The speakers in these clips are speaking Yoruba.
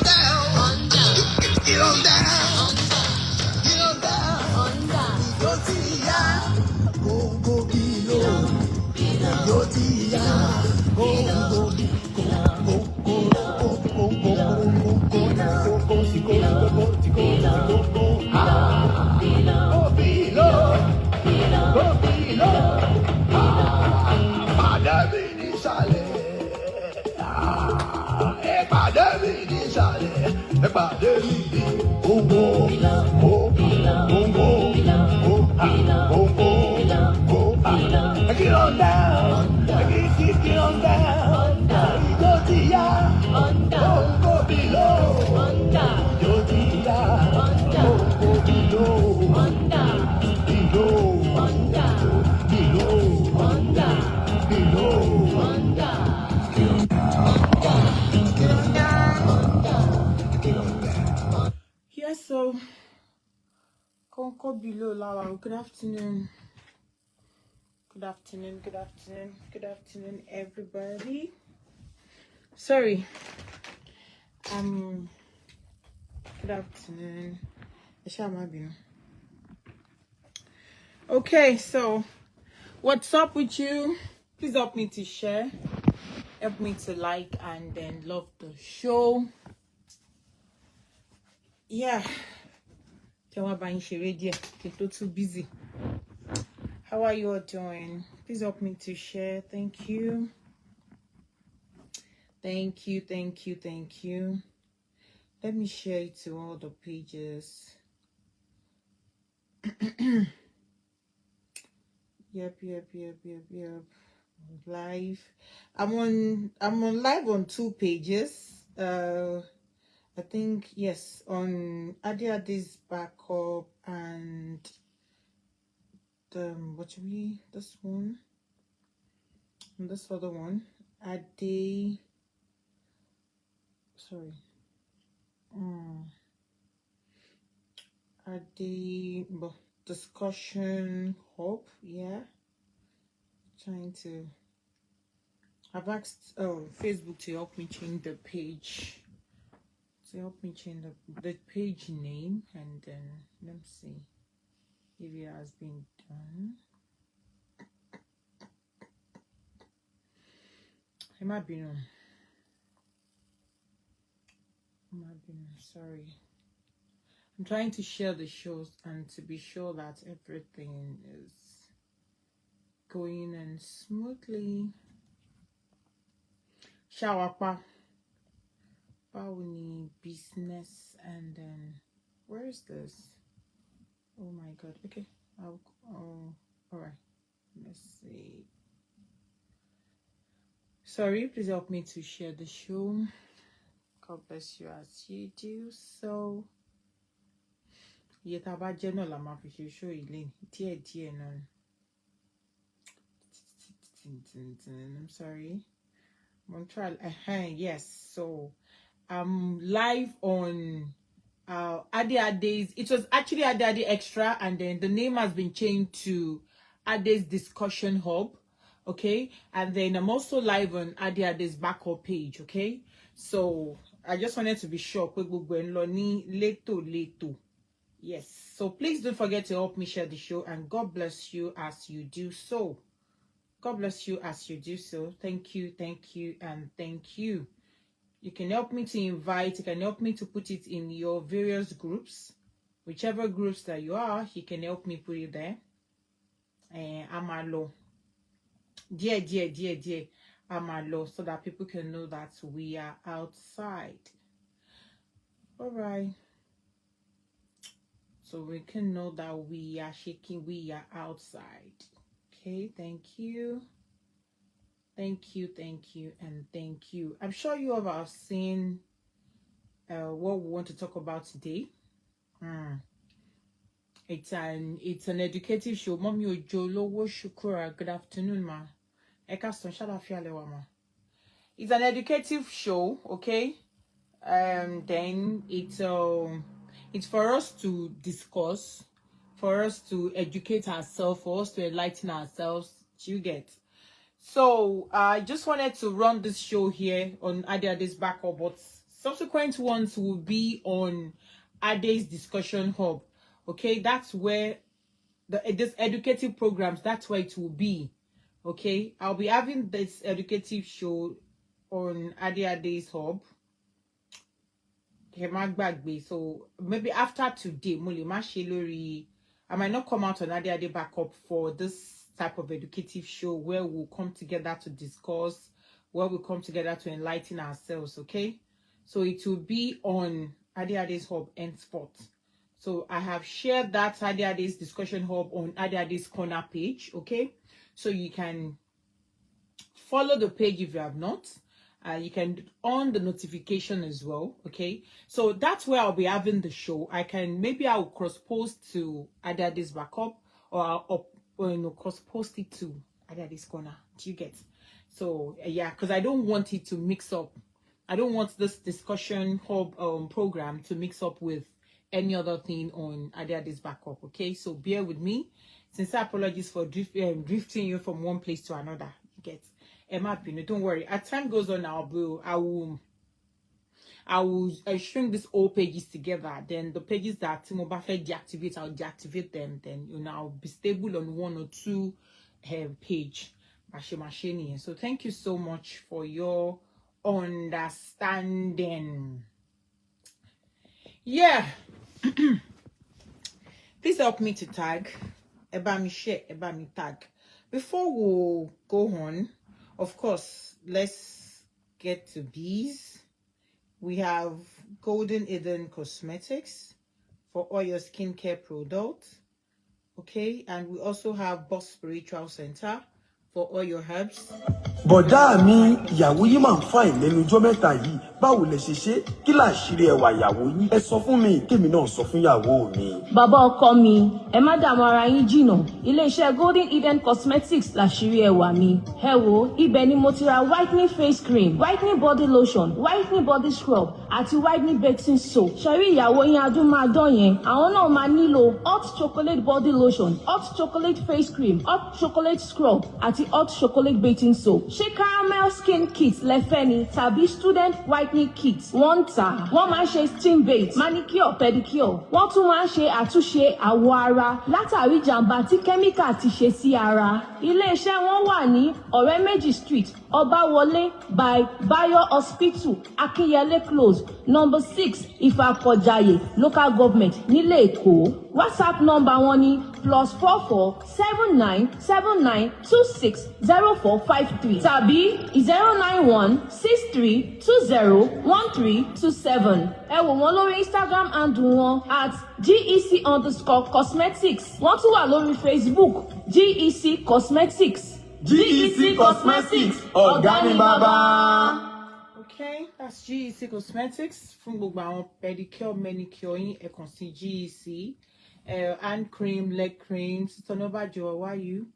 Down. on down. Get on down. Go to ya. Go below. Go to ya. Go. Get on down, get on down. Go to ya, go below. Go to ya, go below. Yeah, so Conco below Laura. Good afternoon. Good afternoon, everybody. Sorry. Good afternoon. Okay, so what's up with you? Please help me to share. Help me to like and then love the show. Yeah. Too busy. How are you all doing? Please help me to share. Thank you. Thank you. Let me share it to all the pages. Yep. Live. I'm on live on 2 pages. I think yes, on Adiade's backup and this one and this other one. Discussion hub, yeah. I've asked Facebook to help me change the page. To help me change the page name, and then let me see if it has been done. It might be on. Sorry. I'm trying to share the shows and to be sure that everything is going in smoothly. Shawapa. Bawuni business, and then where is this? Oh my god. Okay. All right. Let's see. Sorry, please help me to share the show. God bless you as you do so. I'm sorry. I'm gonna try. Yes. So I'm live on Ade Ade's. It was actually Ade Ade Extra, and then the name has been changed to Ade's Discussion Hub. Okay, and then I'm also live on Ade Ade's backup page. Okay, so I just wanted to be sure. Leto. Yes, so please don't forget to help me share the show, and God bless you as you do so. God bless you as you do so. Thank you, and thank you. You can help me to invite, you can help me to put it in your various groups. Whichever groups that you are, you can help me put it there. I'm alone. Dear. I'm alone, so that people can know that we are outside. All right. So we can know that we are shaking, we are outside. Okay, thank you, and thank you. I'm sure you all have seen what we want to talk about today. It's an educative show. Mommy Ojolowo Shukura. Good afternoon, ma. It's an educative show, okay? Then it's for us to discuss, for us to educate ourselves, for us to enlighten ourselves. You get. So I just wanted to run this show here on Ade Ade's backup, but subsequent ones will be on Ade's discussion hub. Okay, that's where this educative programs, that's where it will be. Okay, I'll be having this educative show on Ade's hub. So maybe after today, I might not come out on Ade backup for this type of educative show where we'll come together to discuss, where we'll come together to enlighten ourselves. Okay, so it will be on Ade's hub henceforth. So I have shared that Ade's discussion hub on Ade's corner page. Okay, so you can follow the page if you have not. You can on the notification as well. Okay, so that's where I'll be having the show. Maybe I'll cross post to Ade's backup, or I'll cross post it to Ade's corner. Do you get? So yeah, because I don't want it to mix up. I don't want this discussion hub program to mix up with any other thing on Ade's backup. Okay, so bear with me. Sincere apologies for drifting you from one place to another. You get? Don't worry. As time goes on, I will shrink these old pages together. Then the pages that Timobafe deactivate, I'll deactivate them. Then I'll be stable on 1 or 2 page. So thank you so much for your understanding. Yeah. Please help me to tag. Eba mi share, eba mi tag. Before we go on, of course, let's get to bees. We have Golden Eden Cosmetics for all your skincare products. Okay, and we also have Boss Spiritual Center for all your herbs. Bọ̀dá mi, ìyàwó yín máa ń fà ìlẹ́nu ọjọ́ mẹ́ta yìí. Báwo lẹ ṣe ṣe? Kí láṣìírí ẹwà ìyàwó yín? Ẹ sọ fún mi, kémi náà sọ fún ìyàwó mi. Bàbá ọkọ mi, ẹ má dààmú ara yín jìnnà. Ilé-iṣẹ́ Golden Eden Cosmetics láṣìírí ẹwà mi. Ẹ wò, ibẹ̀ ni mo ti ra whitening face cream, whitening body lotion, whitening body scrub àti whitening bathing soap. Ṣẹ̀rí ìyàwó yín adún máa dán yẹn. Àwọn náà máa nílò hot chocolate body lotion, hot chocolate face cream, hot chocolate scrub àti hot chocolate bathing soap. Ṣé caramel skin kit lẹ́fẹ́ ni tàbí student whitening kit? Wọ́n ń tà. Wọ́n máa ń ṣe steam bath, manicure, pedicure. Wọ́n tún máa ń ṣe àtúnṣe àwọ̀ ara látàrí jàǹbá tí kẹ́míkà ti ṣe sí ara. Ilé-iṣẹ́ wọn wà ní Ọ̀rẹ́méjì Street, Ọbáwọlé by Bayo Hospital, Akinyele Close, number 6, Ìfàkọ̀jàyè, local government, nílé Èkó. WhatsApp number wọn ni +44 79 79 26 0453 tàbí 091 63 20 1327. Ẹ wò wọ́n lórí Instagram handle wọn @GEC_cosmetics. Wọ́n tún wà lórí Facebook GEC Cosmetics. GEC Cosmetics, ọ̀gá ni bàbá. Okay, that's GEC Cosmetics. Fún gbogbo àwọn pedicure, manicure yín, ẹ kàn sí GEC. Hand cream, leg cream, Sitonobajo, why you?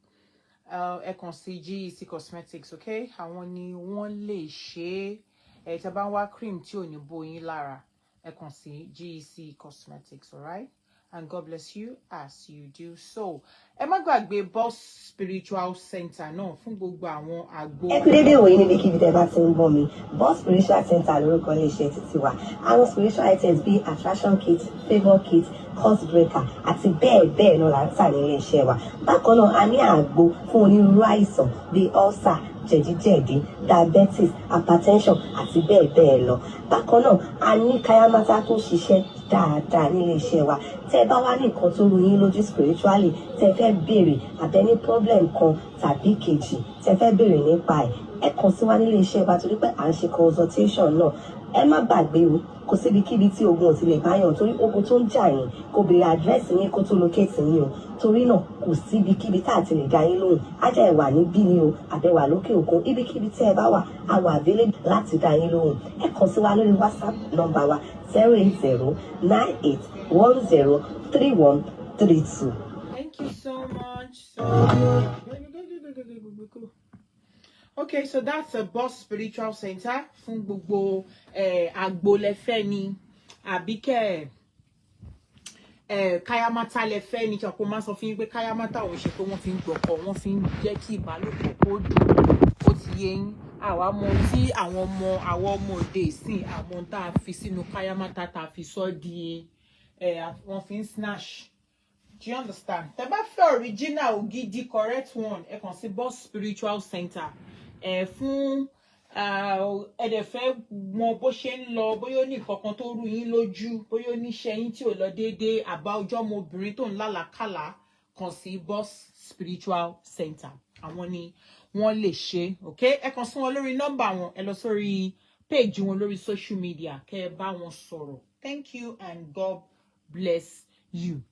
Ẹ kàn sí GEC Cosmetics, okay? Àwọn ni wọ́n lè ṣe é. Tẹ́ bá ń wá cream tí ò ní bó yín lára, ẹ kàn sí GEC Cosmetics, alright? And God bless you as you do so. Ẹ má gbàgbé Boss Spiritual Center náà fún gbogbo àwọn àgbo. Ẹ kú dédé ìwòyí níbikíbi tẹ́ bá ti ń bọ̀ mi. Boss Spiritual Center lórúkọ iléeṣẹ́ títí wa. Àwọn spiritual items bíi attraction kit, favour kit, curse breaker àti bẹ́ẹ̀ bẹ́ẹ̀ náà là ń tà ní iléeṣẹ́ wa. Bákan náà a ní àgbo fún onírúurú àìsàn bíi ulcer, jẹ̀díjẹ̀dí, diabetes, hypertension àti bẹ́ẹ̀ bẹ́ẹ̀ lọ. Bákan náà a ní kayamata tó ṣiṣẹ́ dáadáa ní iléeṣẹ́ wa. Tẹ́ bá wá ní nǹkan tó rú yín lójú spiritually, tẹ́ fẹ́ béèrè àbẹ́ní problem kan tàbí kejì, tẹ́ fẹ́ béèrè nípa ẹ̀ kàn sí wa ní iléeṣẹ́ wa torí pé à ń ṣe consultation náà. Ẹ má gbàgbé o, kò síbikíbi tí ogun ò ti lè báyàn torí ogun tó ń jà yín kò béèrè àdírẹ́sì yín kó tó locate yín o. Torí náà kò síbikíbi tá a ti lè dá yín lóhùn. Ájà ẹ wà níbí ni o, àbẹ̀wà lókè òkun, ibikíbi tí ẹ bá wà, a wà available láti dá yín lóhùn. Ẹ kàn sí wa lórí WhatsApp nọ́mbà wa 08098103132. Thank you so much. Okay, so that's a Boss Spiritual Center fún gbogbo àgbo lẹ́fẹ́ ni àbí kẹ́ kayamata lẹ́fẹ́ ni tí ọ̀pọ̀ máa sọ fún yín pé kayamata ò ṣe pé wọ́n fi ń gbọ̀kọ̀, wọ́n fi ń jẹ́ kí ìbálòpọ̀ kó dùn ó ti yé yín. Àwa mọ tí àwọn ọmọ òde ìsìn àwọn tá a fi sínú kayamata tá a fi sọ di wọ́n fi ń snatch. Do you understand? Tẹ́ bá fẹ́ original ògidì correct one, ẹ kàn sí Boss Spiritual Center. Fún ẹ dẹ̀ fẹ́ mọ bó ṣe ń lọ, bóyá ó ní kankan tó rú yín lójú, bóyá ó ní iṣẹ́ yín tí ò lọ déédéé, àbá ọjọ́ ọmọbìnrin tó ń lálàkàlà, kàn sí Boss Spiritual Center. Àwọn ni wọ́n lè ṣe, okay? Ẹ kàn sí wọn lórí nọ́mbà wọn, ẹ lọ sórí page wọn lórí social media, kẹ́ ẹ bá wọn sọ̀rọ̀. Thank you and God bless you.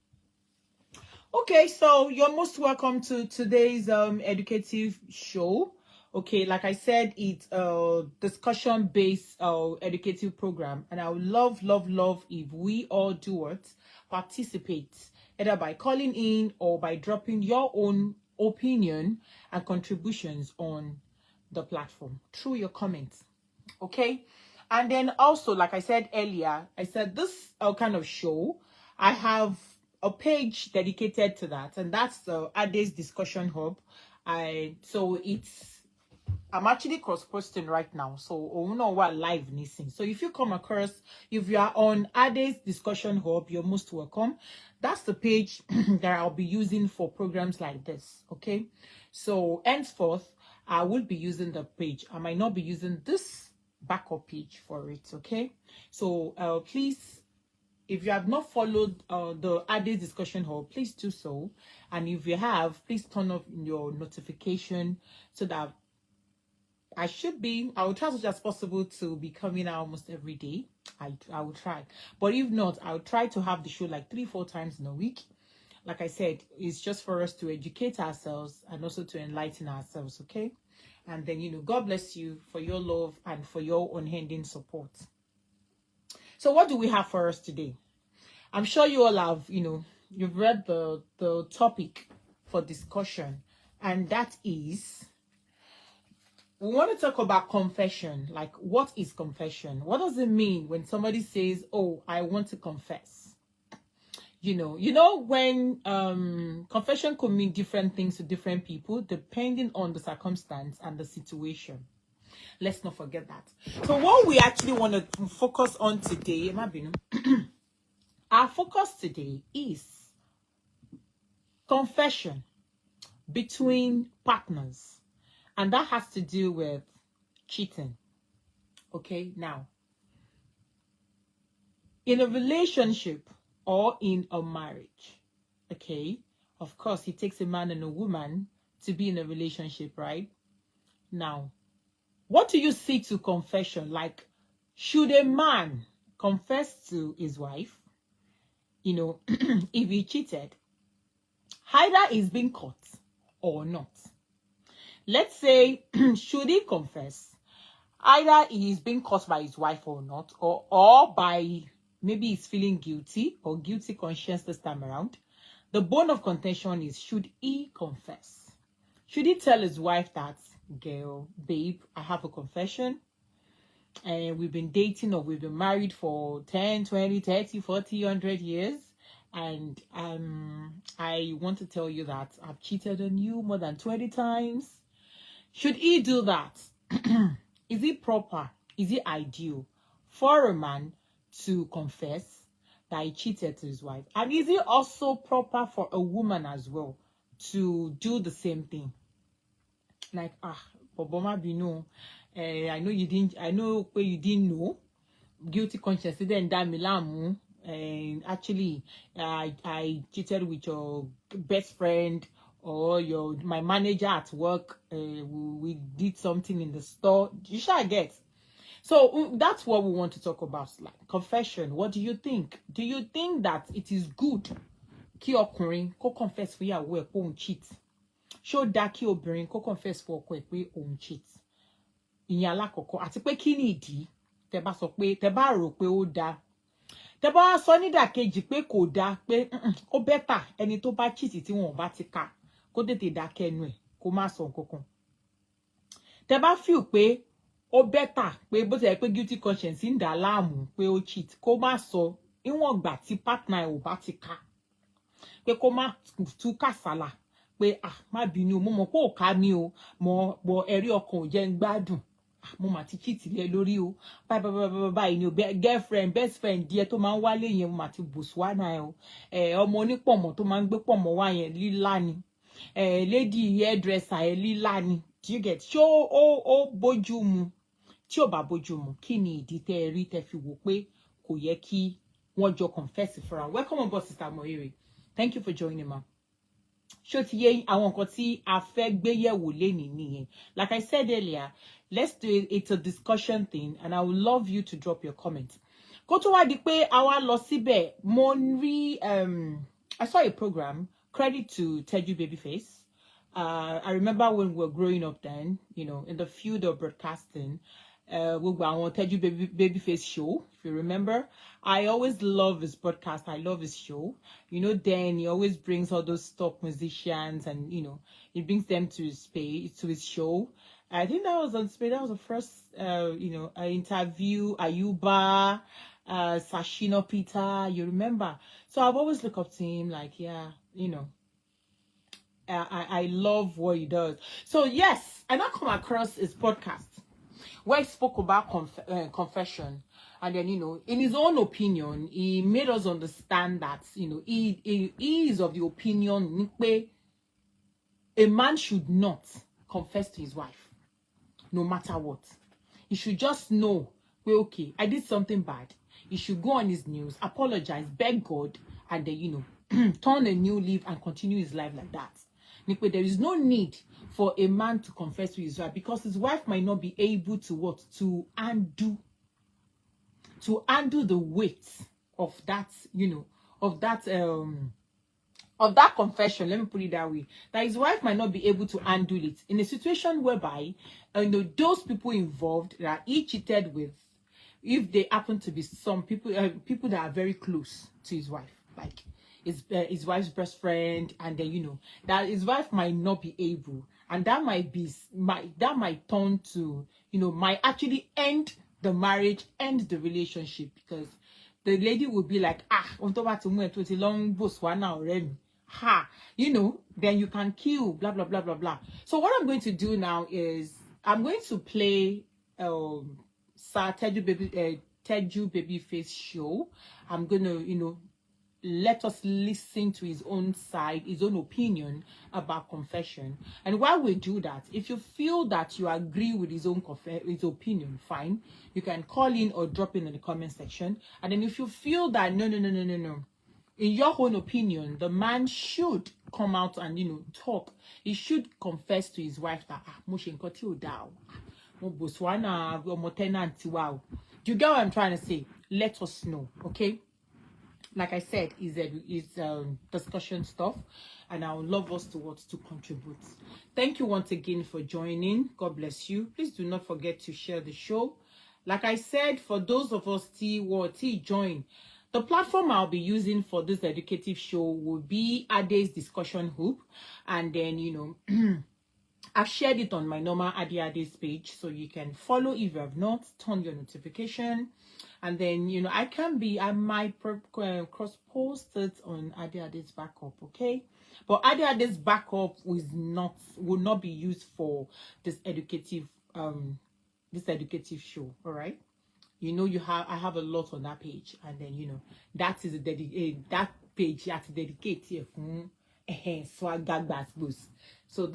Okay, so you're most welcome to today's educative show. Okay, like I said, it's a discussion-based educative program, and I would love if we all do what? Participate, either by calling in or by dropping your own opinion and contributions on the platform through your comments. Okay, and then also, like I said earlier, I said this kind of show, I have a page dedicated to that, and that's the Ade's Discussion Hub. So I'm actually cross-posting right now, so we know what live listening. So if you come across, if you are on Ade's Discussion Hub, you're most welcome. That's the page that I'll be using for programs like this. Okay, so henceforth I will be using the page. I might not be using this backup page for it. Okay, so please, if you have not followed the Ade's Discussion Hub, please do so. And if you have, please turn off your notification so that I will try as much as possible to be coming out almost every day. I will try. But if not, I'll try to have the show like 3-4 times in a week. Like I said, it's just for us to educate ourselves and also to enlighten ourselves, okay? And then, God bless you for your love and for your unending support. So what do we have for us today? I'm sure you all have, you've read the topic for discussion, and that is, we want to talk about confession. Like, what is confession? What does it mean when somebody says, oh, I want to confess? When confession could mean different things to different people, depending on the circumstance and the situation. Let's not forget that. So what we actually want to focus on today, our focus today is confession between partners. And that has to do with cheating. Okay, now, in a relationship or in a marriage, okay, of course, it takes a man and a woman to be in a relationship, right? Now, what do you see to confession? Like, should a man confess to his wife, if he cheated? Either he's been caught or not. Let's say, should he confess? Either he's being caught by his wife or not, or by maybe he's feeling guilty or guilty conscience this time around. The bone of contention is, should he confess? Should he tell his wife that, girl, babe, I have a confession, and we've been dating or we've been married for 10, 20, 30, 40, 100 years, and I want to tell you that I've cheated on you more than 20 times. Should he do that? Is it proper? Is it ideal for a man to confess that he cheated to his wife? And is it also proper for a woman as well to do the same thing? Like, Boboma Bino, I know you didn't know. Guilty conscience, then Damilamu. And actually, I cheated with your best friend or my manager at work. We did something in the store. You shall get. So that's what we want to talk about. Like confession. What do you think? Do you think that it is good kí ọkùnrin kó confess fún ìyàwó ẹ̀ pé òun cheat? Ṣó dá kí obìnrin kó confess fún ọkọ ẹ̀ pé òun cheat? Ìyẹn alákọ̀ọ́kọ́. Àti pé kí ni ìdí tẹ́ bá sọ pé tẹ́ bá rò pé ó dá. Tẹ́ bá sọ nídàkejì pé kò dá, pé ó better ẹni tó bá cheat tí wọn bá ti ká kó tètè dákẹ́ ẹnu ẹ̀ kó má sọ nǹkankan. Tẹ́ bá feel pé ó better pé bó ti yẹ pé guilty conscience ń dà láàmú pé ó cheat kó má sọ níwọ̀n ìgbà tí partner ẹ̀ ò bá ti ká, pé kó má tú kàsálà pé má bínú mo mọ̀ pé ò ká mi o, mo ẹ̀rí ọkàn ò jẹ́ ń gbádùn. mo ma ti cheat le lórí o bye ni o girlfriend best friend díẹ̀ tó máa ń wálé yẹn mo ma ti Botswana o ọmọ onípọ̀mọ́ tó máa ń gbé pọ̀mọ́ wá yẹn lílá ni lady hairdresser ẹ lílá ni do you get ṣó ó bójú mu tí ò bá bójú mu kí ni ìdí tẹ́ rí tẹ́ fi wò pé kò yẹ kí wọ́n jọ confess fúnra welcome on board sister Moire thank you for joining ma. Ṣó ti yé àwọn nǹkan tí a fẹ́ gbé yẹ̀wò lénìí nìyẹn. Like I said earlier, let's do it. It's a discussion thing, and I would love you to drop your comments. Kó tó wá di pé a wá lọ síbẹ̀, mo rí I saw a program, credit to Teju Babyface. I remember when we were growing up then, you know, in the field of broadcasting, gbogbo àwọn Teju Babyface show, if you remember. I always love his podcast. I love his show. You know, then he always brings all those top musicians and, you know, he brings them to his show. I think that was on Spain. That was the first, you know, interview, Ayuba, Sashino Peter, you remember? So I've always looked up to him like, yeah, you know, I love what he does. So yes, and I come across his podcast where he spoke about confession. And then, you know, in his own opinion, he made us understand that, you know, he is of the opinion a man should not confess to his wife, no matter what. He should just know, well, okay, I did something bad. He should go on his knees, apologize, beg God, and then, you know, turn a new leaf and continue his life like that. There is no need for a man to confess to his wife because his wife might not be able to undo the weight of that, you know, of that confession. Let me put it that way. That his wife might not be able to undo it in a situation whereby, you know, those people involved that he cheated with, if they happen to be some people, people that are very close to his wife, like his wife's best friend, and then, you know, that his wife might not be able, and that might turn to, you know, might actually end the marriage, end the relationship, because the lady will be like, you know, then you can kill, blah blah blah blah blah. So what I'm going to do now is I'm going to play Teju Babyface show. I'm gonna, you know, let us listen to his own side, his own opinion about confession. And while we do that, if you feel that you agree with his own his opinion, fine. You can call in or drop in the comment section. And then if you feel that no, in your own opinion, the man should come out and, you know, talk. He should confess to his wife that do you get what I'm trying to say? Let us know, okay? Like I said, is discussion stuff, and I would love us to contribute. Thank you once again for joining. God bless you. Please do not forget to share the show. Like I said, for those of us who join, the platform I'll be using for this educative show will be Ade's discussion hub, and then, you know, I've shared it on my normal Ade's page, so you can follow if you have not, turn your notification. And then, you know, I might cross-post it on Ade's backup, okay? But Ade's backup will not be used for this educative show, all right? You know, I have a lot on that page, and then, you know, that is that page you have to dedicate here for so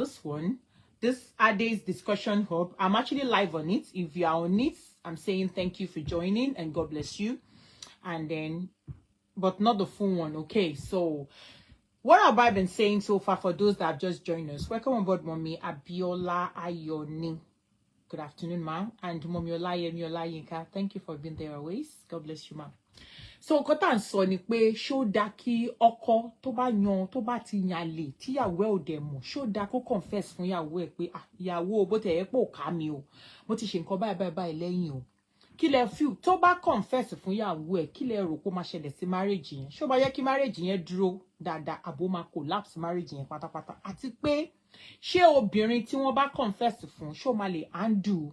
this Ade's discussion hub, I'm actually live on it. If you are on it, I'm saying thank you for joining and God bless you. And then, but not the full one, okay? So, what have I been saying so far for those that have just joined us? Welcome on board, Mommy Abiola Ayoni. Good afternoon, ma. And Mommy Olayemi Olayinka, thank you for being there always. God bless you, ma. So, kota n sọ ni pé ṣó dá kí ọkọ tó bá ti yànlè tíyàwó ẹ̀ ò dẹ̀ mọ̀, ṣó dá kó confess fún ìyàwó ẹ̀ pé ìyàwó bó tẹ̀ ẹ́ pò ká mi o, mo ti ṣe nǹkan báyìí lẹ́yìn o. Kí lẹ feel tó bá confess fún ìyàwó ẹ̀, kí lẹ rò pé ó máa ṣẹlẹ̀ sí marriage yẹn? Ṣó bá yẹ kí marriage yẹn dúró dáadáa àbó máa collapse marriage yẹn pátápátá? Àti pé ṣé obìnrin tí wọ́n bá confess fún ṣó máa lè handle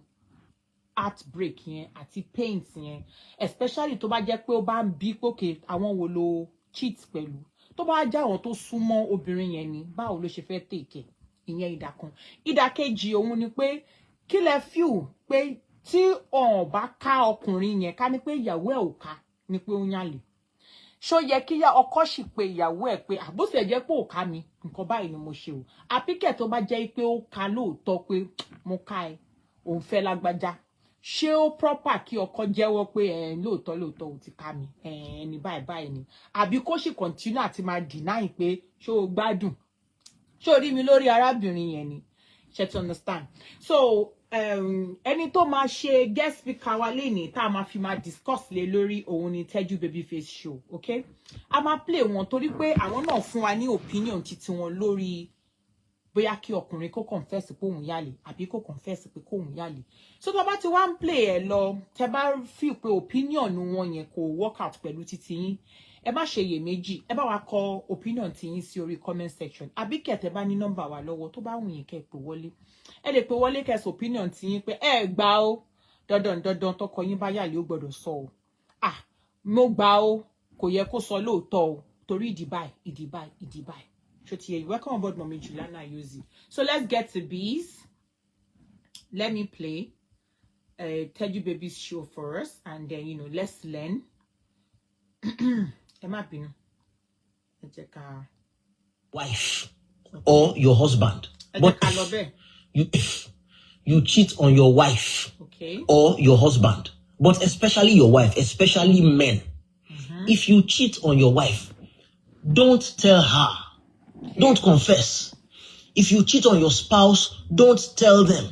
heartbreak yẹn àti pains yẹn, especially tó bá jẹ́ pé ó bá ń bí pókè àwọn wo ló cheat pẹ̀lú, tó bá jẹ́ àwọn tó súnmọ́ obìnrin yẹn ni, báwo ló ṣe fẹ́ take ìyẹn ìdàkan. Ìdàkejì òun ni pé kí lẹ feel pé tí on bá ká ọkùnrin yẹn ká ní pé ìyàwó ẹ̀ ò ká ní pé ó yàlè ṣó yẹ kí ọkọ sì pé ìyàwó ẹ̀ pé àbóṣe jẹ́ pé ò ká mi nǹkan báyìí ni mo ṣe o àpíkẹ́ tó bá jẹ́ pé ó ká lóòótọ́ pé mo ká ẹ òun fẹ́ lágbájá ṣé ó proper kí ọkọ jẹ́wọ́ pé lóòótọ́ ò ti ká mi ní báyìí ni àbí kó sì continue àti máa deny pé ṣó o gbádùn ṣó rí mi lórí arábìnrin yẹn ni ṣe to understand so ẹni tó máa ṣe guest speaker wa lénìí tá a máa fi máa discuss lé lórí òun ni Teju Babyface show okay a máa play wọn torí pé àwọn náà fún wa ní opinion titi wọn lórí bóyá kí ọkùnrin kó confess pé òun yálè àbí kó confess pé kóun yálè so tó bá ti wá ń play ẹ lọ tẹ́ bá feel pé opinion wọn yẹn kò work out pẹ̀lú titi yín ẹ má ṣe iyèméjì ẹ bá wa kọ opinion ti yín sí orí comment section àbí kẹtẹ bá ní nọ́mbà wa lọ́wọ́ tó bá wù yín kẹ́ pè wọlé ẹ lè pè wọlé kẹ́ sọ opinion ti yín pé ẹ gbà ó dandan tọkọ yín bá yálè ó gbọ́dọ̀ sọ o mo gbà ó kò yẹ kó sọ lóòótọ́ o torí ìdí báyìí welcome on board Mommy Juliana Ayozi. So let's get to bees. Let me play Teju Baby's show for us, and then let's learn. Wife or your husband, but you cheat on your wife, okay, or your husband, but especially your wife, especially men. If you cheat on your wife, don't tell her. Don't confess. If you cheat on your spouse, don't tell them.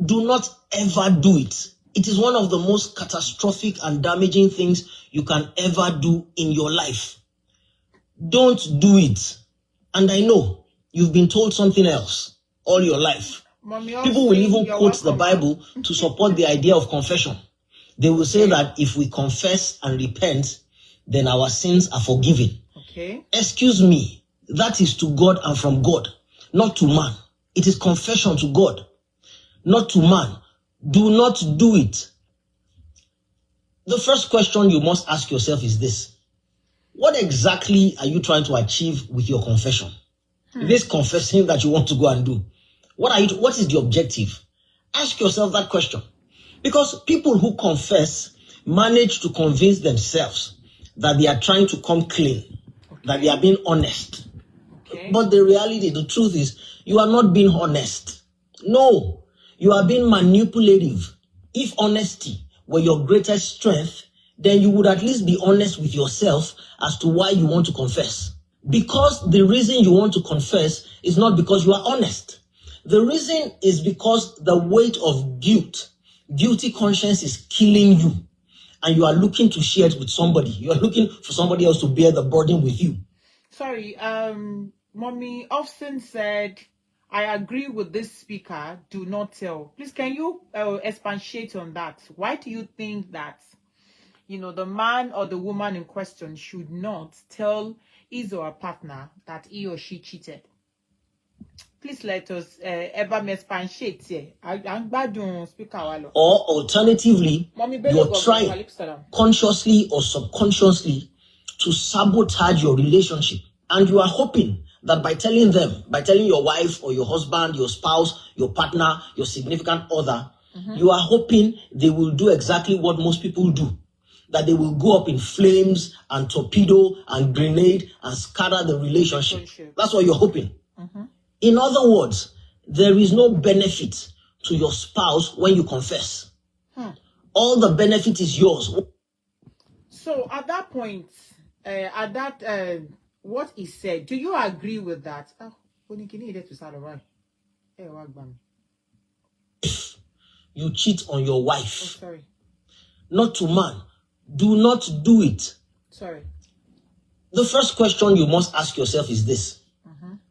Do not ever do it. It is one of the most catastrophic and damaging things you can ever do in your life. Don't do it. And I know you've been told something else all your life. People will even quote the Bible to support the idea of confession. They will say that if we confess and repent, then our sins are forgiven. Okay. Excuse me. That is to God and from God, not to man. It is confession to God, not to man. Do not do it. The first question you must ask yourself is this. What exactly are you trying to achieve with your confession? This confessing that you want to go and do. What is the objective? Ask yourself that question. Because people who confess manage to convince themselves that they are trying to come clean, that they are being honest. Okay. But the reality, the truth is, you are not being honest. No, you are being manipulative. If honesty were your greatest strength, then you would at least be honest with yourself as to why you want to confess. Because the reason you want to confess is not because you are honest. The reason is because the weight of guilty conscience is killing you. And you are looking to share it with somebody. You are looking for somebody else to bear the burden with you. Sorry, Mommy often said, I agree with this speaker, do not tell. Please, can you expatiate on that? Why do you think that, the man or the woman in question should not tell his or her partner that he or she cheated? Please let us expatiate here. I'm bad on speaker. Or alternatively, you're trying consciously or subconsciously to sabotage your relationship. And you are hoping that by telling your wife or your husband, your spouse, your partner, your significant other, you are hoping they will do exactly what most people do. That they will go up in flames and torpedo and grenade and scatter the relationship. That's what you're hoping. In other words, there is no benefit to your spouse when you confess. All the benefit is yours. So at that point, what he said, do you agree with that? You cheat on your wife. Oh, sorry. Not to man. Do not do it. Sorry. The first question you must ask yourself is this.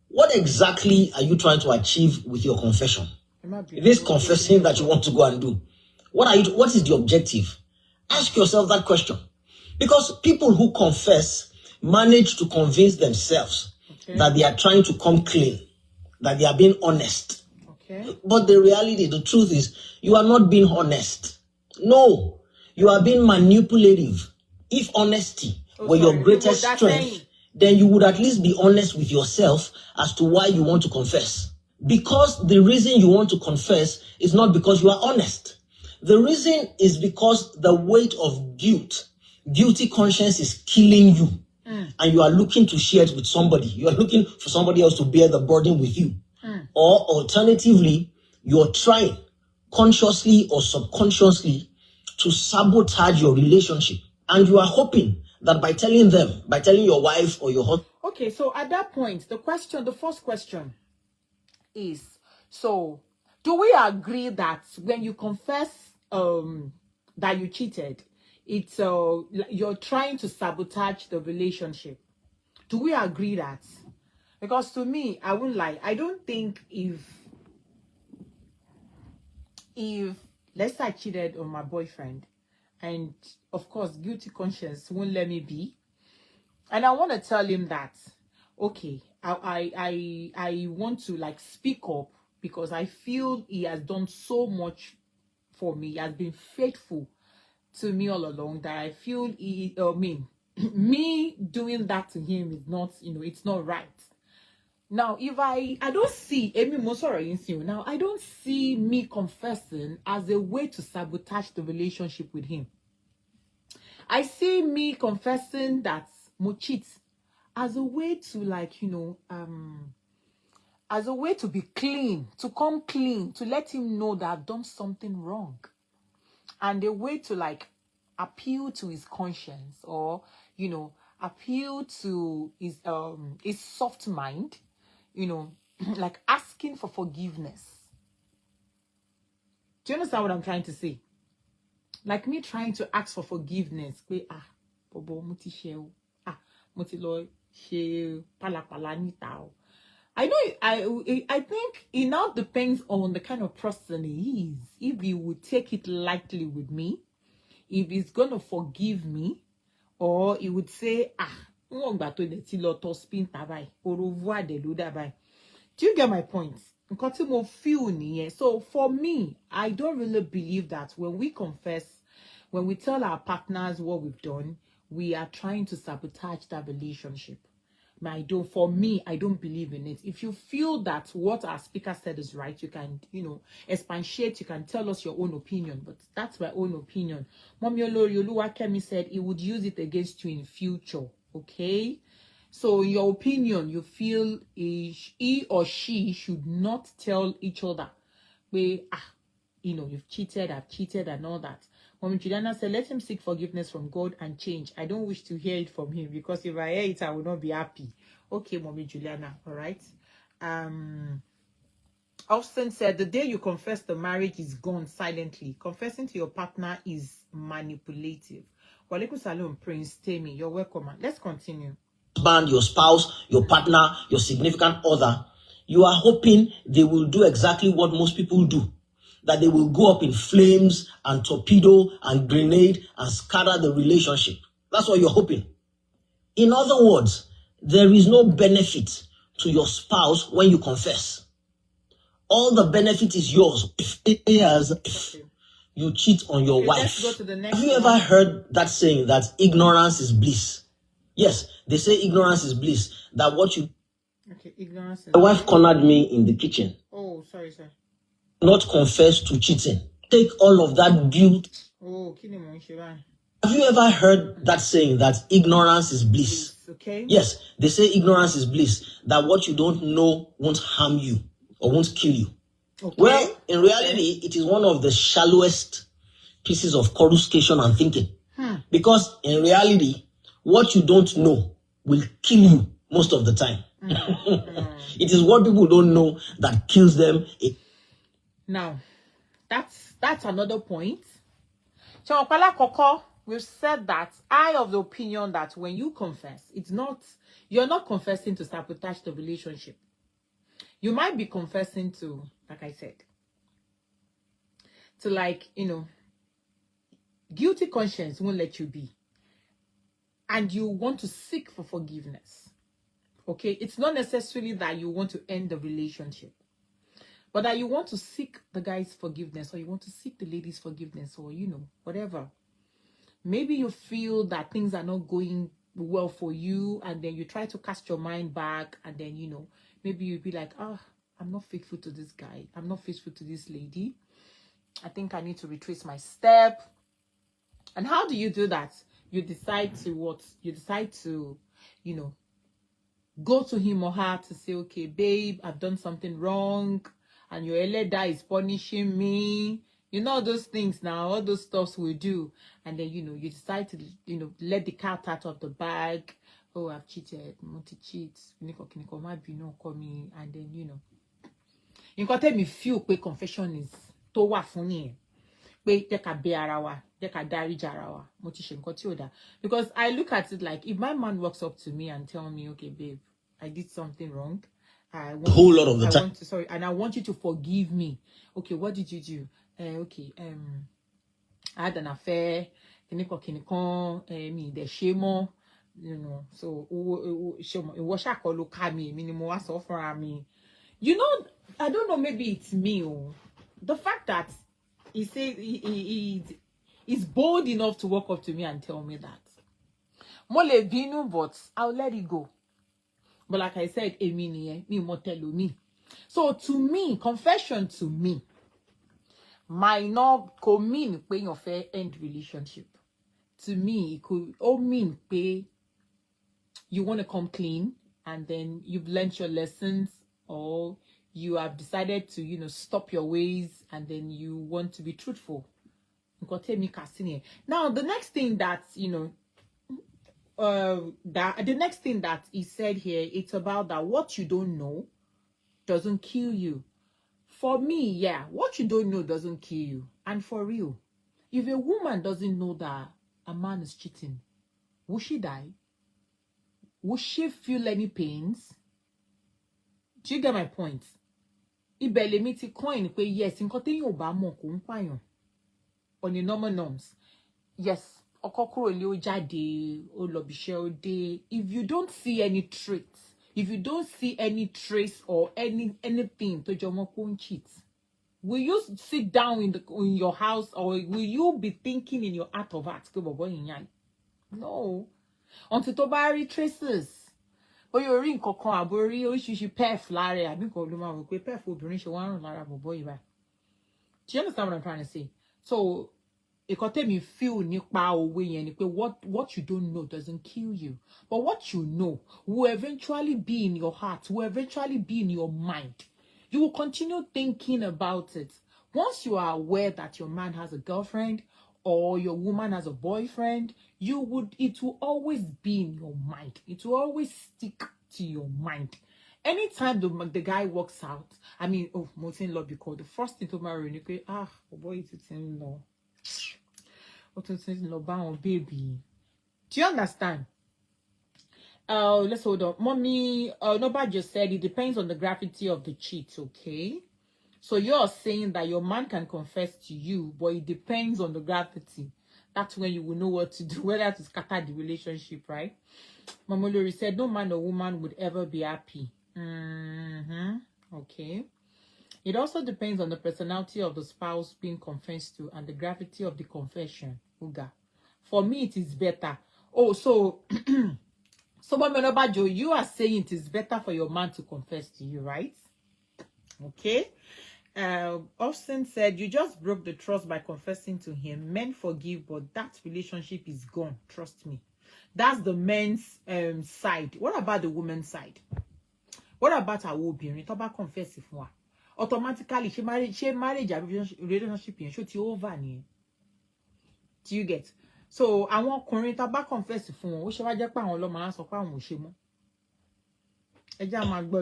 What exactly are you trying to achieve with your confession? This confessing that you want to go and do. What is the objective? Ask yourself that question. Because people who confess manage to convince themselves that they are trying to come clean, that they are being honest. But the reality, the truth is, you are not being honest. No, you are being manipulative. If honesty were your greatest strength, then you would at least be honest with yourself as to why you want to confess. Because the reason you want to confess is not because you are honest. The reason is because the weight of guilty conscience is killing you. And you are looking to share it with somebody. You are looking for somebody else to bear the burden with you. Or alternatively, you're trying consciously or subconsciously to sabotage your relationship. And you are hoping that by telling your wife or your husband. Okay, so at that point, the first question is, so do we agree that when you confess that you cheated, it's you're trying to sabotage the relationship? Do we agree that? Because to me, I won't lie, I don't think if let's say I cheated on my boyfriend, and of course guilty conscience won't let me be, and I want to tell him that, okay, I want to like speak up because I feel he has done so much for me. He has been faithful to me all along, that I feel me doing that to him is not, it's not right. Now, if I don't see now, I don't see me confessing as a way to sabotage the relationship with him. I see me confessing that mo cheat as a way to, like, as a way to be clean, to come clean, to let him know that I've done something wrong, and a way to like appeal to his conscience, or appeal to his soft mind, like asking for forgiveness. Do you understand what I'm trying to say? Like me trying to ask for forgiveness. Bobo muti sheo. Muti lo she pala nita. I know I think it now depends on the kind of person he is. If he would take it lightly with me, if he's gonna forgive me, or he would say, do you get my point? So for me, I don't really believe that when we confess, when we tell our partners what we've done, we are trying to sabotage that relationship. I don't believe in it. If you feel that what our speaker said is right, you can, expatiate, you can tell us your own opinion, but that's my own opinion. Mommy Oluwakemi said he would use it against you in future, okay? So in your opinion, you feel he or she should not tell each other, you've cheated, I've cheated, and all that. Mommy Juliana said, let him seek forgiveness from God and change. I don't wish to hear it from him, because if I hear it, I will not be happy. Okay, Mommy Juliana, all right. Austin said, the day you confess, the marriage is gone silently. Confessing to your partner is manipulative. Walaikum salam, Prince Temi. You're welcome, man. Let's continue. Your spouse, your partner, your significant other, you are hoping they will do exactly what most people do. That they will go up in flames and torpedo and grenade and scatter the relationship. That's what you're hoping. In other words, there is no benefit to your spouse when you confess. All the benefit is yours if you cheat on your wife. Let's go to the next Have you ever heard that saying that ignorance is bliss? Yes, they say ignorance is bliss. That what you... Okay, ignorance is... My wife cornered me in the kitchen. Oh, sorry, sir. Not confess to cheating. Take all of that guilt. Oh, have you ever heard that saying that ignorance is bliss? Okay. Yes, they say ignorance is bliss. That what you don't know won't harm you or won't kill you. Okay. Well, in reality, it is one of the shallowest pieces of coruscation and thinking. Because in reality, what you don't know will kill you most of the time. It is what people don't know that kills them. Now, that's another point. So, Koko, we've said that I of the opinion that when you confess, you're not confessing to sabotage the relationship. You might be confessing to, like I said, to, like, guilty conscience won't let you be. And you want to seek for forgiveness. Okay? It's not necessarily that you want to end the relationship, but that you want to seek the guy's forgiveness, or you want to seek the lady's forgiveness, or, whatever. Maybe you feel that things are not going well for you, and then you try to cast your mind back, and then, maybe you'll be like, I'm not faithful to this guy. I'm not faithful to this lady. I think I need to retrace my step. And how do you do that? You decide to what? You decide to, you know, go to him or her to say, okay, babe, I've done something wrong, and your eleda is punishing me. You know, those things now, all those stuffs we do. And then, you know, you decide to, you know, let the cat out of the bag. Oh, I've cheated, multi-cheat, and then, you know. You can tell me feel pé confession is tó wà fún yín. Pé jẹ́ ká bẹ̀ ara wa, jẹ́ ká dáríjì ara wa. Mo ti ṣe nǹkan tí ò dá. Because I look at it like, if my man walks up to me and tell me, okay, babe, I did something wrong. I want, A whole lot of the time. And I want you to forgive me. Okay, what did you do? I had an affair. Me the shame, you know. So it was me. You know, I don't know, maybe it's me. The fact that he said he's bold enough to walk up to me and tell me that. Mole binu, but I'll let it go. But like I said, me mo tell me. So to me, confession to me might not mean pay your fair end relationship. To me, it could all mean pay you want to come clean, and then you've learned your lessons, or you have decided to, you know, stop your ways, and then you want to be truthful. Now, the next thing that, you know, the next thing that he said here, it's about that what you don't know doesn't kill you. For me, yeah, what you don't know doesn't kill you. And for real, if a woman doesn't know that a man is cheating, will she die? Will she feel any pains? Do you get my point? Ibele mi ti coin pe yes, nǹkan téèyàn ò bá mọ̀ kò ń pààyàn. On the normal norms. Yes, ọkọ kúrò lé ó jáde, ó lọ bíṣẹ́ ó dé. If you don't see any traits, if you don't see any trace or anything to jọ mọ́ pé ó ń cheat, will you sit down in your house, or will you be thinking in your heart of hearts pé bọ̀bọ́ yìí yàn? No. Until tó bá rí traces. Or you ring cocoa, àbórí oríṣiríṣi pef lára ẹ̀, àbí nǹkan ló máa wò pé pef obìnrin ṣe wá rùn lára bọ̀bọ́ yìí báyìí. Do you understand what I'm trying to say? So, ìkan tèmi feel nípa òwe yẹn ni pé what you don't know doesn't kill you. But what you know will eventually be in your heart, will eventually be in your mind. You will continue thinking about it. Once you are aware that your man has a girlfriend or your woman has a boyfriend, it will always be in your mind. It will always stick to your mind. Anytime the guy walks out, I mean, oh, Martin Love, because the first thing to marry, you go, boy, it's in law. What is in law, baby? Do you understand? Let's hold on. Mommy, nobody just said it depends on the gravity of the cheat, okay? So you're saying that your man can confess to you, but it depends on the gravity. That's when you will know what to do, whether to scatter the relationship, right? Mama Lori said, no man or woman would ever be happy. Okay. It also depends on the personality of the spouse being confessed to and the gravity of the confession. Uga. For me, it is better. Oh, so Mama Nobajo, you are saying it is better for your man to confess to you, right? Okay. Austin said, you just broke the trust by confessing to him. Men forgive, but that relationship is gone. Trust me. That's the men's side. What about the woman's side? What about our woman? Talk about confessing for her. Automatically, she marriage relationship is over. Do you get? So I want to talk confess for her.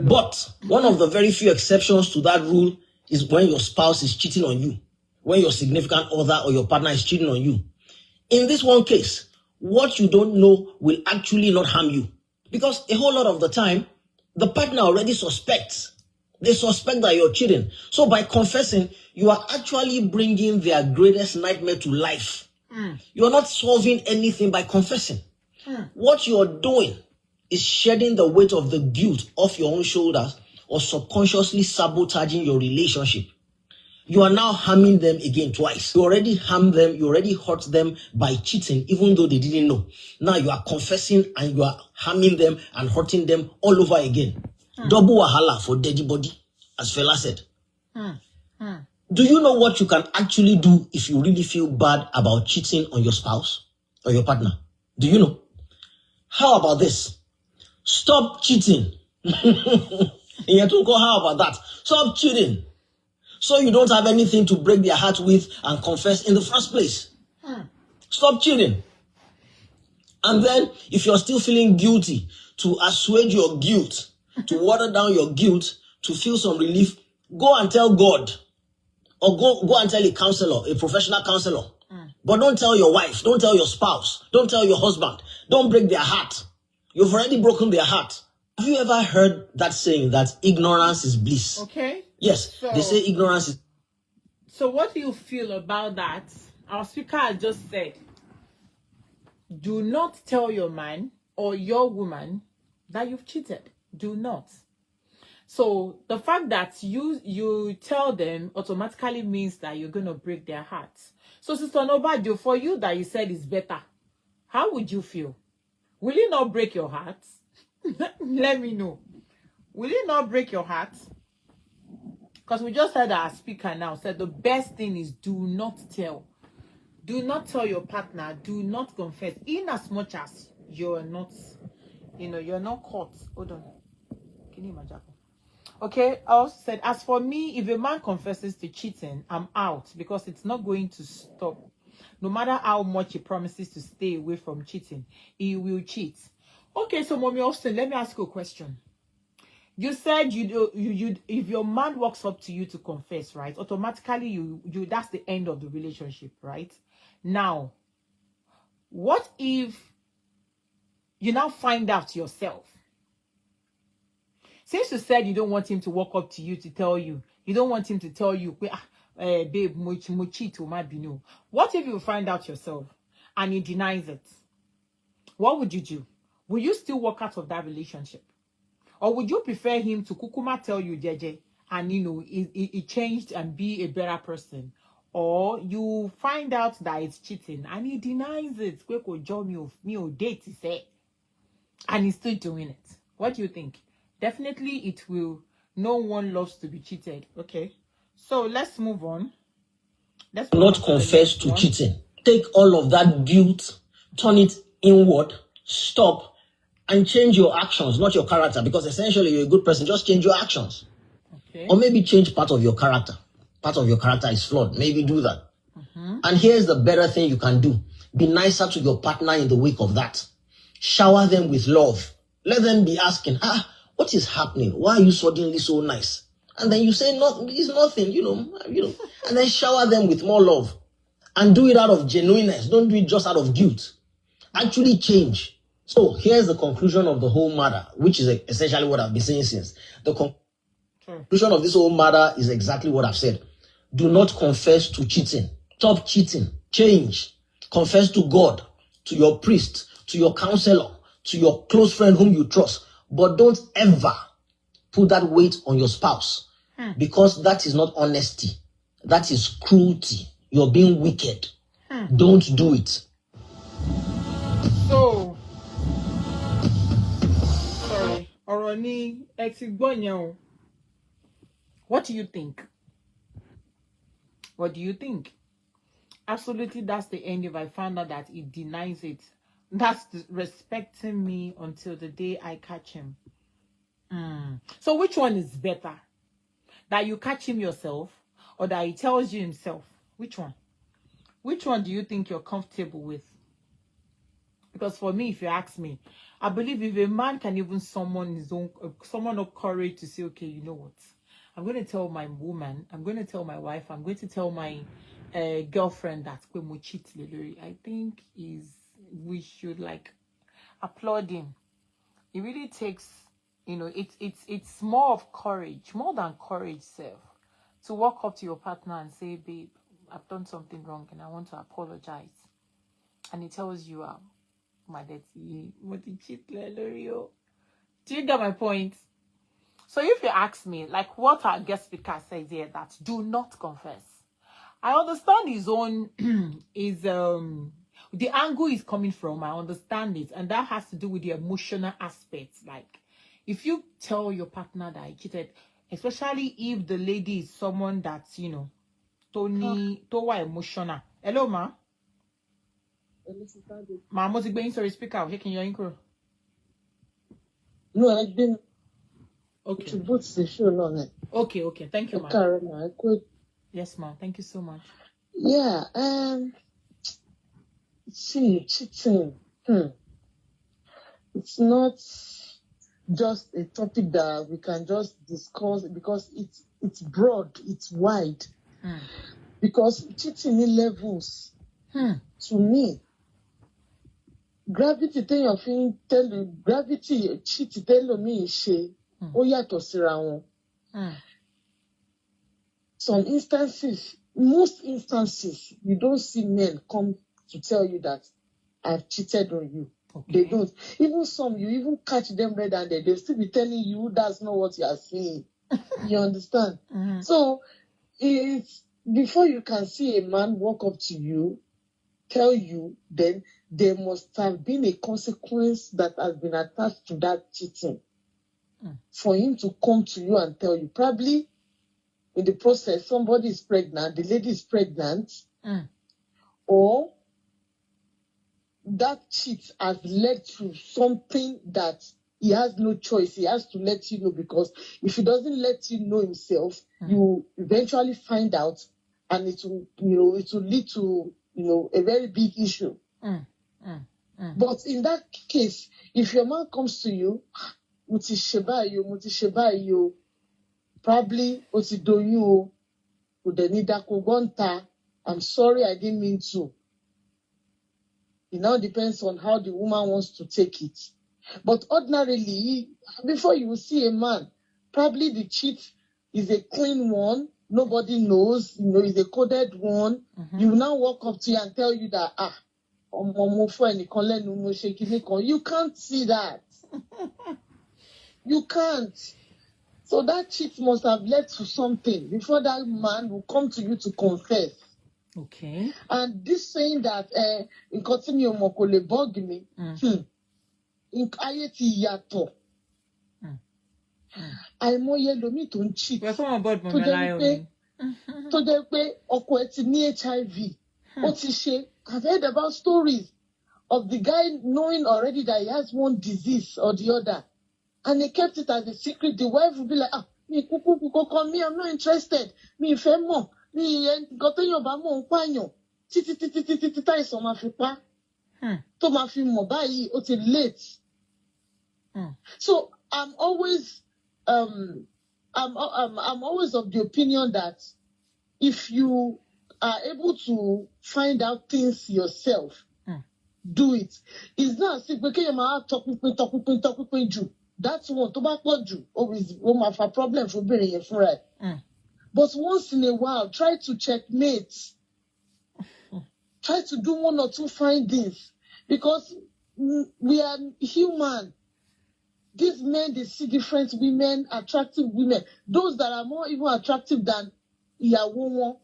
But one of the very few exceptions to that rule is when your spouse is cheating on you, when your significant other or your partner is cheating on you. In this one case, what you don't know will actually not harm you, because a whole lot of the time, the partner already suspects. They suspect that you're cheating. So by confessing, you are actually bringing their greatest nightmare to life. You're not solving anything by confessing. What you're doing is shedding the weight of the guilt off your own shoulders, or subconsciously sabotaging your relationship. You are now harming them again twice. You already harmed them, you already hurt them by cheating, even though they didn't know. Now you are confessing and you are harming them and hurting them all over again. Double wahala for dead body, as Fela said. Do you know what you can actually do if you really feel bad about cheating on your spouse or your partner? Do you know? How about this? Stop cheating. How about that? Stop cheating. So you don't have anything to break their heart with and confess in the first place. Stop cheating. And then, if you're still feeling guilty, to assuage your guilt, to water down your guilt, to feel some relief, go and tell God. Or go and tell a counselor, a professional counselor. But don't tell your wife, don't tell your spouse, don't tell your husband. Don't break their heart. You've already broken their heart. Have you ever heard that saying that ignorance is bliss? Okay. Yes, they say ignorance is... So what do you feel about that? Our speaker has just said, do not tell your man or your woman that you've cheated. Do not. So the fact that you tell them automatically means that you're going to break their hearts. So Sister Nobadio, for you that you said is better, how would you feel? Will it not break your heart? Let me know. Will it not break your heart? Because we just heard our speaker now said the best thing is do not tell. Do not tell your partner. Do not confess. In as much as you're not, you're not caught. Hold on. Can you imagine? Okay, I also said, as for me, if a man confesses to cheating, I'm out because it's not going to stop. No matter how much he promises to stay away from cheating, he will cheat. Okay, so Mommy Austin, let me ask you a question. You said you if your man walks up to you to confess, right? Automatically, you that's the end of the relationship, right? Now, what if you now find out yourself? Since you said you don't want him to walk up to you to tell you, you don't want him to tell you, babe, mo cheat or might be no. What if you find out yourself and he denies it? What would you do? Will you still walk out of that relationship? Or would you prefer him to kukuma tell you, JJ, and he changed and be a better person? Or you find out that it's cheating and he denies it, and he's still doing it. What do you think? Definitely it will. No one loves to be cheated. Okay. So let's move on. Let's not confess to cheating. Take all of that guilt, turn it inward, stop, and change your actions, not your character. Because essentially you're a good person. Just change your actions. Okay. Or maybe change part of your character. Part of your character is flawed. Maybe do that. And here's the better thing you can do. Be nicer to your partner in the wake of that. Shower them with love. Let them be asking, what is happening? Why are you suddenly so nice? And then you say, no, it's nothing, and then shower them with more love. And do it out of genuineness. Don't do it just out of guilt. Actually change. So here's the conclusion of the whole matter, which is essentially what I've been saying since. The conclusion of this whole matter is exactly what I've said. Do not confess to cheating. Stop cheating. Change. Confess to God, to your priest, to your counselor, to your close friend whom you trust. But don't ever put that weight on your spouse, because that is not honesty. That is cruelty. You're being wicked. Don't do it. So, sorry, Oroni, what do you think? What do you think? Absolutely, that's the end. If I found out that he denies it, that's respecting me until the day I catch him. So which one is better? That you catch him yourself, or that he tells you himself? Which one? Which one do you think you're comfortable with? Because for me, if you ask me, I believe if a man can even summon his own, summon up courage to say, okay, you know what? I'm going to tell my woman, I'm going to tell my wife, I'm going to tell my girlfriend that I think we should applaud him. It really takes, it's more of courage, more than courage, self, to walk up to your partner and say, babe, I've done something wrong and I want to apologize. And he tells you, do you get my point? So if you ask me, like what our guest speaker says here, that do not confess. I understand his own the angle is coming from. I understand it, and that has to do with the emotional aspect. Like, if you tell your partner that I cheated, especially if the lady is someone that's Tony, tó wà emotional. Hello, ma. Ma, mo ti gbé yín sórí speaker, ṣé kí n yọ yín kúrò? No, I didn't. Okay. To boot the show on. Okay. Thank you, ma. I could. Yes, ma. Thank you so much. Yeah. See, cheating. It's not just a topic that we can just discuss because it's broad, it's wide. Because cheating in levels. To me, gravity thing of him tell you gravity cheat tell me she yàtọ̀ síra wọn. Some instances, most instances, you don't see men come to tell you that I've cheated on you. Okay. They don't. Even some, you even catch them red-handed. They'll still be telling you that's not what you are saying. You understand? So, it's before you can see a man walk up to you, tell you, then there must have been a consequence that has been attached to that cheating for him to come to you and tell you. Probably in the process, somebody is pregnant, the lady is pregnant, or that cheat has led to something that he has no choice. He has to let you know, because if he doesn't let you know himself, you eventually find out, and it will, it will lead to, a very big issue. But in that case, if your man comes to you, probably I'm sorry, I didn't mean to. It now depends on how the woman wants to take it. But ordinarily, before you see a man, probably the cheat is a clean one. Nobody knows, is a coded one. You will now walk up to you and tell you that, you can't see that. You can't. So that cheat must have led to something before that man will come to you to confess. Okay. And this saying that in continue mokole bug me, in ayeti yato. Àìmọye lomi tó ń cheat. We're from about Monalayo. Tó jẹ́ pé ọkọ ẹ̀ ti ní HIV. Ó ti ṣe. I've heard about stories of the guy knowing already that he has one disease or the other, and he kept it as a secret. The wife would be like, me, I'm not interested. Me, fẹ́ mọ̀. Me, nǹkan téèyàn bá mọ̀ ń pààyàn. Títí táìsàn máa fi pa. Tó máa fi mọ̀ báyìí, ó ti late. So I'm always I'm always of the opinion that if you are able to find out things yourself, do it. It's not as if talking you. That's one tobacco you always have a problem for being your friend. But once in a while, try to checkmate. Try to do one or two findings, because we are human. These men, they see different women, attractive women. Those that are more even attractive than ìyàwó wọn.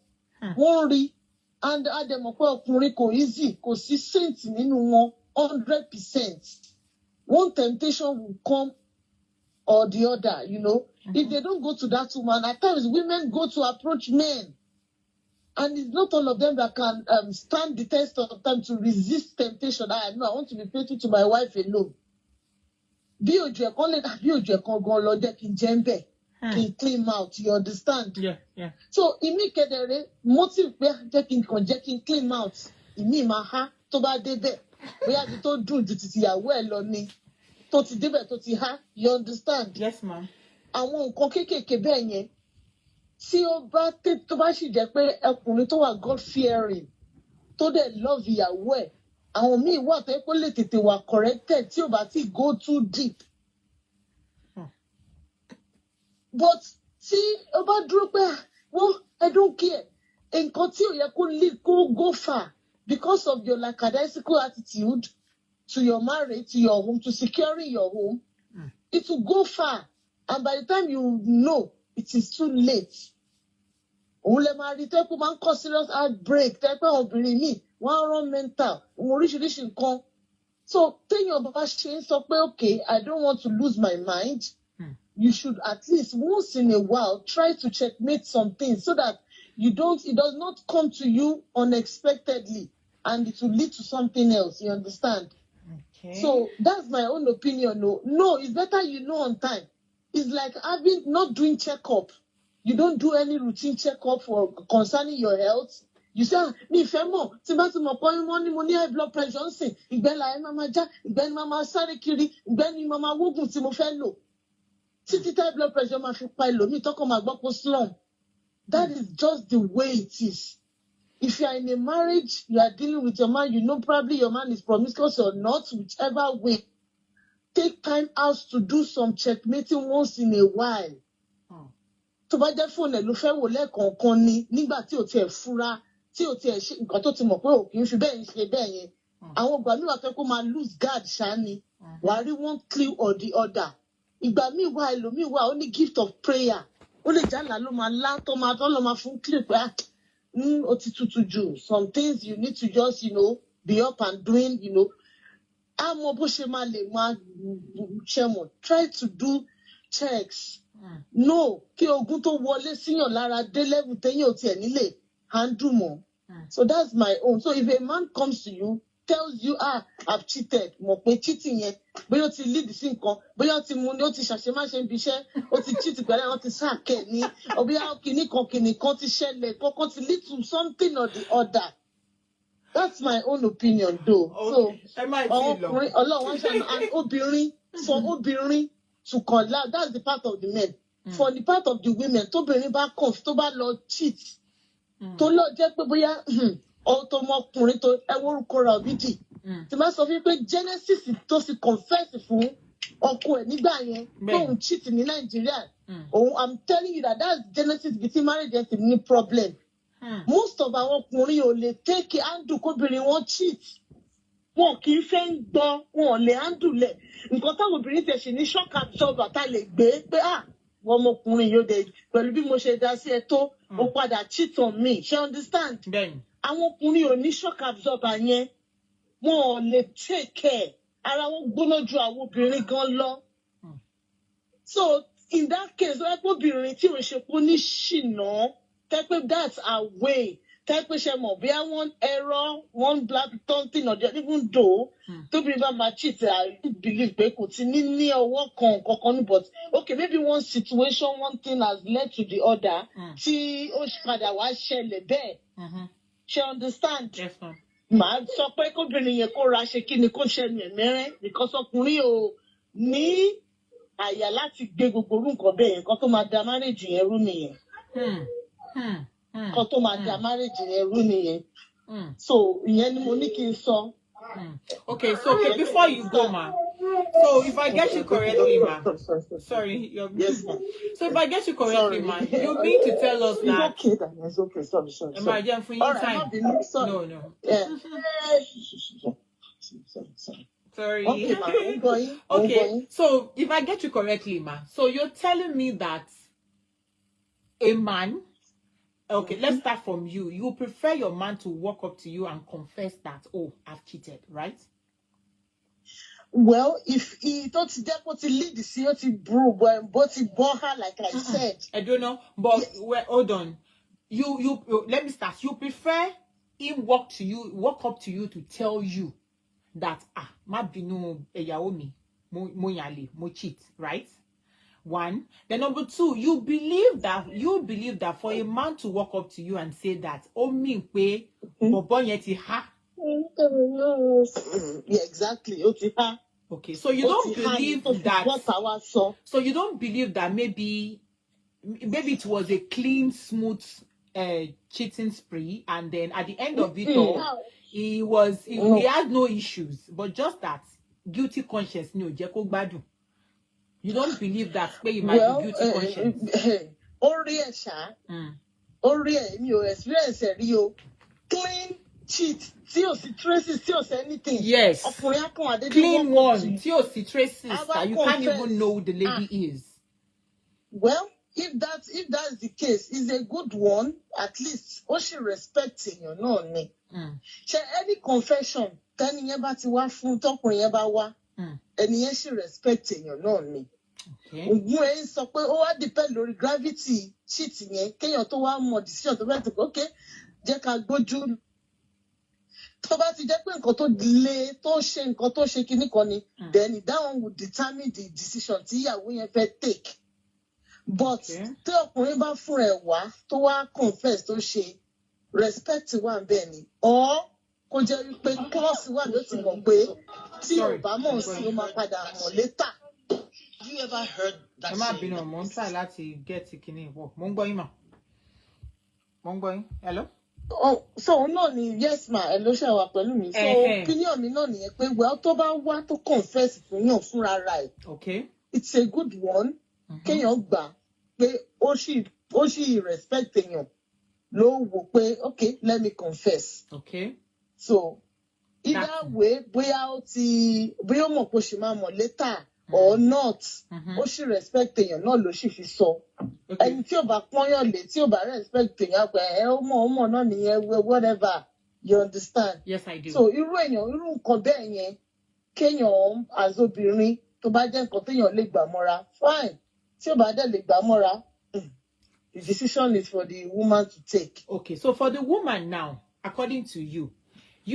And Ademokwe ọkùnrin kò easy, kò sí saint nínú wọn 100%. One temptation will come or the other, If they don't go to that woman, at times women go to approach men. And it's not all of them that can stand the test of time to resist temptation. I want to be faithful to my wife alone. Bí ojú ẹ̀kan lè dàbí ojú ẹ̀kan gan lọ jẹ́ kí n jẹ́ ń bẹ̀, kí n clean mouth, you understand? Yeah. So ìmí kedere motive pé jẹ́ kí n clean mouth, ìmí máa há tó bá débẹ̀, bóyá bí tó dùn ju títí ìyàwó ẹ̀ lọ ni, tó ti débẹ̀ tó ti há, you understand? Yes, ma'am. Àwọn nǹkan kéékèèké bẹ́ẹ̀ yẹn, tí tó bá sì jẹ́ pé ọkùnrin tó wà God fearing, tó dẹ̀ love ìyàwó ẹ̀, àwọn míì wà tó yẹ kó lè tètè wà corrected tí ò bá ti go too deep. But tí ó bá dúró pé I don't care, nǹkan tí ò yẹ kó lead kó go far because of your lackadaisical attitude to your marriage, to your home, to securing your home, it will go far. And by the time you know, it is too late. Òun lè máa rí tẹ́kù máa ń kọ́ serious outbreak tẹ́pẹ́ obìnrin míì wọ́n run mental oríṣiríṣi nǹkan. So téèyàn bá ṣe ń sọ pé okay, I don't want to lose my mind, you should at least once in a while try to checkmate some things so that it does not come to you unexpectedly, and it will lead to something else. You understand? Okay. So that's my own opinion. No, it's better you know on time. It's like not doing checkup. You don't do any routine checkup for concerning your health. You say, me femo, money high blood pressure, ìgbẹ́la mama ja, ìgbẹ́ni mama sáré kiri, ìgbẹ́ni mama wogun tí mo fẹ́ lò. Títí high blood pressure ma fi pa ẹlòmíì tọ́kọ máa gbọ́ pé slum. That is just the way it is. If you are in a marriage, you are dealing with your man, you know probably your man is promiscuous or not, whichever way. Take time out to do some checkmating once in a while. Tó bá jẹ́ fóònù ẹ̀ ló fẹ́ wò lẹ́ẹ̀kọ̀ọ̀kan ni nígbà tí ò tiẹ̀ fura, tí ò tiẹ̀ ṣe nǹkan tó ti mọ̀ pé ò kì í fi bẹ́ẹ̀ ń ṣe bẹ́ẹ̀ yẹn. Àwọn ìgbà míì wà fẹ́ kó máa lose guard ṣáá ni. Wàá rí one clue or the other. Ìgbà míì wà ẹlòmíì wà ó ní gift of prayer. Ó lè jálà ló máa lá tó lọ máa fún clue pé ó ti tutù jù. Some things you need to just, be up and doing, àmọ́ bó ṣe máa lè máa ṣe mọ̀. Try to do checks. No, kí ogun tó wọlé síyàn lára dé level téyàn ò tiẹ̀ nílé handle mọ́. So that's my own. So if a man comes to you, tells you, I've cheated, mọ̀ pé cheating yẹn, bóyá ó ti lead sí nǹkan, bóyá ó ti mú ni, ó ti ṣàṣemáṣe ń biṣẹ́, ó ti cheat pẹ̀lú àwọn ti sáàkẹ́ ní, bóyá kìnnì kan ti ṣẹlẹ̀, kọ́kọ́ ti lead to something or the other. That's my own opinion though. Okay. So, ọkùnrin, Ọlọ́run wá ṣàánú, and obìnrin, for obìnrin to call out, that's the part of the men. For the part of the women, tóbìnrin bá kàn tó bá lọ cheat, tó lọ jẹ́ pé bóyá ọmọkùnrin tó ẹwọ́rúkọ ra òbídì. Tí máa sọ fún pé Genesis tó sì confess fún ọkọ ẹ̀ nígbà yẹn tóun cheat ní Nàìjíríà. I'm telling you that's Genesis between marriage and ní problem. Most of àwọn ọkùnrin ò lè take handle kóbìnrin wọn cheat. Wọn kì í fẹ́ ń gbọ́, wọn ò lè handle lẹ̀. Nǹkan táwọn obìnrin tẹ̀ ṣe ní shock absorber tá lè gbé pé wọ́n ọmọkùnrin yóò dé pẹ̀lú bí mo ṣe dá sí ẹ tó ó padà cheat on me. Ṣé understand? Àwọn ọkùnrin ò ní shock absorber yẹn. Wọn ò lè take care. Ara wọn gbóná ju àwọn obìnrin gan lọ. So in that case, wọ́n pọ̀ obìnrin tí ò ṣe pé ó ní ṣìnà. Tẹ́pẹ́ that's our way. Tẹ́pẹ́ ṣe mọ̀ bí one error, one black something or the other, even though tóbi bá máa cheat, I believe pé kò ti ní ọwọ́ kankan ní, but okay, maybe one situation, one thing has led to the other. Tí ó padà wá ṣẹlẹ̀ bẹ́ẹ̀. She understand? Yes, ma'am. Màá sọ pé kóbìnrin yẹn kó ra ṣe kí ni kó ṣe mẹ́rẹ́, because ọkùnrin ò ní àyà láti gbé gbogbo orú nǹkan bẹ́ẹ̀ yẹn, nǹkan tó máa da marriage yẹn rú nìyẹn. Nǹkan tó máa da marriage yẹn rú nìyẹn. So ìyẹn ni mo ní kí n sọ. Okay, so before you go, ma. So if I get you correctly, ma. Sorry, yes, ma. So if I get you correctly, ma, you mean to tell us that? It's okay, then. It's okay. Sorry. Am I just for you time? No. Yeah. Sorry. Okay, ma. I'm going. Okay. So if I get you correctly, ma, so you're telling me that a man. Okay, let's start from you. You prefer your man to walk up to you and confess that, I've cheated, right? Well, if he thought that lead the CEO but he bore her, like I said. I don't know, but hold on. You let me start. You prefer him walk up to you to tell you that ma binu eyawo mi mo yale mo cheat, right? One. Then number two, you believe that for a man to walk up to you and say that, mean pe bobo yen ti ha. Yeah, exactly. Okay, so you don't believe that. So you don't believe that maybe it was a clean, smooth cheating spree, and then at the end of it all, he had no issues, but just that guilty conscience no jeko gbadun. You don't believe that you might be guilty conscience. Experience clean cheat. See anything. Yes. Clean one. See traces that you can't even know who the lady is. Well, if that's the case, it's a good one. At least, she respecting you, no me. Any confession, tani yeba ti wa fun tọkùnrin yẹn bá wá. Ẹni yẹn she respecting you, no me. Okay. Ògùn ẹ̀ ń sọ pé ó wá depend lórí gravity cheat yẹn kéèyàn tó wá mọ decision tó fẹ́ tó kó okay jẹ́ ká gbójú tó bá ti jẹ́ pé nǹkan tó le tó ṣe nǹkan tó ṣe kinní kan ni then that one will determine the decision tí ìyàwó yẹn fẹ́ take but tí ọkùnrin bá fún ẹ wá tó wá confess tó ṣe respect wà bẹ́ẹ̀ ni or kó jẹ́ wípé clause wà ló ti mọ̀ pé tí ò bá mọ̀ sí ó máa padà mọ̀ later. Have you ever heard that ẹ má saying? bínú mo ń try láti get kinní ìwọ mo ń gbọ́ yín mà mo ń gbọ́ yín hello. So náà ni yes ma ẹ ló ṣe wà pẹ̀lú mi so opinion mi náà nìyẹn pé well tó bá wá tó confess fún yàn fúnra ra ẹ̀ okay it's a good one kéèyàn gbà pé ó sì respect èèyàn ló wò pé okay let me confess okay so either way bóyá ó mọ̀ pé ó ṣì máa mọ̀ later or not ó sì respect èèyàn náà ló sì fi sọ ẹni tí ò bá pọ́nyàn lé tí ò bá respect èèyàn pé ẹ ó mọ̀ náà nìyẹn whatever you understand. Yes, I do. So irú nǹkan bẹ́ẹ̀ yẹn kéèyàn àzobìnrin tó bá jẹ́ nǹkan téèyàn lè gbà mọ́ra fine tí ò bá dẹ̀ lè gbà mọ́ra the decision is for the woman to take. Okay, so for the woman now according to you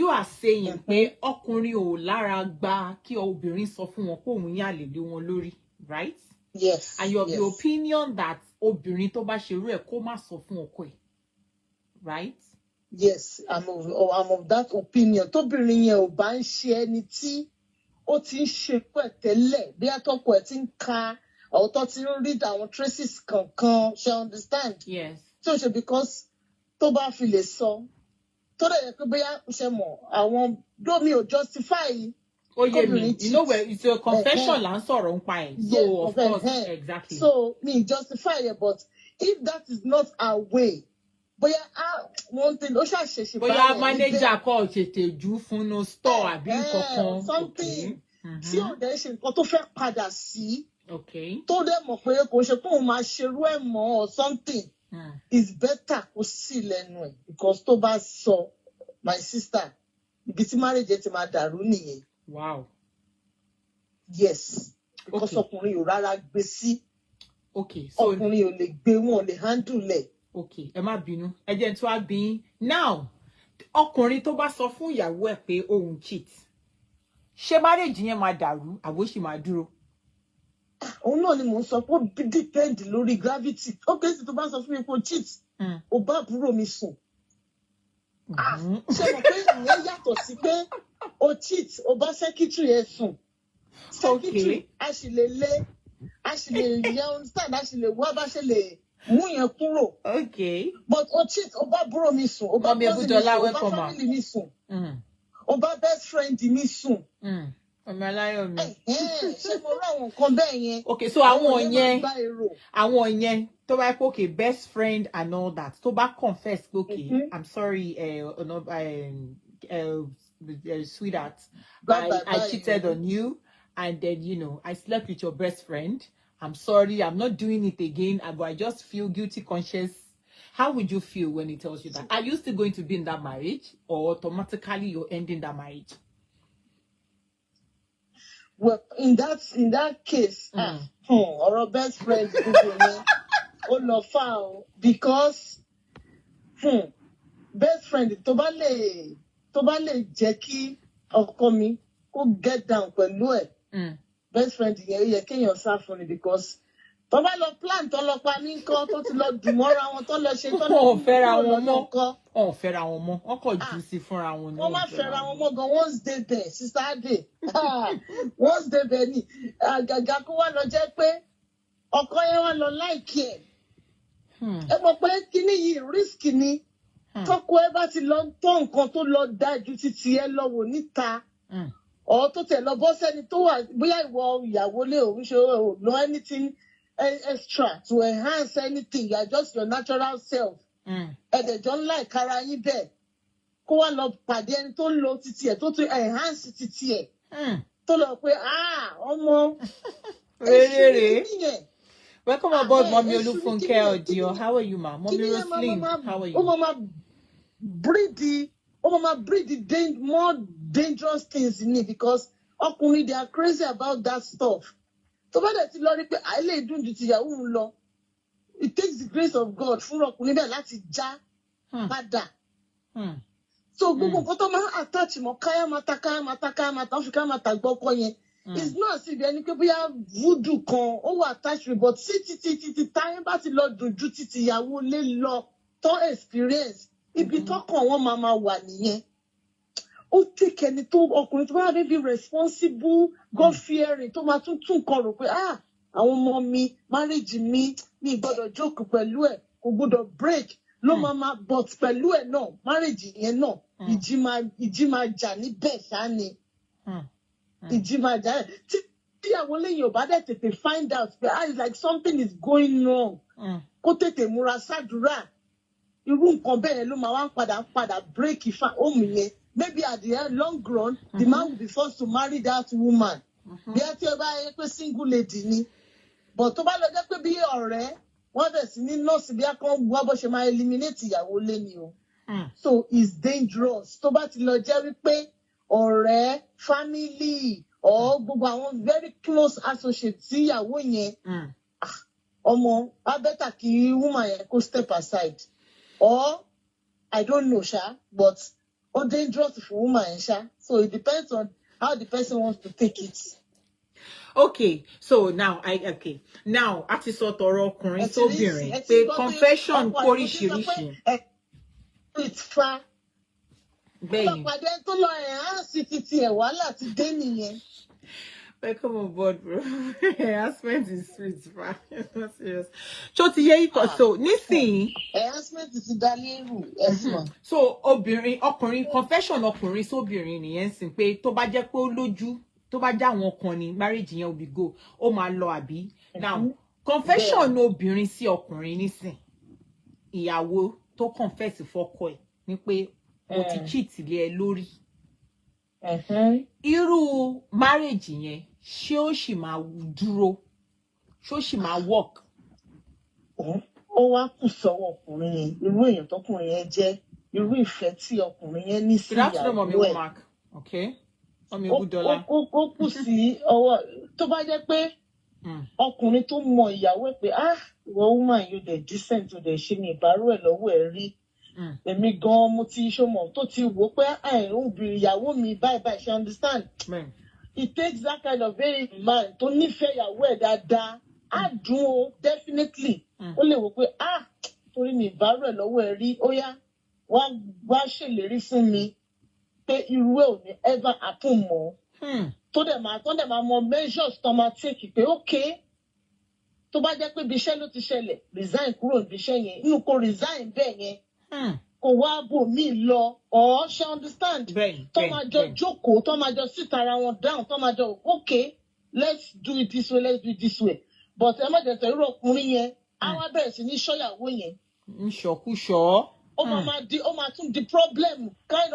are saying pé ọkùnrin ò lára gba kí obìnrin sọ fún wọn pé òun yà lè lé wọn lórí right. Yes. And you have the opinion that obìnrin tó bá ṣerú ẹ̀ kó má sọ fún ọkọ ẹ̀ right. Yes, I'm of that opinion. Tóbìnrin yẹn ò bá ń ṣe ẹni tí ó ti ń ṣe pẹ̀ tẹ́lẹ̀ bí atọ́kọ ẹ̀ ti ń ka ọ̀tọ̀ ti ń read àwọn traces kankan ṣe understand. Yes. So ṣe because tó bá fi lè sọ tó dẹ̀ yẹ pé bóyá ṣe mọ̀ àwọn lómi ò justify. Oh yeah, you know where it's a confession là ń sọ̀rọ̀ nípa ẹ̀. So of course exactly. So me justify it but if that is not our way. Bóyá one thing ó ṣàṣeṣe báyìí. Bóyá manager kọ́ tètè jù fún no store àbí kankan. Something tí ò dẹ̀ ṣe nǹkan tó fẹ́ padà sí. Okay. Tó dẹ̀ mọ̀ pé kò ṣe pé òun máa ṣerú ẹ̀ mọ́ or something. It's better kó sí lẹ́nu ẹ̀ because tó bá sọ my sister ibi tí marriage ti máa dàrú nìyẹn. Wow. Yes. Because ọkùnrin ò rárá gbé sí. Okay. So ọkùnrin ò lè gbé wọn ò lè handle ẹ̀. Okay, ẹ má bínú. Ẹ jẹ́ n tún wá bí yín. Now, ọkùnrin tó bá sọ fún ìyàwó ẹ̀ pé òun cheat. Ṣé marriage yẹn máa dàrú àbó sì máa dúró? Òun náà ni mò ń sọ pé ó depend lórí gravity. Okay, sì tó bá sọ fún mi pé o cheat. O bá àbúrò mi sùn. Ṣé mo pé ìyẹn yàtọ̀ sí pé o cheat o bá secretary ẹ sùn. Secretary a sì lè understand a sì lè wá bá ṣe lè mú yẹn kúrò. Okay. But o cheat o bá àbúrò mi sùn o bá cousin mi sùn o bá family mi sùn o bá best friend mi sùn. Ọmọ aláyọ̀ mi. Ṣé mo rí àwọn nǹkan bẹ́ẹ̀ yẹn? Okay, so àwọn yẹn tó bá pé okay best friend and all that tó bá confess pé okay I'm sorry sweetheart I cheated on you and then you know I slept with your best friend. I'm sorry, I'm not doing it again, but I just feel guilty conscious. How would you feel when he tells you that? Are you still going to be in that marriage or automatically you're ending that marriage? Well, in that case, our best friend ó lọ fà o because best friend tó bá lè jẹ́ kí ọkọ mi kó get down pẹ̀lú ẹ̀. Best friend yẹn yẹ kéèyàn sá fún ni because tó bá lọ plan tó lọ pa ní nǹkan tó ti lọ dùn mọ́ra wọn tó lọ ṣe tó lọ fẹ́ra wọn mọ́ fẹ́ra wọn mọ́ wọn kò jù sí fúnra wọn ni wọ́n má fẹ́ra wọn mọ́ gan once dey there sister Ade once dey there ni àgàgà kó wá lọ jẹ́ pé ọkọ yẹn wá lọ láìkí ẹ̀ ẹ mọ̀ pé kíní yìí risk ni tọ́kọ ẹ bá ti lọ tó nǹkan tó lọ dájú títí ẹ lọ wò níta. Or tó tẹ̀ lọ bọ́ sẹ́ni tó wà bóyá ìwọ ìyàwó lé òun ṣe ò lọ anything extra to enhance anything you are just your natural self. Ẹ̀dẹ̀jọ́ ńlá ìkara yín bẹ́ẹ̀ kó wá lọ pàdé ẹni tó ń lo títí ẹ̀ tó tún enhance títí ẹ̀ tó lọ pé ọmọ rere. Welcome aboard Mommy Olufunke Audio. How are you ma? Mommy Roslyn, how are you? Ó máa breed more dangerous things in it because ọkùnrin they are crazy about that stuff. tó bá dẹ̀ ti lọ rí pé àìlè dùn ju tìyàwó òun lọ, it takes the grace of God fún ọkùnrin bẹ́ẹ̀ láti já padà. So gbogbo nǹkan tó máa attach mọ́ káyámátá fi káyámátá gbọ́ ọkọ yẹn. It's not as if ẹni pé bóyá voodoo kan ó wà attached but títí táyé bá ti lọ dùn ju títí ìyàwó lé lọ tó experience ibi tọkàn wọn máa wà nìyẹn. Ó take ẹni tó ọkùnrin tó bá rí bí responsible God fearing tó máa tún nǹkan rò pé àwọn ọmọ mi marriage mi gbọ́dọ̀ jókòó pẹ̀lú ẹ̀ kò gbọ́dọ̀ break ló máa but pẹ̀lú ẹ̀ náà marriage yẹn náà ìjì máa jà níbẹ̀ ṣáá ni. Ìjì máa jà tí àwọn lẹ́yìn ò bá dẹ̀ tètè find out pé it's like something is going wrong kó tètè múra ṣàdúrà irú nǹkan bẹ́ẹ̀ ló máa wá padà break home yẹn. Maybe at the end, long run, the man will be forced to marry that woman. Bí ẹ tí ẹ bá yẹ pé single lady ni. But tó bá lọ jẹ́ pé bí ọ̀rẹ́ wọ́n bẹ̀ sí ní nọ́ọ̀sì bí akọ́ wá bó ṣe máa eliminate ìyàwó lé ni o. So it's dangerous. Tó bá ti lọ jẹ́ wípé ọ̀rẹ́ family or gbogbo àwọn very close associates tí ìyàwó yẹn ọmọ á bẹ́tà kí woman yẹn kó step aside. Or I don't know ṣá but dangerous for woman, so it depends on how the person wants to take it. Okay, so now a ti sọ tọrọ ọkùnrin sóbìnrin pé confession kóríṣiríṣi. It's far. Bẹ́ẹ̀ni. Ọ̀pàdé tó lọ sì ti ẹ̀ wàhálà ti dé nìyẹn. Welcome on board, bro. Harassment is sweet, bro. Not serious. So ti yé ikọ̀ so nísìnyí. Harassment ti dá lérù ẹ̀sùn. So ọkùnrin confession ọkùnrin sóbìnrin nìyẹn sìn pé tó bá jẹ́ pé ó lójú tó bá já àwọn kan ni marriage yẹn will be go ó máa lọ àbí. Now confession obìnrin sí ọkùnrin nísìn ìyàwó tó confess fọ́kọ ẹ̀ ní pé ó ti cheat lé ẹ lórí. Irú marriage yẹn ṣé ó sì máa dúró ṣé ó sì máa work. Ó wá kù sọ́wọ́ ọkùnrin yẹn irú èèyàn tọkùnrin yẹn jẹ́ irú ìfẹ́ tí ọkùnrin yẹn ní sí ìyàwó ẹ̀. Ó kù sí ọwọ́ tó bá jẹ́ pé ọkùnrin tó mọ ìyàwó ẹ̀ pé ìwọ woman yóò dẹ̀ decent ó dẹ̀ ṣe ní ìbárò ẹ̀ lọ́wọ́ ẹ̀ rí. Èmi gan mo ti ṣọmọ tó ti wò pé obìnrin ìyàwó mi báyìí ṣe understand. It takes that kind of very man tó nífẹ̀ẹ́ ìyàwó ẹ̀ dáadáa á dùn ó definitely ó lè wò pé torí mi ìbárò ẹ̀ lọ́wọ́ ẹ̀ rí ó yá wá ṣèlérí fún mi pé irú ẹ̀ ò ní ever happen mọ́. tó dẹ̀ máa mọ measures tó máa take pé okay tó bá jẹ́ pé ibi iṣẹ́ ló ti ṣẹlẹ̀ resign kúrò ibi iṣẹ́ yẹn inú kò resign bẹ́ẹ̀ yẹn kò wá bò mí lọ or ṣe understand tó máa jọ jókòó tó máa jọ sit ara wọn down tó máa jọ okay let's do it this way but ẹ má jẹ́ sọ irú ọkùnrin yẹn á wá bẹ̀rẹ̀ sí ní ṣọ́yàwó yẹn. Ìṣọ̀kúṣọ̀. ó máa tún di problem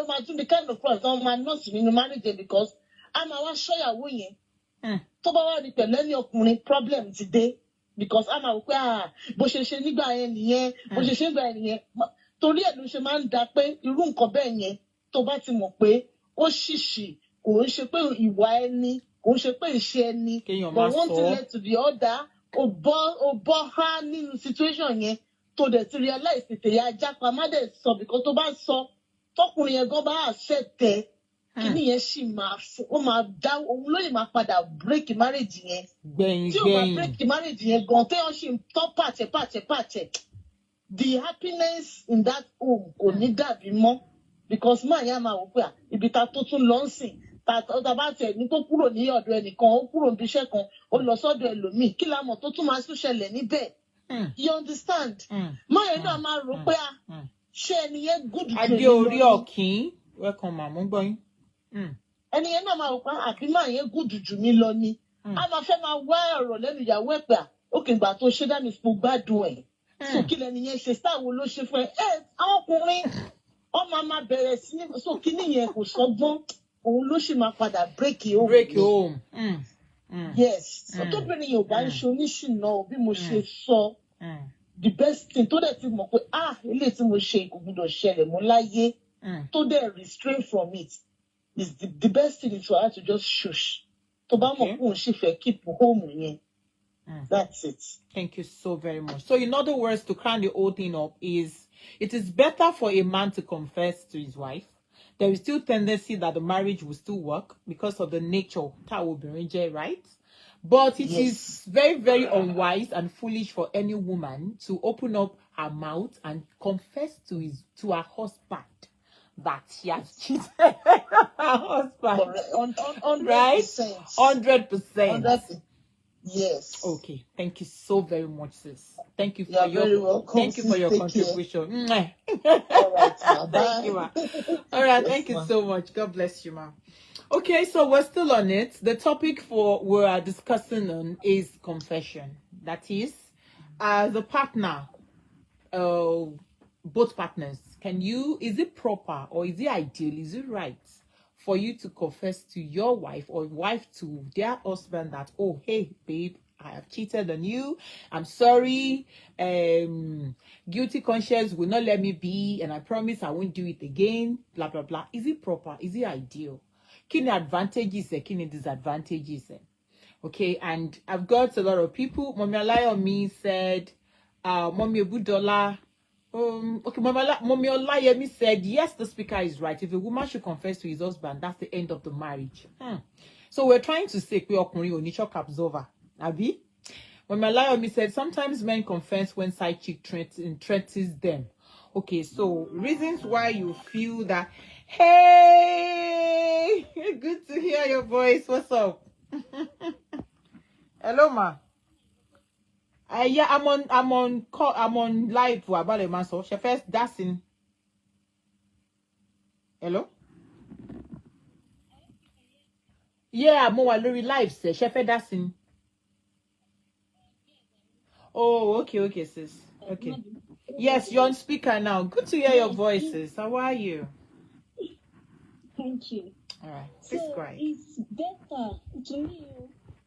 ó máa tún di kind of problem tó máa nọ́ọ̀sì nínú marriage because a máa wá ṣọ́yàwó yẹn tó bá wà ní pẹ̀lẹ́ ní ọkùnrin problem ti dé because a máa wò pé bó ṣe nígbà yẹn nìyẹn bó ṣe nígbà yẹn nìyẹn torí ẹ̀ ló ṣe máa ń da pé irú nǹkan bẹ́ẹ̀ yẹn tó bá ti mọ̀ pé ó ṣìṣì kò ń ṣe pé ìwà ẹni kò ń ṣe pé ìṣe ẹni but one thing led to the other ó bọ́ há nínú situation yẹn tó dẹ̀ ti realize tètè ya jápa má dẹ̀ sọ because tó bá sọ tọkùnrin yẹn gan bá accept ẹ kíní yẹn sì máa dá òun lóyè máa padà break marriage yẹn tí ó máa break marriage yẹn gan téèyàn sì ń tọ́ pàtẹ́ the happiness in that home kò ní dàbí mọ́ because máa yá máa wò pé ibi ta tó tún lọ ń sìn ta bá tẹ̀ ní kó kúrò ní ọ̀dọ̀ ẹnìkan ó kúrò níbi iṣẹ́ kan ó lọ sọ́dọ̀ ẹlòmíì kí la mọ̀ tó tún máa tún ṣẹlẹ̀ níbẹ̀ you understand máa yẹn náà máa rò pé ṣé ẹni yẹn good jù adé orí ọ̀kín welcome màmú gbọ́ yín. ẹni yẹn náà máa rò pé àbí máa yẹn good jù mí lọ ni a máa fẹ́ máa wá ọ̀rọ̀ lẹ́nu ìyàwó ẹ̀ pé òkè ìgbà tó ṣe dání fún gbádùn ẹ̀ so kí lẹni yẹn ṣe sáà wo ló ṣe fún ẹ àwọn ọkùnrin ọmọ máa bẹ̀rẹ̀ sí ní so kí nìyẹn kò sọgbọ́n òun ló sì máa padà break home. Yes so tóbìnrin yóò bá ń ṣe oníṣìná bí mo ṣe sọ the best thing tó dẹ̀ ti mọ̀ pé eléyìí tí mo ṣe kò gbọdọ̀ ṣẹlẹ̀ mọ́ láyé tó dẹ̀ restrain from it is the best thing is for her to just shush tó bá mọ̀ pé òun sì fẹ́ keep home yẹn That's it. Thank you so very much. So in other words, to crown the whole thing up is, it is better for a man to confess to his wife. There is still tendency that the marriage will still work because of the nature of right? But it is very, very unwise and foolish for any woman to open up her mouth and confess to her husband that she has cheated her husband. Right? 100%. Yes. Okay. Thank you so very much, sis. Thank you for very welcome. Thank you for your contribution. All right, ma. Thank you, ma. All right, thank you so much. God bless you, ma. Okay, so we're still on it. The topic we are discussing on is confession. That is, as a partner, both partners, is it proper or is it ideal? Is it right for you to confess to your wife or wife to their husband that, oh, hey, babe, I have cheated on you. I'm sorry. Guilty conscience will not let me be, and I promise I won't do it again. Blah, blah, blah. Is it proper? Is it ideal? Kini advantages and kini disadvantages. Okay, and I've got a lot of people. Mommy Olayomi said, Mommy Obudola. Okay, Mommy Olayemi said, yes, the speaker is right. If a woman should confess to his husband, that's the end of the marriage. So we're trying to say, absorber. Abi? Mommy Olayomi said, sometimes men confess when side chick threatens them. Okay, so reasons why you feel that, hey, good to hear your voice. What's up? Hello, ma. Yeah, I'm on live for about a month. So she first dancing. Hello? Yeah, I'm on live, sir. She first dancing. Oh, okay, sis. Okay. Yes, you're on speaker now. Good to hear your voices. How are you? Thank you. All right. Please go ahead. It's better to me.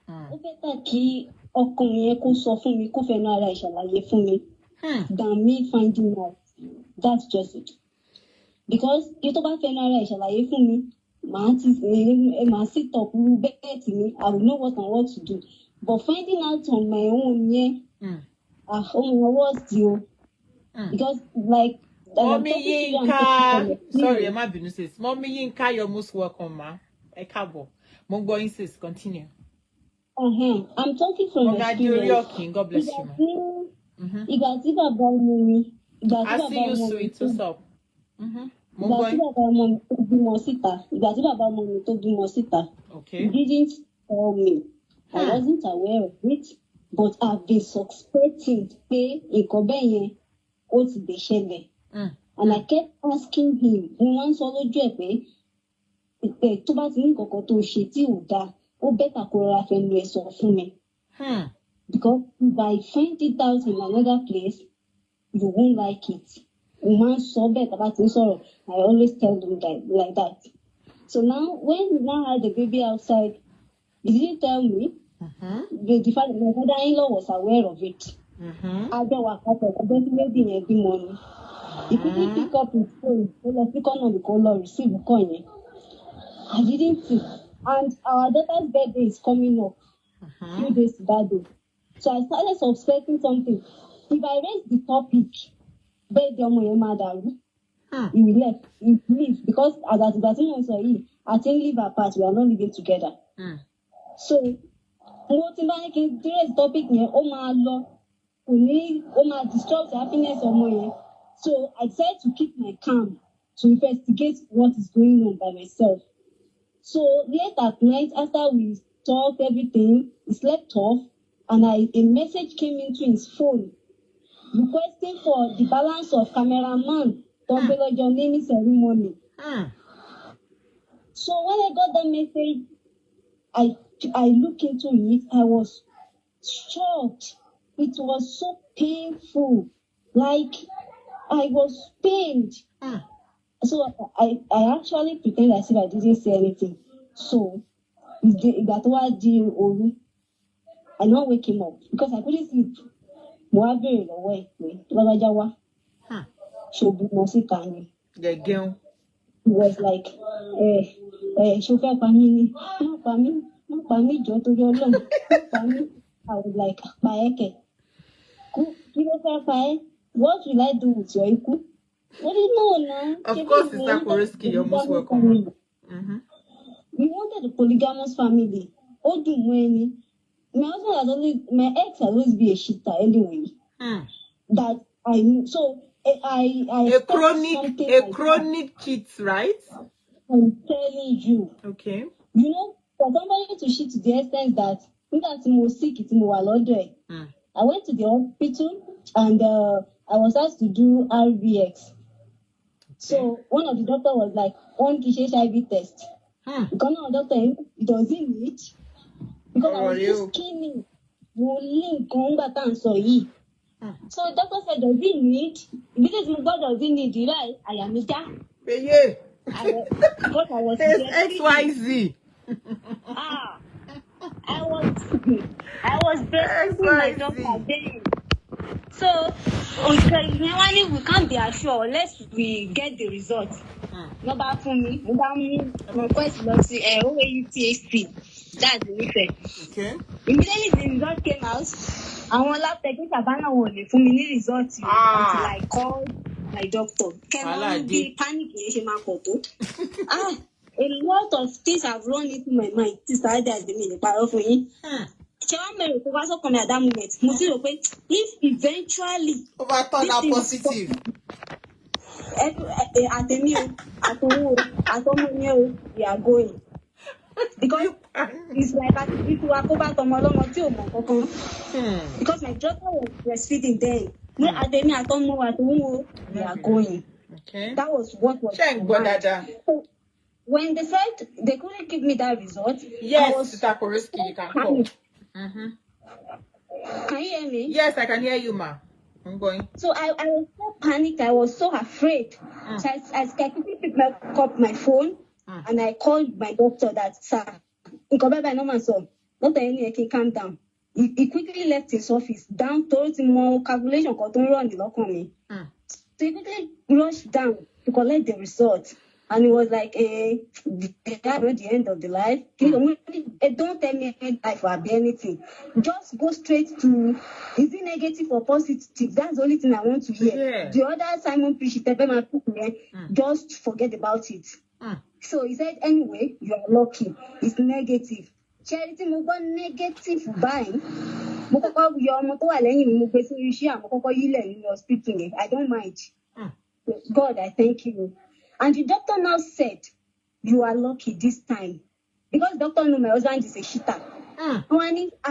Ó better kí ọkùnrin yẹn kó sọ fún mi kó fẹnu ara ẹ̀ ṣàlàyé fún mi than me finding out. That's just it. Because kí tó bá fẹnu ara ẹ̀ ṣàlàyé fún mi, màá sit up bẹ́ẹ̀tì mi. I will know what I want to do. But finding out on my own, what's the because like. Mommy Yinka, sorry, I'm not sis. Mommy Yinka, you're most welcome, ma. Ekabo. Mongo insist, continue. I'm talking from experience. God bless you, ma. I see you, sweet. What's up? Okay. He didn't tell me. I wasn't aware of it, but I've been suspecting and I kept asking him, because if I find it out in another place, you won't like it. I always tell them that like that. So now, when we now had the baby outside, he didn't tell me. My father-in-law was aware of it. He couldn't pick up his phone. Receive the coin. I didn't see. And our daughter's birthday is coming up. Few days to that day. So I started suspecting something. If I raise the topic, birthday he will left. He leave because as I think leave apart. We are not living together. So the topic disturb the happiness of my. So I decided to keep my calm to investigate what is going on by myself. So late at night, after we talked everything, he slept off, and a message came into his phone requesting for the balance of cameraman Tombelo naming ceremony. So when I got that message, I looked into it. I was shocked. It was so painful. Like I was pained. So I actually pretended as if I didn't say anything. So that was the I don't wake him up because I couldn't sleep. She'll be Mosika. The girl. He was like, chauffeur Pamini, Joto Yolong, Pami. I was like, Paeke, what will I do with your iku? What do you know now? Of course, Sister Koriski, you're most welcome. Mm-hmm. We wanted a polygamous family. My husband has always, my ex has always been a shitter anyway. That I knew. So I a chronic cheat, right? I'm telling you. Okay. You know, for somebody to shit to the extent that I went to the hospital and I was asked to do RBX. So one of the doctors was like, one HIV test. Because now doctor, it doesn't need. Because I was just skinny. So the doctor said, does it need? Because my God doesn't need it, right? I am it. Yeah. Because I was XYZ. I was breastfeeding my daughter then. So okay, we can't be assured unless we get the result. No bad for me. Request OAUTHC. That's the effect. Okay. Immediately the result came out. I want lab technician won't for me result until I called my doctor. The panic a lot of things have run into my mind since I had the minute power for you. At that moment, if eventually overturn are positive. We are going. Because it's like because my daughter was breastfeeding then. We are going. Okay. That was what was so when they said they couldn't give me that result, yes, Sister Koriski, you can call. Can you hear me? Yes, I can hear you, ma. I'm going. So I was so panicked. I was so afraid. So I quickly picked up my phone and I called my doctor that, sir, calm down. He quickly left his office down towards more calculation. So he quickly rushed down to collect the result. And it was like, the end of the life. Don't tell me life will be anything. Just go straight to, is it negative or positive? That's the only thing I want to hear. Yeah. The other Simon just forget about it. So he said, anyway, you are lucky. It's negative. Charity, negative buying. I don't mind. God, I thank you. And the doctor now said, you are lucky this time. Because doctor know my husband is a shitter. I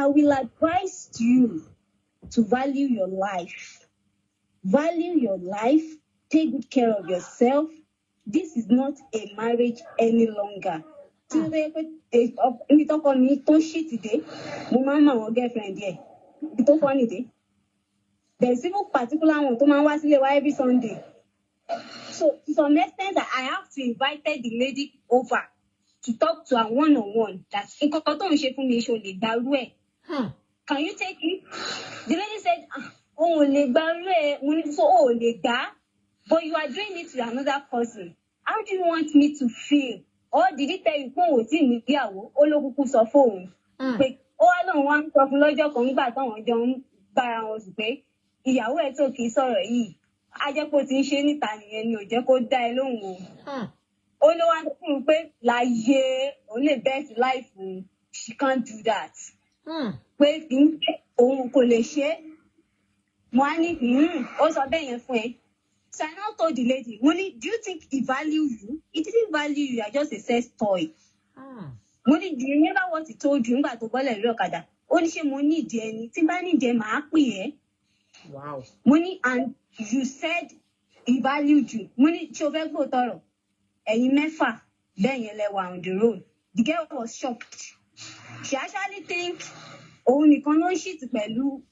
will advise you to value your life. Value your life. Take good care of yourself. This is not a marriage any longer. There's even particular one every Sunday. So to some extent that I have to invite the lady over to talk to her one-on-one. That's can you take it? The lady said, but you are doing it to another person. How do you want me to feel? Or did he tell you ajẹ́pọ̀ tí ń ṣe níta nìyẹn ni ò jẹ́ kó dá ẹ lóhùn o. Ó ló wá fún un pé láyé òun lè bet life òun, she can't do that. Pé kì í pé òun kò lè ṣe é. Mo á ní ó sọ bẹ́ẹ̀ yẹn fún ẹ. So I now told the lady, Moni, do you think he value you? He didn't value you, you are just a sex toy. Moni, do you remember what he told you nígbà tó bọ́lẹ̀ rí ọ̀kadà? Ó ní ṣé mo ní ìdí ẹni, tí bá ní ìdí ẹ màá pè é. Wow. Moni, and you said he valued you. Moni, ṣé o tọrọ? Ẹ̀yin mẹ́fà bẹ́ẹ̀ yẹn lẹ́wà on the road. The girl was shocked. She actually think òun nìkan ló ń shit pẹ̀lú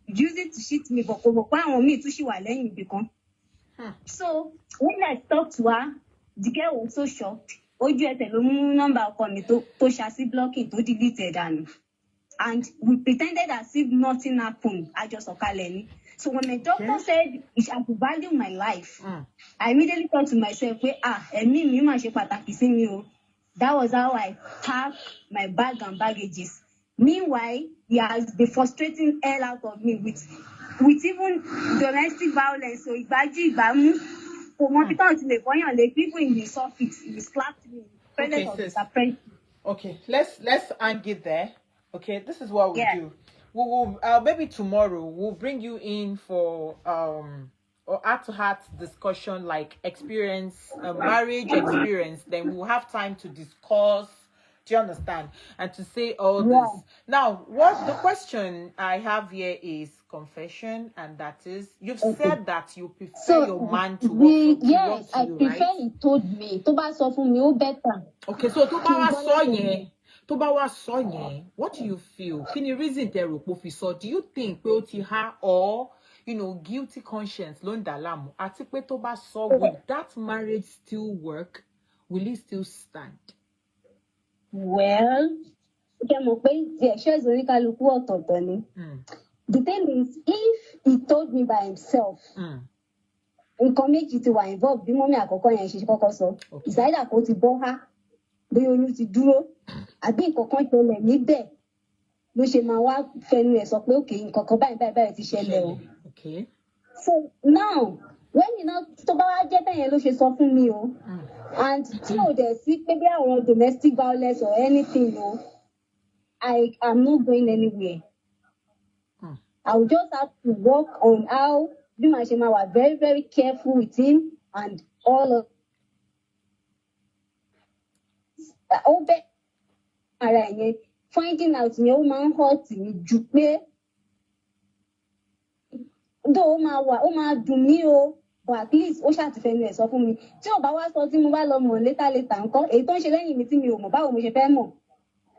use it to shit me, but kò mọ̀ pé àwọn míì tún ṣì wà lẹ́yìn ibì kan. So when I talked to her, the girl was so shocked. Ojú ẹsẹ̀ ló mú nọ́mbà ọkọ mi tó ṣàṣì blocking tó delete ẹ̀ dànù. And we pretended as if nothing happened. I just okaleni. So when my doctor said I should value my life, I immediately thought to myself, that was how I packed my bag and baggages. Meanwhile, he has been frustrating hell out of me with even domestic violence. So Igbaji Igbamu, for more people to the point, the people in his office, he slapped me in presence Okay, of sis. Mr. President. Okay, let's hang it there. Okay, this is what we Yeah. do. We will maybe tomorrow we'll bring you in for or heart-to-heart discussion, like experience, marriage experience. Then we'll have time to discuss. Do you understand? And to say all this. Now, what the question I have here is confession, and that is you've said that you prefer your man to work for Yes, I you, prefer right? he told me. To bá sọ fún mi, ó better. Okay, so tó bá wá Kí n gbọ́ sọ látẹnu yẹn, ẹ̀. tó bá wá sọ yẹn, what do you feel? Kí ni reason tẹ́ rò pé ó fi sọ? Do you think pé ó ti há or guilty conscience ló ń dà láàmú? Àti pé tó bá sọ, would that marriage still work? Will it still stand? Well, kẹ́ mọ̀ pé the choice oníkálukú ọ̀tọ̀ọ̀tọ̀ ni. The thing is, if he told me by himself, nǹkan méjì ti wà involved bí mọ́mí àkọ́kọ́ yẹn ṣe kọ́kọ́ sọ. Ìsáyédà kó ti bọ́ há, bí oyún ti dúró, àbí nǹkan kan ṣẹlẹ̀ níbẹ̀ ló ṣe máa wá fẹnu ẹ̀ sọ pé òkè nǹkan kan báyìí ti ṣẹlẹ̀ o. Okay. So now, when tó bá wá jẹ́ bẹ́ẹ̀ yẹn ló ṣe sọ fún mi o, and tí ò dẹ̀ sí pé bí àwọn domestic violence or anything o, I am not going anywhere. I will just have to work on how bí màá ṣe máa wà very very careful with him and all of ó bẹ́ ara ẹ̀ yẹn finding out yẹn ó máa ń hurt mi jù pé though ó máa dùn mí o but at least ó ṣàtìfẹ́nu ẹ̀ sọ fún mi tí ò bá wá sọ tí mo bá lọ mọ̀ later nǹkan èyí tó ń ṣe lẹ́yìn mi tí mi ò mọ̀ báwo mo ṣe fẹ́ mọ̀.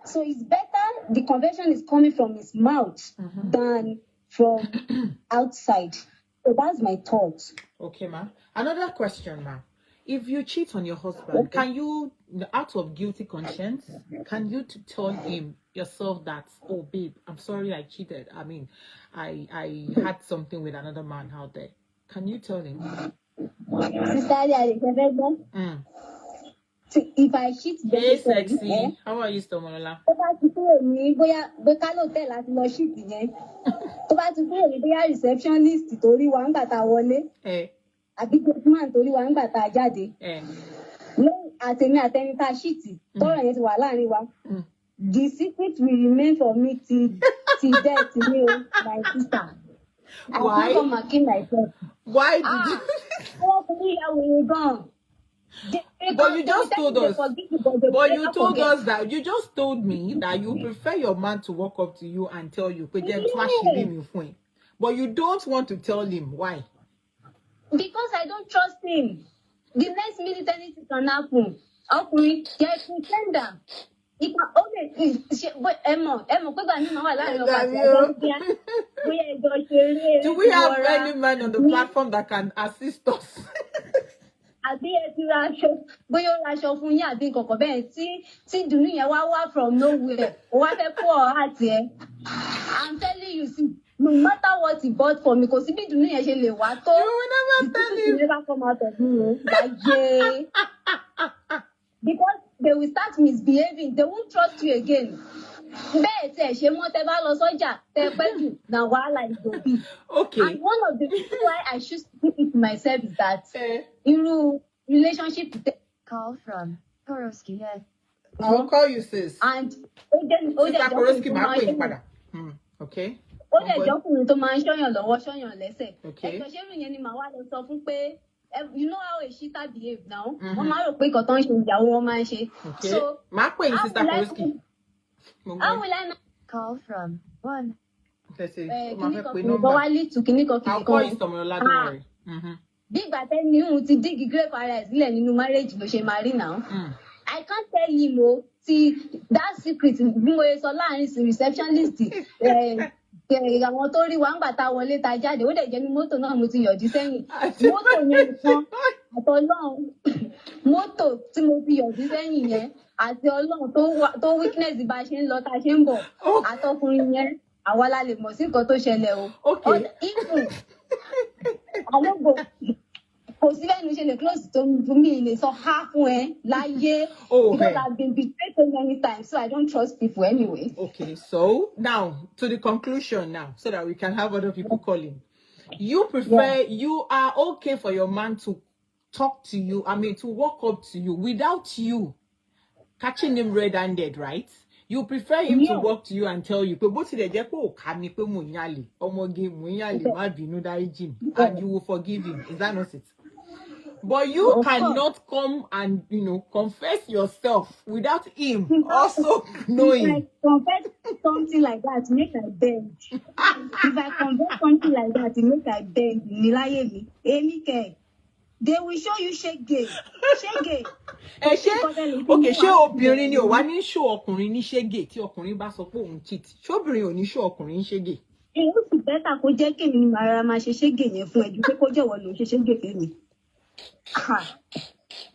So it's better the conversion is coming from his mouth than from outside. So that's my thought. Okay, ma. Another question, ma. If you cheat on your husband, can you, out of guilty conscience, can you tell him yourself that, oh, babe, I'm sorry I cheated. I mean, I had something with another man out there. Can you tell him? If I cheat, hey, sexy. How are you, Stomolola? Tó bá ti kúrò ní bóyá ká ló tẹ̀ láti lọ cheat yẹn. Tó bá ti kúrò ní bóyá receptionist torí wa ńgbà tá a wọlé. Àbí gentleman torí wa ńgbà tá a jáde. Lẹ́yìn àtẹ̀mí àtẹni tá a cheat, tọ́rọ̀ yẹn ti wà láàrin wa. The secret will remain for me till death me o, my sister. Why? I can't come and kill myself. Why did you? But you just told us. But you told us that you just told me that you prefer your man to walk up to you and tell you, but you don't want to tell him why. Because I don't trust him. The next minute anything can happen. Ọkùnrin jẹ́ pretender. Do we have any man on the platform that can assist us? Àbí ẹ ti ra aṣọ bóyá ó ra aṣọ fún yín àbí nǹkan kan bẹ́ẹ̀ tí dùnú yẹn wá from nowhere ó wá fẹ́ kó ọ̀há tiẹ̀. I'm telling you, see, no matter what he bought for me, kò sí bí dùnú yẹn ṣe lè wá tó. You will never tell him. Never come out of me, láyé. Because they will start misbehaving, they won't trust you again. Bẹ́ẹ̀ tí ẹ ṣe mọ́ tẹ́ bá lọ sọ́jà tẹ́ pẹ́ jù na wàhálà ìdòbí. Okay. And one of the reasons why I choose to keep it to myself is that irú relationship call from Koroski, yeah. I'll call you, sis. And Koroski máa pè é padà. Okay. Ó lè jọ́kùnrin tó máa ń ṣọ́yàn lọ́wọ́ ṣọ́yàn lẹ́sẹ̀. Okay. Ẹ̀sọ́ ṣẹ́rù yẹn ni màá wá lọ sọ fún pé you know how a cheater behave now. Wọ́n máa rò pé nǹkan tó ń ṣe ìyàwó wọn máa ń ṣe. Okay. So máa pè é sister Koroski. How will I not call from one? I'll call you Stomolola, don't worry. Bí ìgbà tẹ́ni òun ti dígí grape ara ẹ̀ sílẹ̀ nínú marriage ló ṣe máa rí now. I can't tell him o ti that secret bí mo sọ láàrin sí receptionist àwọn tó rí wa ń gbà tá a wọlé ta jáde ó dẹ̀ jẹ́ ní mọ́tò náà mo ti yọ̀jú sẹ́yìn. Mọ́tò yẹn nìkan àtọlọ́run mọ́tò tí mo ti yọ̀jú sẹ́yìn yẹn àti ọlọ́run tó witness bá a ṣe ń lọ tá a ṣe ń bọ̀ àtọkùnrin yẹn àwa la lè mọ̀ sí nǹkan tó ṣẹlẹ̀ o. Okay. Even I don't go. kò sí bẹ́ẹ̀ ni ṣe lè close tó mi lè sọ ha fún ẹ láyé Oh, because okay. I've been betrayed so many times, so I don't trust people anyway. Okay, so now to the conclusion now, so that we can have other people calling. You prefer, you are okay for your man to talk to you, to walk up to you without you catching him red-handed, right? You prefer him to walk to you and tell you, and you will forgive him. Is that not it? But you cannot come and, confess yourself without him also knowing. If I confess something like that, make I beg. If I confess something like that, make I beg. Nilaye mi, they will show you shege. Shege. Okay, ṣé obìnrin ni ò wá ní show ọkùnrin ní ṣégè tí ọkùnrin bá sọ pé òun cheat. Ṣé obìnrin ò ní show ọkùnrin ní ṣégè? It would be better kó jẹ́ kí èmi ara máa ṣe ṣégè yẹn fún ẹ ju pé kó jẹ́ ìwọ ló ṣe ṣégè fẹ́mi.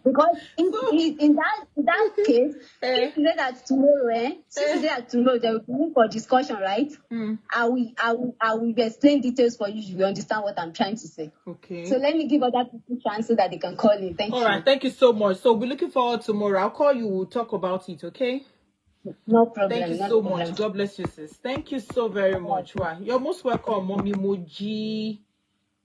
Because in that case, if you say that tomorrow, there will be room for discussion, right? I will explain details for you. You will understand what I'm trying to say. Okay. So let me give other people chance so that they can call in. Thank you. All right. Thank you so much. So we're looking forward to tomorrow. I'll call you. We'll talk about it. Okay. No problem. Thank you so much. God bless you, sis. Thank you so very much. Wow. You're most welcome, Mommy Moji.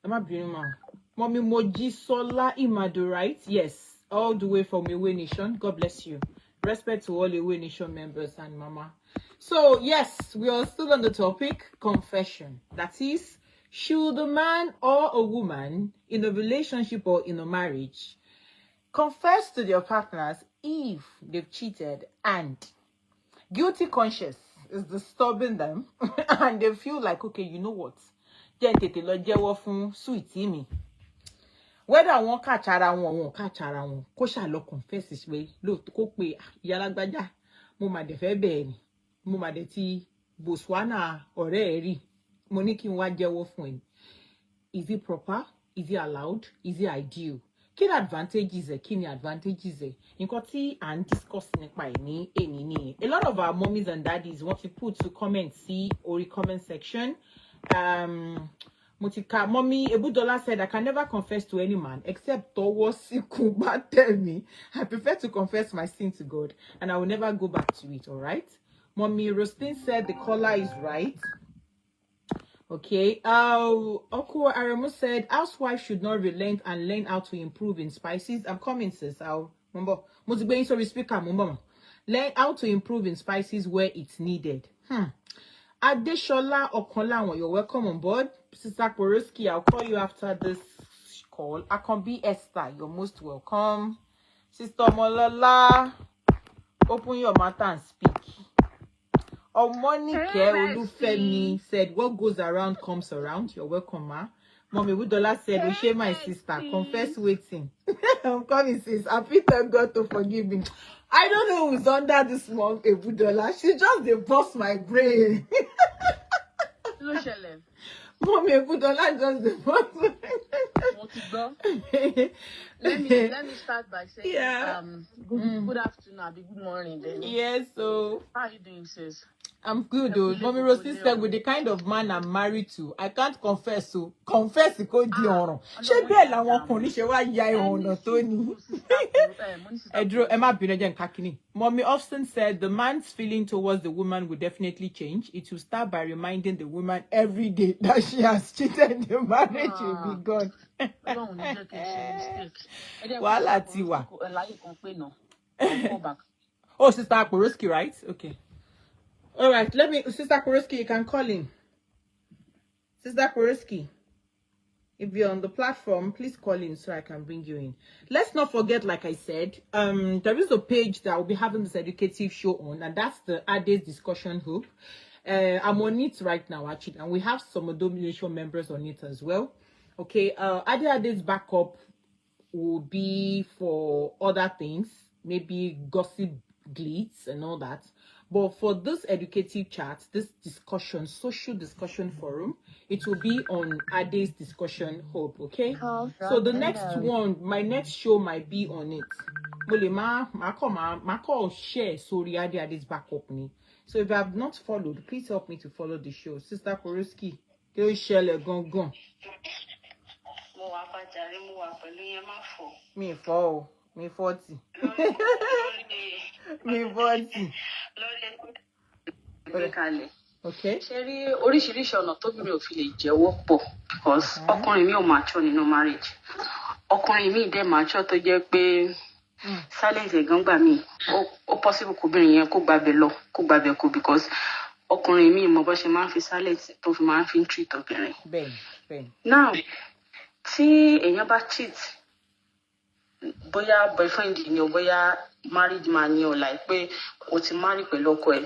Am I being man? Mommy Moji Sola Imadu, right? Yes. All the way from Iwe Nation. God bless you. Respect to all Iwe Nation members and Mama. So, yes, we are still on the topic, confession. That is, should a man or a woman in a relationship or in a marriage confess to their partners if they've cheated and guilty conscience is disturbing them and they feel like, okay, you know what? Sweetie me. Whether one catch ara one catch ara one, kó ṣá lọ confess pé lóòótọ́ kó pé ìyá lágbájá mo mà dé fẹ́ bẹ́ẹ̀ ni mo mà dé ti Botswana ọ̀rẹ́ rí mo ní kí n wá jẹ́wọ́ fún ẹ. Is it proper? Is it allowed? Is it ideal? Kí ni advantages ẹ̀? Kí ni advantages ẹ̀? Nǹkan tí à ń discuss nípa ẹ̀ ní èní nìyẹn. A lot of our mommies and daddies want to put to comment see or comment section. Mutika, Mommy Ebudola said, I can never confess to any man except Towosiku. Tell me, I prefer to confess my sin to God and I will never go back to it, all right? Mommy Rostin said the caller is right. Okay. Oko Aremu said, housewife should not relent and learn how to improve in spices. I'm coming, sis. Learn how to improve in spices where it's needed. Adeshola Okonlawon, you're welcome on board. Sister Koroski, I'll call you after this call. Akombi Esther, you're most welcome. Sister Molola, open your mouth and speak. Omonike Olufemi said, what goes around comes around. You're welcome, ma. Mommy Budola said, we share my sister. Confess waiting. I'm coming, sis. I feel thank God to forgive me. I don't know who's under this mom, Ebudola. She just they bust my brain. Mommy Ebudola just they bust my brain. Let me start by saying good afternoon, good morning then. Yes, so how are you doing, sis? I'm good, though. Mommy Rosie said, with the kind of man I'm married to, I can't confess. So confess it could be on. She be la won kun ni she wa ya ehon to ni. Edro Emma Binejen Kakini. Mommy often said the man's feeling towards the woman will definitely change. It will start by reminding the woman every day that she has cheated. The marriage will be gone. Wala tiwa. Oh, Sister Akoroski, right? Okay. All right, Sister Koroski, you can call in. Sister Koroski, if you're on the platform, please call in so I can bring you in. Let's not forget, like I said, there is a page that will be having this educative show on, and that's the Ades Discussion Hub. I'm on it right now, actually, and we have some Nation members on it as well. Okay, Ades backup will be for other things, maybe gossip glitz and all that. But for this educative chat, this discussion, social discussion forum, it will be on Ade's Discussion Hub, okay? So the next one, my next show might be on it. Ma call share sorry Ade's backup me. So if you have not followed, please help me to follow the show. Sister Koroski, go share le gong gong. wà pàjáre mo wà pẹ̀lú yẹn má fọ. Mi fọ́ o, mi 40. Mi 40. Lórí kalẹ̀. Okay. Ṣé rí oríṣiríṣi ọ̀nà tóbìnrin ò fi lè jẹ́wọ́ pọ̀ because ọkùnrin mi ò mature nínú marriage. Ọkùnrin mi dẹ̀ mature tó jẹ́ pé silence ẹ̀gán gbà mí ó possible kóbìnrin yẹn kó gbàbẹ̀ lọ kó gbàbẹ̀ kó because ọkùnrin mi mọ bó ṣe máa ń fi silence tó fi máa ń fi treat obìnrin. Bẹ́ẹ̀. Now tí èèyàn bá cheat bóyá boyfriend ni o bóyá married man ni o like pé o ti marry pẹ̀lú ọkọ ẹ̀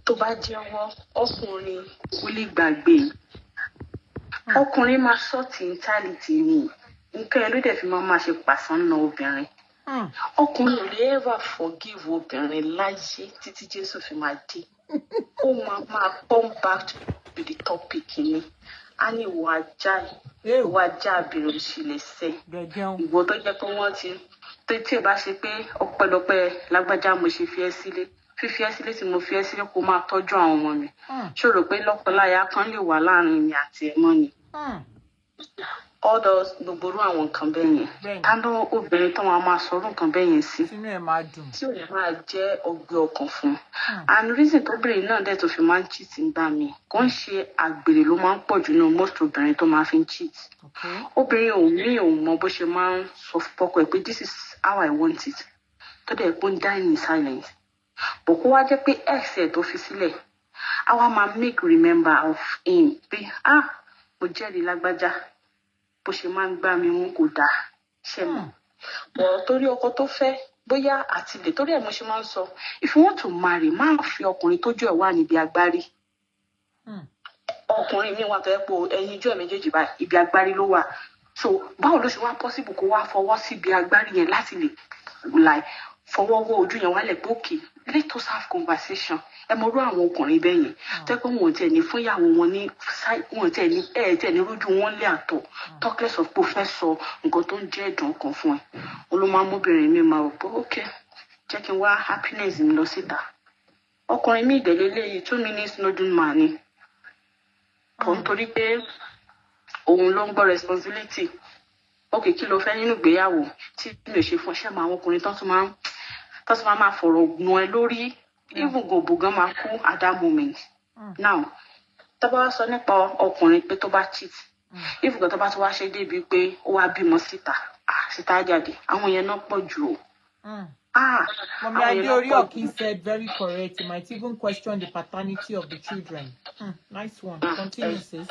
tó bá jẹ́wọ́ ọkùnrin kò lè gbàgbé ọkùnrin máa sọ́ọ̀tì mentality ni nǹkan ẹ̀ ló dẹ̀ fi máa ṣe pàṣán na obìnrin ọkùnrin ò lè ever forgive obìnrin láyé títí Jésù fi máa dé ó máa come back to the topic ni a ní ìwà ajá àbẹ̀rẹ̀ òṣìlẹ̀ sẹ́ ìwọ tó jẹ́ pé wọ́n ti tí ò bá ṣe pé ọpẹ́lọpẹ́ lágbájá mo ṣe fi ẹ́ sílé fífi ẹ́ sílé tí mo fi ẹ́ sílé kó máa tọ́jú àwọn ọmọ mi ṣòro pé lọ́pọ̀láyà kan lè wà láàrin mi àti ẹ̀mọ́ ni ọ̀dọ̀ gbogbo irú àwọn nǹkan bẹ́ẹ̀ yẹn dáná obìnrin tó wọn máa sọ̀rọ̀ nǹkan bẹ́ẹ̀ yẹn sí tí ò lè máa jẹ́ ọgbẹ́ ọkàn fún and reason tóbìnrin náà dẹ̀ tó fi máa ń cheat nígbà míì kò ń ṣe àgbèrè ló máa ń pọ̀ jù nínú most obìnrin tó máa fi ń cheat obìnrin òun mọ bó ṣe máa ń sọ fọ́kọ ẹ̀ pé this is how I want it tó dẹ̀ pé ń die in silence bò kó wá jẹ́ pé ex ẹ̀ tó fi sílẹ̀ àwa máa make remember of him pé mo jẹ́rìí lágbájá bó ṣe máa ń gbá mi mú kò dáa ṣe mọ̀ bọ̀ torí ọkọ tó fẹ́ bóyá àtìlẹ̀ torí ẹ̀ mo ṣe máa ń sọ if you want to marry má fi ọkùnrin tójú ẹ̀ wà níbi agbárí ọkùnrin mi wà tó yẹ pé ẹyin ijó ẹ̀ méjèèjì báyìí ibi agbárí ló wà so báwo ló ṣe wá possible kó wá fọwọ́ sí ibi agbárí yẹn láti lè like fọwọ́ wọ ojú yẹn wálẹ̀ pé okay let us have conversation ẹ mọ̀ rú àwọn ọkùnrin bẹ́ẹ̀ yẹn tẹ́ pé wọn ò tẹ̀ ní fún ìyàwó wọn ní wọn ò tẹ̀ ní rújú wọn lé àtọ̀ talkless of pé ó fẹ́ sọ nǹkan tó ń jẹ́ ẹ̀dùn ọkàn fún ẹ wọn ló máa ń móbìnrin mi máa rò pé okay jẹ́ kí n wá happiness mi lọ síta ọkùnrin mi ìdẹ̀lẹ́ léyìí 2 minutes noodle man ni kò ń torí pé òun ló ń gbọ́ responsibility okay kí ló fẹ́ nínú ìgbéyàwó tí mi ò ṣe fún ṣẹ́ mọ́ àwọn ọkùnrin tó tún máa fọ̀rọ̀ nu ẹ lórí even gòbò gan máa kú at that moment now tó bá sọ nípa ọkùnrin pé tó bá cheat even gan tó bá tún wá ṣe débi pé ó wá bímọ síta jáde àwọn yẹn náà pọ̀ jù o. Mommy Adeorioki said very correct. You might even question the paternity of the children. Nice one. Continue, sis.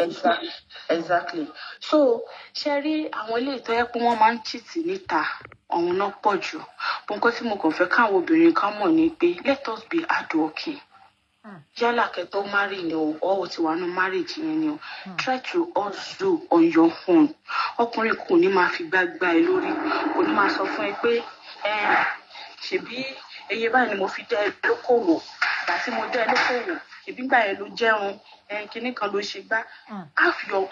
Exactly. So, Sherry, àwọn ilé ìtọ́ yẹ pé wọ́n máa ń cheat níta, àwọn náà pọ̀ jù. Nǹkan tí mo kàn fẹ́ káwọn obìnrin kan mọ̀ ni pé let us be hardworking. Yálà kẹ́ tó marry ni o, or ti wà nínú marriage yẹn ni o. Try to hustle on your own. Ọkùnrin kò ní máa fi gbágbá ẹ lórí, kò ní máa sọ fún ẹ pé ṣebí eye báyìí ni mo fi dá ẹ lókòwò ìgbà tí mo dá ẹ lókòwò ṣebí gbà ẹ ló jẹun kinní kan ló ṣe gbá have your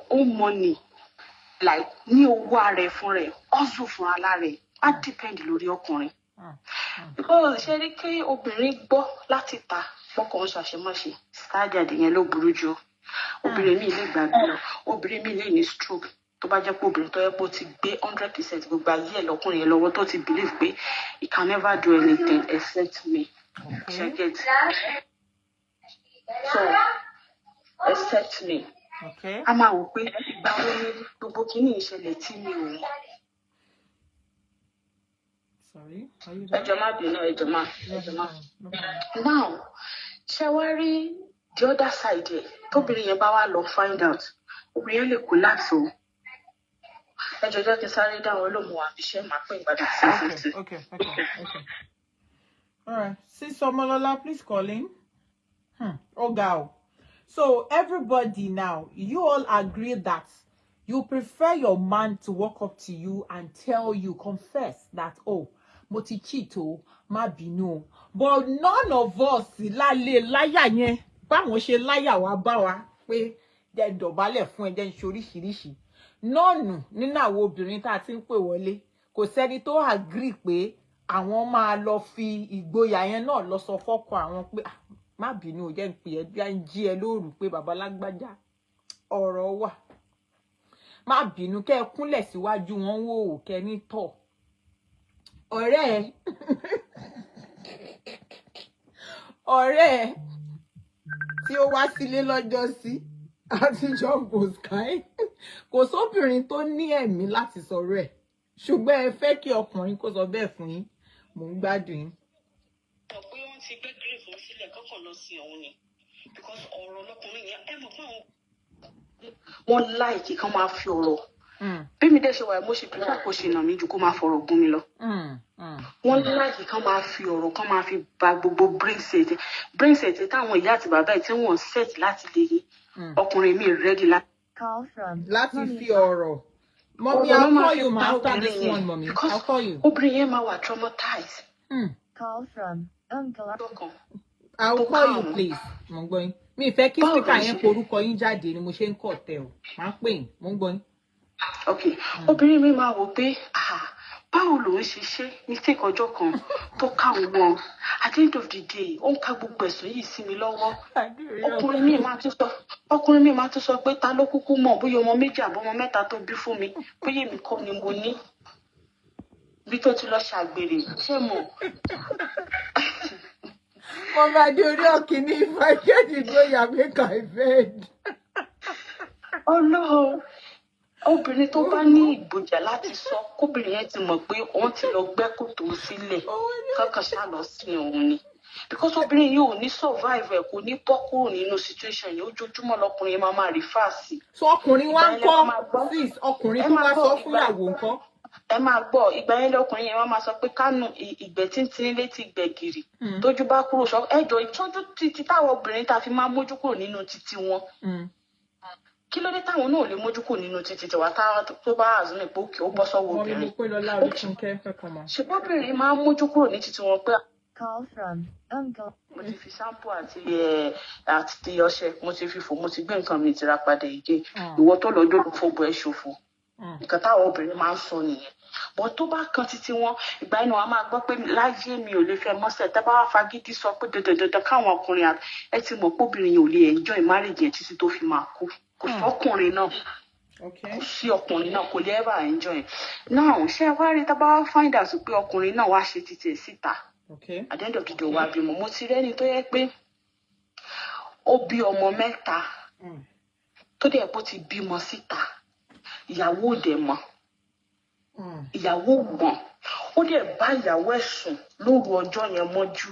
own money like ní owó ara ẹ fún rẹ hustle fún ara rẹ á depend lórí ọkùnrin because ṣe rí kí obìnrin gbọ́ láti ta pọ́kàn ṣàṣemáṣe sáájáde yẹn ló burú jù obìnrin mi lè gbàgbé lọ obìnrin mi lè ní stroke tó bá jẹ́ pé obìnrin tó yẹ pé ó ti gbé 100% gbogbo ayé ẹ̀ lọ́kùnrin yẹn lọ́wọ́ tó ti believe pé he can never do anything except me. She get so except me. A máa wò pé ìgbà wo ni gbogbo kìíní ìṣẹ̀lẹ̀ tí mi ò mọ̀. Ẹjọ́ má bínú ẹjọ́ má. Now ṣé wá rí the other side ẹ̀ tóbìnrin yẹn bá wá lọ find out obìnrin yẹn lè collapse o. Okay. All right. Sis Omolola, please call in. Ogao. So everybody now, you all agree that you prefer your man to walk up to you and tell you, confess that, oh, moti chito, ma binu. But none of us, láyà yẹn, báwọn ṣe láyà wá bá wa, pé jẹ́ dọ̀bálẹ̀ fún ẹ, jẹ́ ṣoríṣiríṣi. Nọ́ọ̀nù nínú àwọn obìnrin tá a ti ń pè wọlé kò sẹ́ni tó agree pé àwọn máa lọ fi ìgboyà yẹn náà lọ sọ fọ́kọ àwọn pé má bínú jẹ́ ń pè ẹ́ bí a ń jí ẹ lóru pé bàbá lágbájá ọ̀rọ̀ wà. má bínú kẹ́ kúnlẹ̀ síwájú wọn wò kẹ́ ní tọ̀ ọ̀rẹ́ ọ̀rẹ́ tí ó wá sílé lọ́jọ́ sí àtijọ́ gòskáì kò sóbìnrin tó ní ẹ̀mí láti sọ̀rọ̀ ẹ̀ ṣùgbọ́n ẹ fẹ́ kí ọkùnrin kó sọ bẹ́ẹ̀ fún yín mò ń gbádùn yín. pé wọ́n ti gbé grave wọn sílẹ̀ kọ́kàn lọ sí òun ni because ọ̀rọ̀ lọkùnrin yẹn ẹ mọ̀ fún àwọn. wọ́n láìkí kán máa fi ọ̀rọ̀ bí mi dẹ̀ ṣe wà mo ṣe pípa kó ṣe nà mí ju kó máa fọ̀rọ̀ gún mi lọ. wọ́n láìkí kán máa fi ọ̀rọ̀ kán máa fi ba gbogbo brain set táwọn ìyá àti bàbá ẹ̀ tí wọ́n set láti lè yé ọkùnrin mi ready láti fi ọ̀rọ̀. Mommy, I'll call you after this one, mommy. I'll call you. Obìnrin yẹn máa wà traumatized. Call from Uncle. I'll call you, please. Mo ń gbọ́ yín. Mi fẹ́ kí speaker yẹn porúkọ yín jáde ni mo ṣe ń kọ̀ tẹ̀ o. Màá pè yín. Mo ń gbọ́ yín. Okay. Obìnrin mi máa wò pé báwo ló ń ṣe mistake ọjọ́ kan tó káwọn wọn at the end of the day ó ń ká gbogbo ẹ̀sùn yìí sí mi lọ́wọ́. Ọkùnrin mi máa tún sọ pé ta ló kúkú mọ̀ bóyá ọmọ méjì àbọ̀ ọmọ mẹ́ta tó bí fún mi bóyá èmi kọ́ ni mo ní bí tó ti lọ ṣàgbèrè ṣé mo. Mo máa di orí ọ̀kìnní ìfàjẹ́dì gbóyà mẹ́ka ìfẹ́. Ọlọ́run obìnrin tó bá ní ìgboyà láti sọ kóbìnrin yẹn ti mọ̀ pé òun ti lọ gbẹ́ kòtò sílẹ̀ kankan ṣá lọ sí òun ni because obìnrin yìí ò ní survive ẹ̀ kò ní bọ́ kúrò nínú situation yìí ojoojúmọ́ lọkùnrin yẹn máa refer sí. So ọkùnrin wa ń kọ́ sis ọkùnrin tó wá sọ fún ìyàwó ńkọ́. Ẹ máa gbọ́ ìgbà yẹn lọkùnrin yẹn wọ́n máa sọ pé kánú ìgbẹ́ tíntín létí ìgbẹ́gìrì tójú bá kúrò sọ ẹjọ́ ìtọ́jú títí táwọn obìnrin tá a fi máa mójú kúrò nínú títí wọn. Kí ló dé táwọn náà lè mójú kúrò nínú títí tiwa tó bá àzúnì pé òkè ó bọ́ sọ́wọ́ obìnrin. ṣùgbọ́n obìnrin máa ń mójú kúrò ní títí wọn pé. Call from Uncle. Mo ti fi ṣámpù àti ọṣẹ mo ti fi fò mo ti gbé nǹkan mi tira padà ìgé ìwọ tó lọ́jọ́ ló fò bọ́ ẹ ṣòfò. Nǹkan táwọn obìnrin máa ń sọ nìyẹn bọ́ tó bá kan títí wọn ìgbà yẹn wọn máa gbọ́ pé láyé mi ò lè fẹ́ mọ́sẹ̀ tẹ́ bá wá fagídí sọ pé dandan káwọn ọkùnrin ẹ ti mọ̀ pé obìnrin yẹn ò lè enjoy marriage yẹn títí tó fi máa kú kò sọ́kùnrin náà kò sí ọkùnrin náà kò lè ever enjoy now ṣé wá rí tá bá wá find out pé ọkùnrin náà wá ṣe títí ẹ̀ síta at the end of the day wá bímọ mo ti rẹ́ni tó yẹ pé ó bí ọmọ mẹ́ta tó dẹ̀ bó ti bímọ síta ìyàwó òde mọ̀ ìyàwó gbọ̀n ó dẹ̀ bá ìyàwó ẹ̀ sùn lóru ọjọ́ yẹn mọ́jú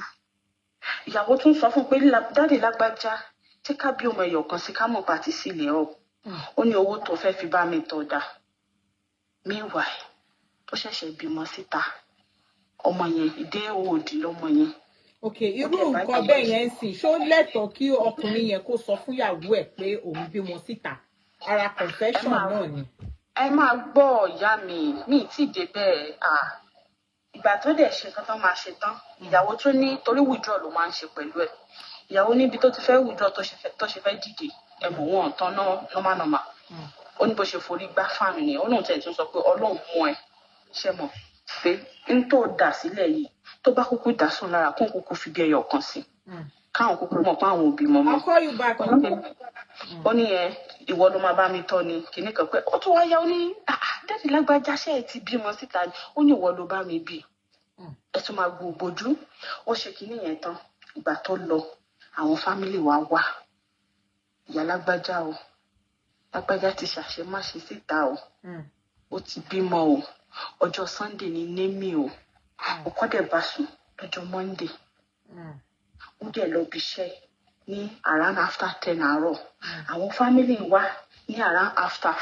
ìyàwó tún sọ fún pé dáàdì lágbájá tí ká bí ọmọ ẹ̀yọ̀ kan sí ká mọ̀ pàtì sílẹ̀ ọ̀ ó ní owó tó fẹ́ fi bá mi tọ́ da meanwhile ó ṣẹ̀ṣẹ̀ bímọ síta ọmọ yẹn ìdé òòdì lọmọ yẹn. Ok irú nǹkan bẹ́ẹ̀ yẹn ń sìn ṣó lẹ́tọ̀ọ́ kí ọkùnrin yẹn kó sọ fún ìyàwó ẹ̀ pé òun bímọ síta ara confession náà ni. Ẹ máa gbọ́ ìyá mi tí dé bẹ́ẹ̀ ìgbà tó dẹ̀ ṣe nǹkan tó máa ṣe tán ìyàwó tó ní torí withdraw ló máa ń ṣe pẹ̀lú ẹ̀ ìyàwó níbi tó ti fẹ́ withdraw tó ṣe fẹ́ dìde ẹ̀bùn wọn tán normal ó ní bó ṣe forí gbá fáàmì ni Ọlọ́run tẹ̀ tún sọ pé Ọlọ́run mú ẹ ṣe mọ̀ pé n tó dà sílẹ̀ yìí tó bá kúkú dà sùn lára kó kúkú fi bí ẹyọ kan sí káwọn kúkú mọ̀ pé àwọn òbí mọ̀ mọ́. Ó ní ìwọ ló máa bá mi tọ́ ni kìíní kan pé ó tún wáyá ó ní dáàdì lágbájá ṣe é ti bímọ síta ni ó ní ìwọ ló bá mi bí ẹ tún máa gbòògbòjú ó ṣe kìíní yẹn tán ìgbà tó lọ àwọn fámìlì wa wá ìyá lágbájá ti ṣàṣemáṣe síta o ó ti bímọ o ọjọ́ Sunday ní némi o ọkọ dẹ̀ bá sùn lọ́jọ́ Monday ó dẹ̀ lọ bí iṣẹ́ ní around after 10 àárọ̀ àwọn family wa ní around after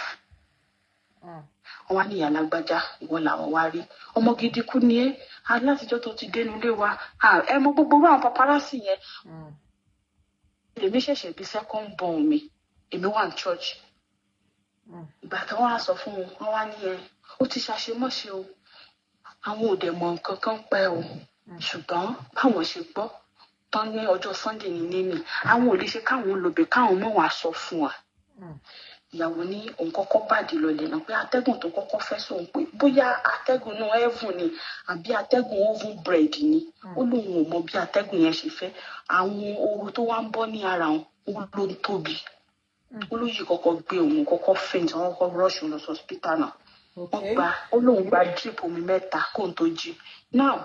wọ́n wá ní ìyá lágbájá ìwọ làwọn wá rí ọmọ gidi kú ni ẹ́ alátijọ́ tó ti dénú ilé wa ẹ mọ gbogbo àwọn paparazzi yẹn èmi ṣẹ̀ṣẹ̀ bí second born mi èmi wà ní church ìgbà tí wọ́n á sọ fún wọn wá ní ó ti ṣàṣemọ́ṣe o àwọn ò dẹ̀ mọ nǹkan kan pẹ́ o ṣùgbọ́n báwọn ṣe gbọ́ tán ní ọjọ́ Sunday ní némi àwọn ò lè ṣe káwọn lòbẹ̀ káwọn mọ̀ wá sọ fún wa ìyàwó ní òun kọ́kọ́ bàdí lọlẹ̀ náà pé atẹ́gùn tó kọ́kọ́ fẹ́ sóun pé bóyá atẹ́gùn náà heaven ni àbí atẹ́gùn oven bread ni ó lóun ò mọ bí atẹ́gùn yẹn ṣe fẹ́ àwọn ooru tó wá ń bọ́ ní ara òun ló ń tóbi olóyè kọ́kọ́ gbé òun kọ́kọ́ faint àwọn kọ́kọ́ rush lọ sí hospital náà wọ́n Okay. gba ó lóun gba drip omi 3 kó n tó jí now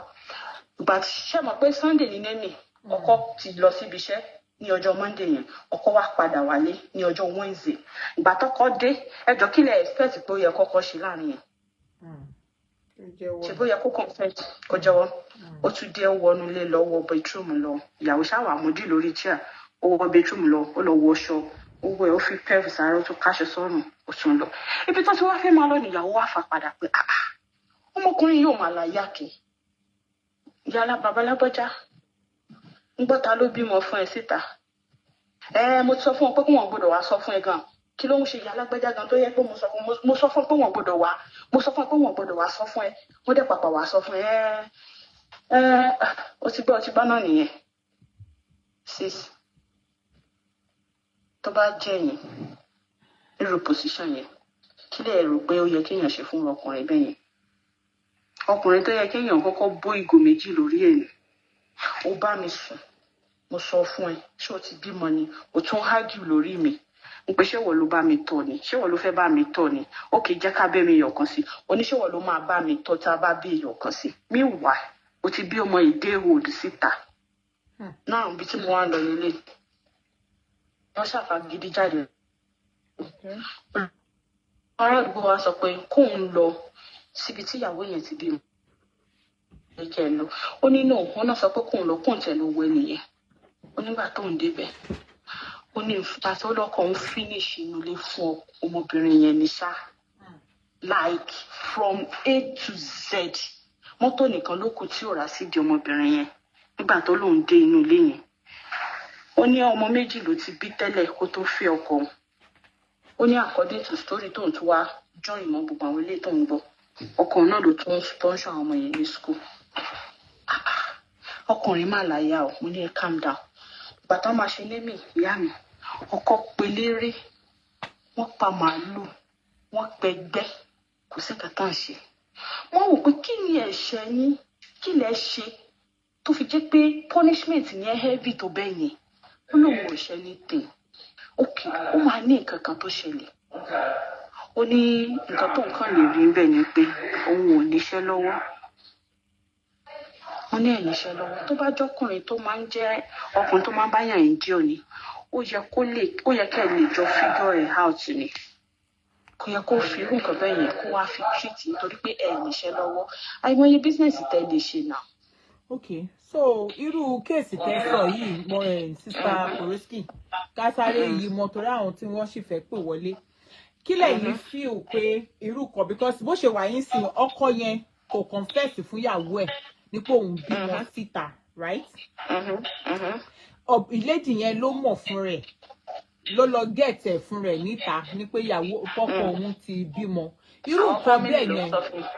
ìgbà tí ṣe mọ̀ pé Sunday ní nẹ́nì ọkọ ti lọ síbi iṣẹ́ ní ọjọ́ Monday yẹn ọkọ wá padà wálé ní ọjọ́ Wednesday ìgbà tọ́kọ dé ẹjọ́ kí lẹ expect pé ó yẹ kọ́kọ́ ṣe láàrin yẹn ṣe bó yẹ kó confess kó jẹ́wọ́ ó tún dé wọnú ilé lọ wọ bedroom lọ ìyàwó ṣáwà àmójì lórí chair ó wọ bedroom lọ ó lọ wọṣọ ó wẹ ó fi pẹ́ẹ́fì sáré ó tún káṣọ sọ́rùn ó tún lọ ibi tó ti wá fẹ́ máa lọ níyàwó wá fà padà pé ọmọkùnrin yóò máa la yáàkì ìyá babalábọ́já ń gbọ́ ta ló bímọ fún ẹ síta mo ti sọ fún ọ pé kí wọ́n gbọ́dọ̀ wá sọ fún ẹ gan kí ló ń ṣe ìyá alágbẹ́já gan tó yẹ pé mo sọ fún pé wọ́n gbọ́dọ̀ wá mo sọ fún pé wọ́n gbọ́dọ̀ wá sọ fún ẹ wọ́n dẹ̀ pàpà wá sọ fún ẹ ó ti gbọ́ náà nìyẹn sis tó bá jẹ́ yẹn irú position yẹn kí lè rò pé ó yẹ kéèyàn ṣe fún ọkùnrin bẹ́ẹ̀ yẹn ọkùnrin tó yẹ kéèyàn kọ́kọ́ bó ìgò méjì lórí ẹ̀ ni ó bá mi sùn mo sọ fún ẹ ṣé o ti bímọ ni o tún hágìw lórí mi n pé ṣé wọ́n ló bá mi tọ̀ ni ṣé wọ́n ló fẹ́ bá mi tọ̀ ni ó kì í jẹ́ ká bẹ́ mi yọ̀ kan sí oníṣẹ́ wọ́n ló máa bá mi tọ̀ tá a bá bí èèyàn kan sí meanwhile o ti bí ọmọ ìdéhùn síta náà ibi tí mo wá lọ nílé wọ́n ṣàfagídí jáde ará àdúgbò wa sọ pé kóun lọ síbi tí ìyàwó yẹn ti bímọ kẹ lọ ó ní náà wọn náà sọ pé kóun lọ kóun tẹ lọ wẹ nìyẹn ó nígbà tóun débẹ̀ ó ní ìfúta tó lọkọ ń finish inú ilé fún ọmọbìnrin yẹn ní ṣá like from A to Z mọ́tò nìkan ló kù tí ò rà sí di ọmọbìnrin yẹn nígbà tó lóun dé inú ilé yẹn ó ní ọmọ méjì ló ti bí tẹ́lẹ̀ kó tó fẹ́ ọkọ ó ní according to story tóun tún wá join mọ́ gbogbo àwọn ilé tóun gbọ́ ọkùnrin náà ló tún sponsor àwọn ọmọ yẹn ní school ọkùnrin má láyà ọ mo ní ẹ calm down bàtà máa ṣe lémi ìyá mi ọkọ pelére wọ́n pa màálù wọ́n pẹgbẹ́ kò sí kankan ṣe wọ́n wò pé kí ni ẹ̀ṣẹ̀ yín kí lẹ ṣe tó fi jẹ́ pé punishment yẹn heavy tó bẹ́ẹ̀ yẹn ó lóun ò ṣe ní tè ókè ó máa ní nǹkan kan tó ṣẹlẹ̀ ó ní nǹkan tó nǹkan lè rí bẹ́ẹ̀ ni pé òun ò níṣẹ́ lọ́wọ́ wọ́n ní ẹ̀níṣẹ́ lọ́wọ́ tó bá jọ́kùnrin tó máa ń jẹ́ ọkùnrin tó máa ń báyàn ń dí òní ó yẹ kẹ́ ẹ lè jọ figure it out ni kò yẹ kó fi irú nǹkan bẹ́ẹ̀ yẹn kó wá fi treat nítorí pé ẹ̀níṣẹ́ lọ́wọ́ àìmọye business tẹ́ lè ṣe náà. Okay, so irú kéèsì tẹ́ sọ yìí mo Sister Koroski ká sáré yìí mọ torí àwọn tí wọ́n sì fẹ́ pè wọlé kí lẹ́yìn feel pé irú kan because bó ṣe wà yín sí ọkọ yẹn kò confess fún ìyàwó ẹ̀ nípò òun bímọ síta right ìlédì yẹn ló mọ̀ fún rẹ̀ ló lọ gẹ̀tẹ̀ fún rẹ̀ níta ní pé ìyàwó pọ́pọ́ òun ti bímọ irú nǹkan bẹ́ẹ̀ yẹn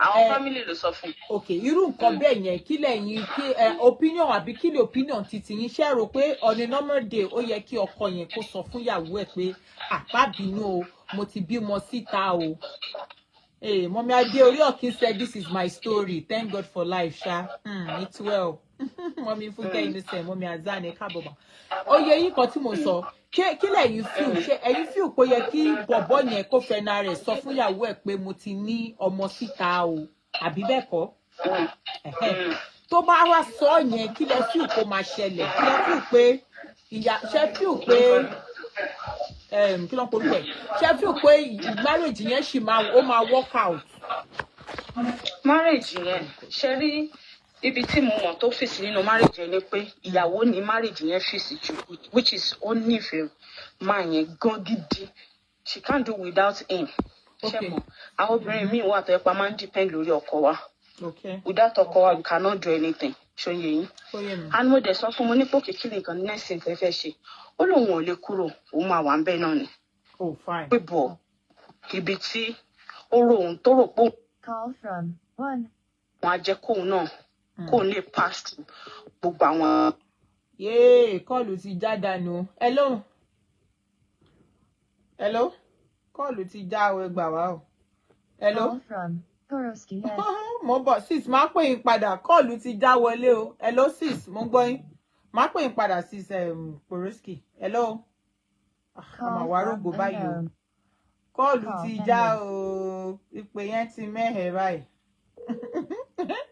àwọn family ló sọ fún. ok irú nǹkan bẹ́ẹ̀ yẹn kí lẹ́yìn kí opinion àbí kí lè opinion titi yín ṣe rò pé on a normal day ó yẹ kí ọkọ yẹn kó sọ fún ìyàwó ẹ̀ pé àpá bínú o mo ti bímọ síta o. Hey, Mommy Adeoriokin said this is my story. Thank God for life, Sha. It's well. Mommy Funke Innocent, Mommy Azane Kaboba. Oh yeah, yín kan tí mo sọ. Kí lẹ̀yin feel? Ṣé ẹ̀yin feel pé yẹ kí bọ̀bọ́ yẹn kó fẹnu rẹ̀ sọ fún ìyàwó ẹ̀ pé mo ti ní ọmọ síta o. Àbí bẹ́ẹ̀ kọ́? Tó bá wá sọ yẹn kí lẹ feel kó máa ṣẹlẹ̀. Kí lẹ feel pé ṣé feel pé kí ló ń polú ẹ̀ ṣé feel pé marriage yẹn ṣì máa work out. Marriage yẹn ṣe rí ibi tí mo mọ̀ tó fèsì nínú marriage yẹn ni pé ìyàwó ní marriage yẹn fèsì jù which is ó nífẹ̀ẹ́ máa yẹn gan gidi she can't do without him. ṣé mo àwọn obìnrin míì wà tó yẹ pa máa ń depend lórí ọkọ wa without ọkọ wa we cannot do anything ṣòye yín and mo dẹ̀ sọ fún mo nípò kékeré nǹkan nẹ́sìn tẹ́ fẹ́ ṣe ó lóun ò lè kúrò òun máa wà ń bẹ́ẹ̀ náà ni pé bọ̀ ibi tí ó rò òun tó rò pé wọn á jẹ́ kóun náà kóun lè pass through gbogbo àwọn. yéè kọ́ọ̀lù ti já dànù hello kọ́ọ̀lù ti já o ẹgbà wá o hello mo bọ̀ sis máa pè yín padà kọ́ọ̀lù ti já wọlé o hello sis mo gbọ́ yín máa pè yín padà sis Koroski hello Àmà wá rògbò báyìí o. Kọ́ọ̀lù ti já o. Ìpè yẹn ti mẹ́hẹ̀ báyìí.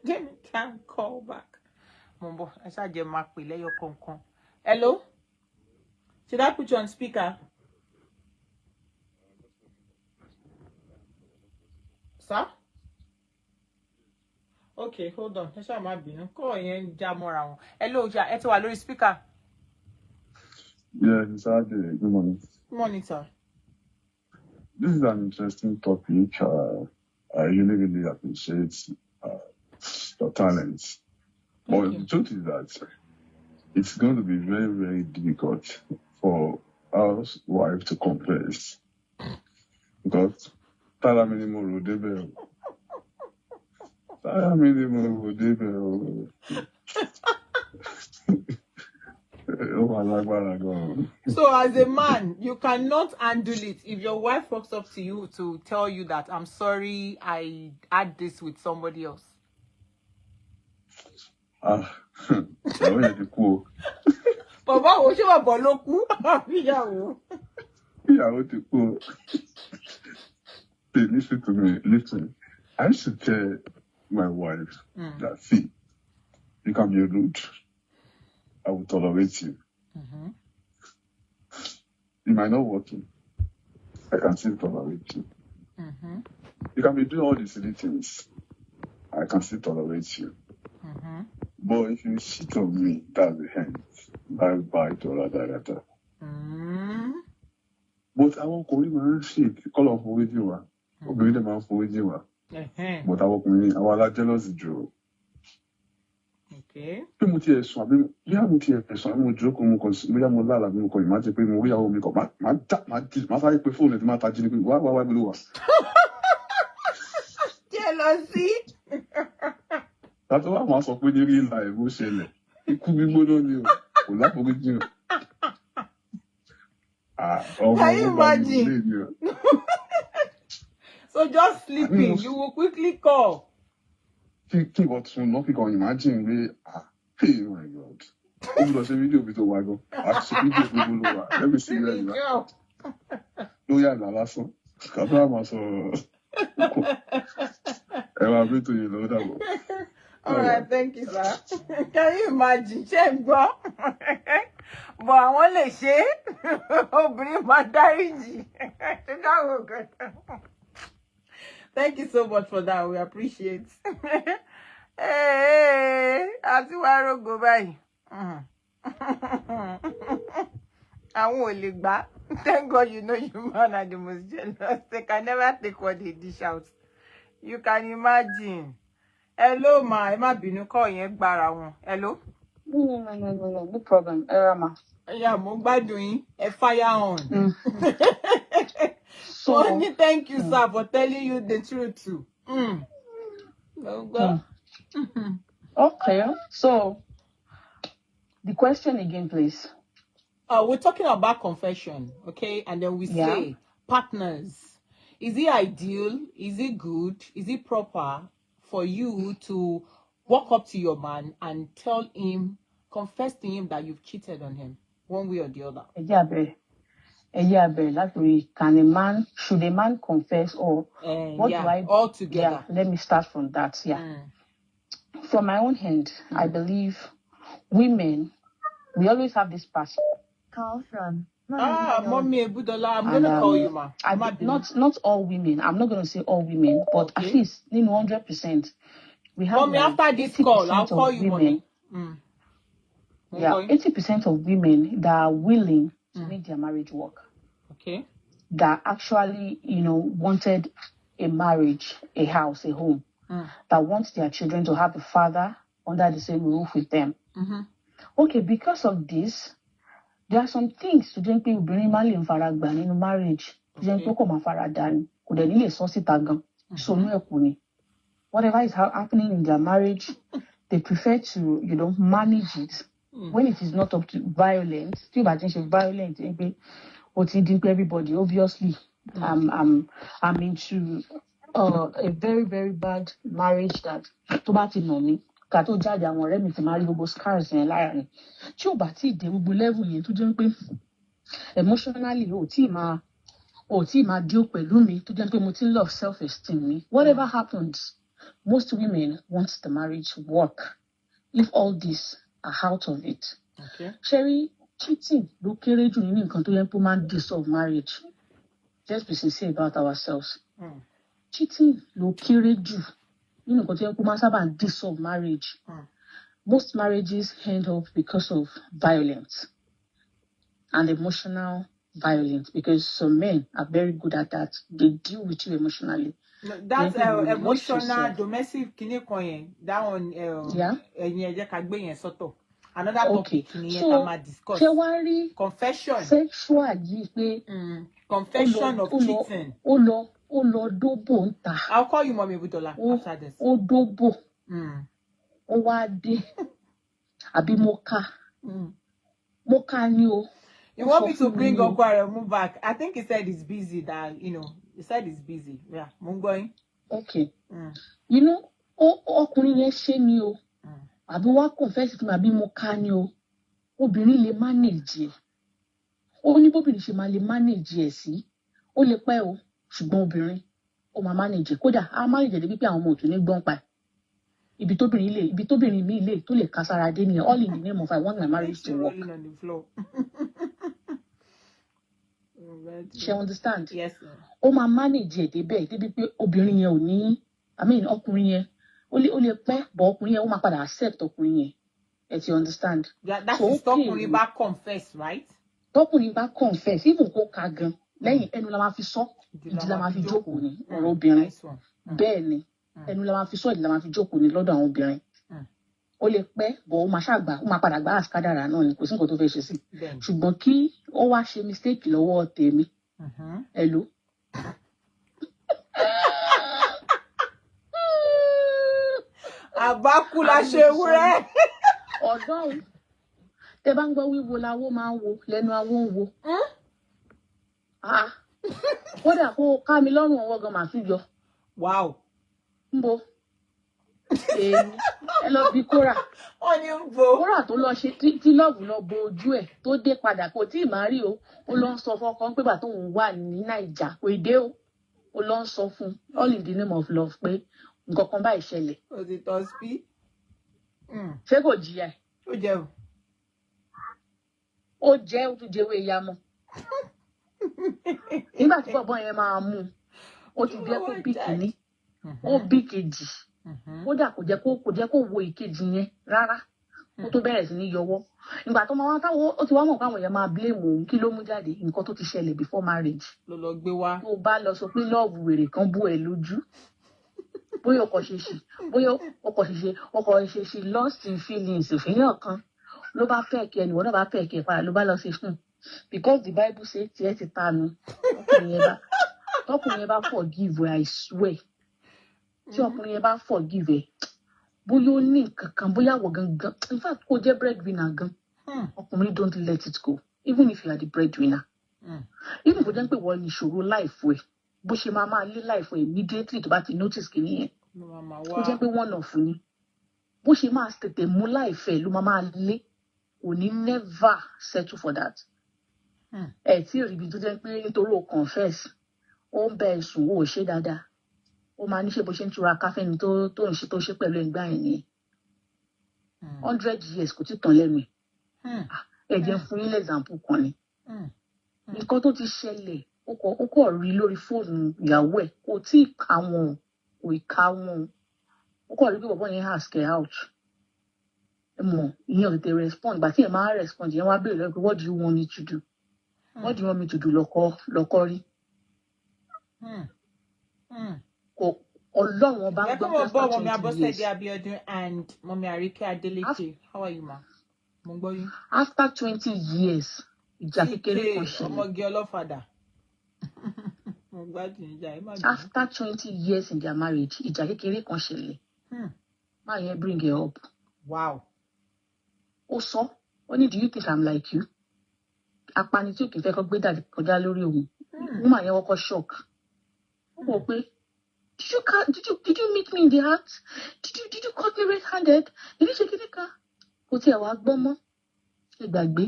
Give me time call back. Mumbo, I said je ma pe leyo kankan. Hello? Should I put you on speaker? Sir? Okay, hold on. Ẹ ṣá má bínú. Call yẹn já mọ́ra wọn. Hello, ja, ẹ ti wà lórí speaker. Yeah, exactly. Good morning. Good morning, sir. This is an interesting topic. I really appreciate your talents. But the truth is that it's going to be very, very difficult for us wives to confess. Because Tara minimum rodebe. Tara minimum rodebe. So as a man, you cannot handle it if your wife walks up to you to tell you that I'm sorry I had this with somebody else. Bàbá wo ṣé bàbá ló kú? Ìyàwó. Ìyàwó ti kú. Listen to me. Listen. I used to tell my wife that, see, you can be rude. I will tolerate you. You might not work in. I can still tolerate you. You can be doing all these silly things. I can still tolerate you. But if you cheat on me, that's the end. Bye to Radagata. But I won't call him and shit. Call off with you. Obey them out for you. But I won't mean our jealous Joe. Okay. Bí mo tiẹ̀ sùn àbí bí àwọn tiẹ̀ pẹ̀sùn àbí mo jókòó mo kàn sí bóyá mo lálàá bí mo kàn ìmájẹ pé mo rí àwọn mi kàn máa sáré pé fóònù tí máa tají ni pé wá bí ló wà. Jealousy. Tàbí wàá máa sọ pé ní rí ìlà ìbò ṣẹlẹ̀ ikú gbígbóná ni o kò láforíjì o. Can you imagine? So just sleeping, you will quickly call. Kí wọ́n tún lọ́ fi kàn imagine pé hey my God. Ó gbọ́dọ̀ ṣe fídíò bí tó wá gan. Àti ṣe fídíò gbogbo ló wà. Let me see where you are. Lórí àgbà lásán. Kàtó àmà sọ̀rọ̀. Ẹ máa bí tó yẹ lọ́wọ́ dàbọ̀. All right, thank you, sir. Can you imagine? Ṣé ń gbọ́? But àwọn lè ṣe é. Obìnrin máa dáríjì. Ṣé káwọn kan? Thank you so much for that. We appreciate. Hey, àti wá rògbò báyìí. Àwọn ò lè gbà. Thank God you know you man are the most jealous. They can never take what they dish out. You can imagine. Hello, ma. Ẹ má bínú call yẹn gbára wọn. Hello? No problem. Erama. Yeah, mo gbádùn yín. Ẹ fire on. So, thank you, sir, for telling you the truth too. Okay. So, the question again, please. We're talking about confession, okay? And then we say partners. Is it ideal? Is it good? Is it proper for you to walk up to your man and tell him, confess to him that you've cheated on him, one way or the other? Should a man confess or what do I all together? Yeah, let me start from that. From my own hand, I believe women, we always have this passion. Call from Mommy Budola, I'm gonna call you, ma. Not all women. I'm not gonna say all women, but at least 100%. We have. Mommy, after this call, I'll call you, women. Yeah, 80% of women that are willing to make their marriage work. Okay. That actually, wanted a marriage, a house, a home. That wants their children to have a father under the same roof with them. Okay, because of this, there are some things to drink people bring in marriage. Whatever is happening in their marriage, they prefer to, manage it when it is not up to violence. Still, I think violence. Everybody, obviously, I'm into a very, very bad marriage that to Kato jáde àwọn ọ̀rẹ́ mi ti máa rí gbogbo scars yẹn lára ni tí ò bá tí ì dé gbogbo level yẹn tó jẹ́ pé emotionally o tí máa deal pẹ̀lú mi tó jẹ́ pé mo ti love self-esteem mi. Whatever happens, most women want the marriage to work if all these are out of it. Okay. Sherry, cheating ló kéré jù nínú nǹkan tó yẹ kó máa dissolve marriage. Let's be sincere about ourselves. Cheating ló kéré jù nínú nǹkan tó yẹ kó máa sábà dissolve marriage. Most marriages end up because of violence and emotional violence, because some men are very good at that. They deal with you emotionally. No, that's emotional domestic kine. That one yeah. Another topic so discuss. Confession. Sexual confession of cheating. I'll call you Mommy Budola after this. Odobo. Owade. Abi moka. Moka ni o. You want me to bring Uncle Aremu back? I think he said he's busy. That he said he's busy. Yeah, I'm going. Okay. You know, ọkùnrin yẹn ṣe ni o. Àbí wá confess to me àbí mo ká ni o. Obìnrin lè manage. Ó ní bóbìnrin ṣe máa lè manage ẹ̀ sí. Ó lè pẹ́ o, ṣùgbọ́n obìnrin ó máa manage. Kódà á manage débi pé àwọn ọmọ ò tún ní gbọ́n pa. Ibi tóbìnrin mi lè tó lè kására dé nìyẹn. All in the name of I want my marriage to work. On the floor. She understand? Yes. Ó máa manage ẹ̀ débẹ̀ débi pé obìnrin yẹn ò ní, ọkùnrin yẹn ó lè pẹ́ bọ̀ ọkùnrin yẹn ó máa padà accept ọkùnrin yẹn. Ẹ you understand? That is tọkùnrin bá confess, right? Tọkùnrin bá confess, even kó ka gan, lẹ́yìn ẹnu la máa fi sọ, ìdí la máa fi jókòó ní ọ̀rọ̀ obìnrin. Bẹ́ẹ̀ ni, ẹnu la máa fi sọ, ìdí la máa fi jókòó ní lọ́dọ̀ àwọn obìnrin. Ó lè pẹ́ bọ̀ ó máa ṣàgbà, ó máa padà gbá àsìkádàrà náà ni kò sí nǹkan tó fẹ́ ṣe sí. Ṣùgbọ́n kí ó wá ṣe mistake lọ́wọ́ tèmi. Hello. Àbákú la ṣe wúrẹ́. Ọ̀dọ́ tẹ bá ń gbọ́ wíwo láwó máa ń wo lẹ́nu awó ń wo. Kódà kó ká mi lọ́rùn ọwọ́ gan màá tún yọ. Wow. Mbo. Ẹ lọ bí Kóra. Wọ́n ní ń bo. Kóra tó lọ ṣe tí lọ́ọ̀bù lọ bo ojú ẹ̀ tó dé padà kò tí ì máa rí o. Ó lọ ń sọ fọ́kàn pé bàtà òun wà ní Nàìjà kò dé o. Ó lọ ń sọ fún all in the name of love pé nǹkan kan báyìí ṣẹlẹ̀. Ó ti tọ́ sí. Ṣé kò jìyà ẹ̀? Ó jẹ́ o. Ó jẹ́ ó tún jẹ́wé ìyá mọ́. Nígbà tí bọ̀bọ̀ yẹn máa mú un, ó ti jẹ́ kó bí kìíní, ó bí kejì. Kódà kò jẹ́ kó wo ìkejì yẹn rárá. Ó tó bẹ̀rẹ̀ sí ní yọwọ́. Ìgbà tó máa wá táwọn ó ti wá mọ̀ káwọn èèyàn máa blame òun kí ló mú jáde nǹkan tó ti ṣẹlẹ̀ before marriage. Ló lọ gbé wá. Tó bá lọ sọ pé lọ́ọ̀bù wèrè kan bú ẹ lójú. Bóyá ọkọ̀ ṣe ṣe lost in feelings òfìyàn kan ló bá fẹ́ kí ẹnìwọ́n náà bá fẹ́ kí ẹ padà ló bá lọ sí because the Bible say tiẹ̀ ti ta nu tọkùnrin yẹn bá forgive I swear tí ọkùnrin yẹn bá forgive ẹ bóyá ó ní nǹkan kan bóyá wọ̀ gangan in fact kó jẹ́ breadwinner gan ọkùnrin don't let it go even if you are the breadwinner even kò jẹ́ pé wọ́n ní ìṣòro life ẹ̀ bó ṣe máa lé life ẹ̀ immediately tó bá ti notice kìíní yẹn ó jẹ́ pé wọ́n nà fún ni bó ṣe máa tètè mú life ẹ̀ ló máa lé òní never settle for that. Ẹ tí ò rí ibi tó jẹ́ pé nítorí o confess ó ń bẹ ẹ̀sùn ó ṣe dáadáa ó máa ní ṣe bó ṣe ń tura káfẹ́ni tó ṣe pẹ̀lú ẹgbẹ́ yẹn ni 100 years kò tí tán lẹ́nu ẹ̀. Ẹ jẹ́ fún yín example kan ni. Nǹkan tó ti ṣẹlẹ̀ ó kọ̀ rí lórí fóònù ìyàwó ẹ̀ kò tí ì ká wọn kò ì ká wọn ó kọ̀ rí bí bọ̀bọ̀ yẹn ask her out. Ìyẹn ò tètè respond gbà tí ẹ máa respond yẹn wá béèrè lọ́wọ́ pé what do you want me to do? What do you want me to do lọ́kọ́ rí? Kò Ọlọ́run ọba ń gbọ́ after 20 years. Abosede Abiodun and Mommy Arike Adeleke. How are you ma? Mo gbọ́ yín. After 20 years ìjà kékeré kan ṣẹlẹ̀. Ọmọge ọlọ́fadà. Mo gbádùn ìjà ẹ má dùn. After 20 years in their marriage ìjà kékeré kan ṣẹlẹ̀. Máa yẹn bring it up. Wow. Ó sọ ó ní do you think I'm like you? Apani tí òkè fẹ́ kọ́ gbé dàdí kọjá lórí òun. Woman yẹn wọ́kọ́ shock. Ó wọ̀ pé did you meet me in the act? Did you cut me red-handed? Did you ṣe kíní kan? Kò tiẹ̀ wá gbọ́ mọ́. Ṣé gbàgbé?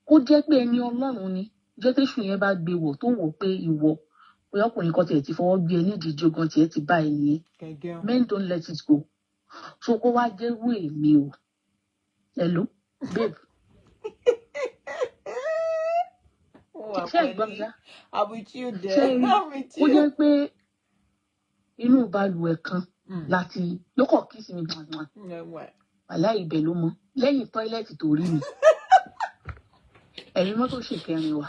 kó jẹ́ pé ẹni Ọlọ́run ni jẹ́ tẹ́sù yẹn bá gbé wọ̀ tó wò pé ìwọ bóyá ọkùnrin kan tiẹ̀ ti fọwọ́ gbé ẹ nídìí jogan tiẹ̀ ti bá ẹ nìyẹn men don't let it go so kó wá jẹ́ wú èmi o hello babe ṣé ìgbọ́n mi sá ṣé kó jẹ́ pé inú balùwẹ̀ kan láti lókọ̀ kí sí mi gbọ̀ngbọ̀n wàhálà ibẹ̀ ló mọ lẹ́yìn tọ́ílẹ̀tì tó rí mi ẹ̀yin mọ́tò ṣèkẹrin wa.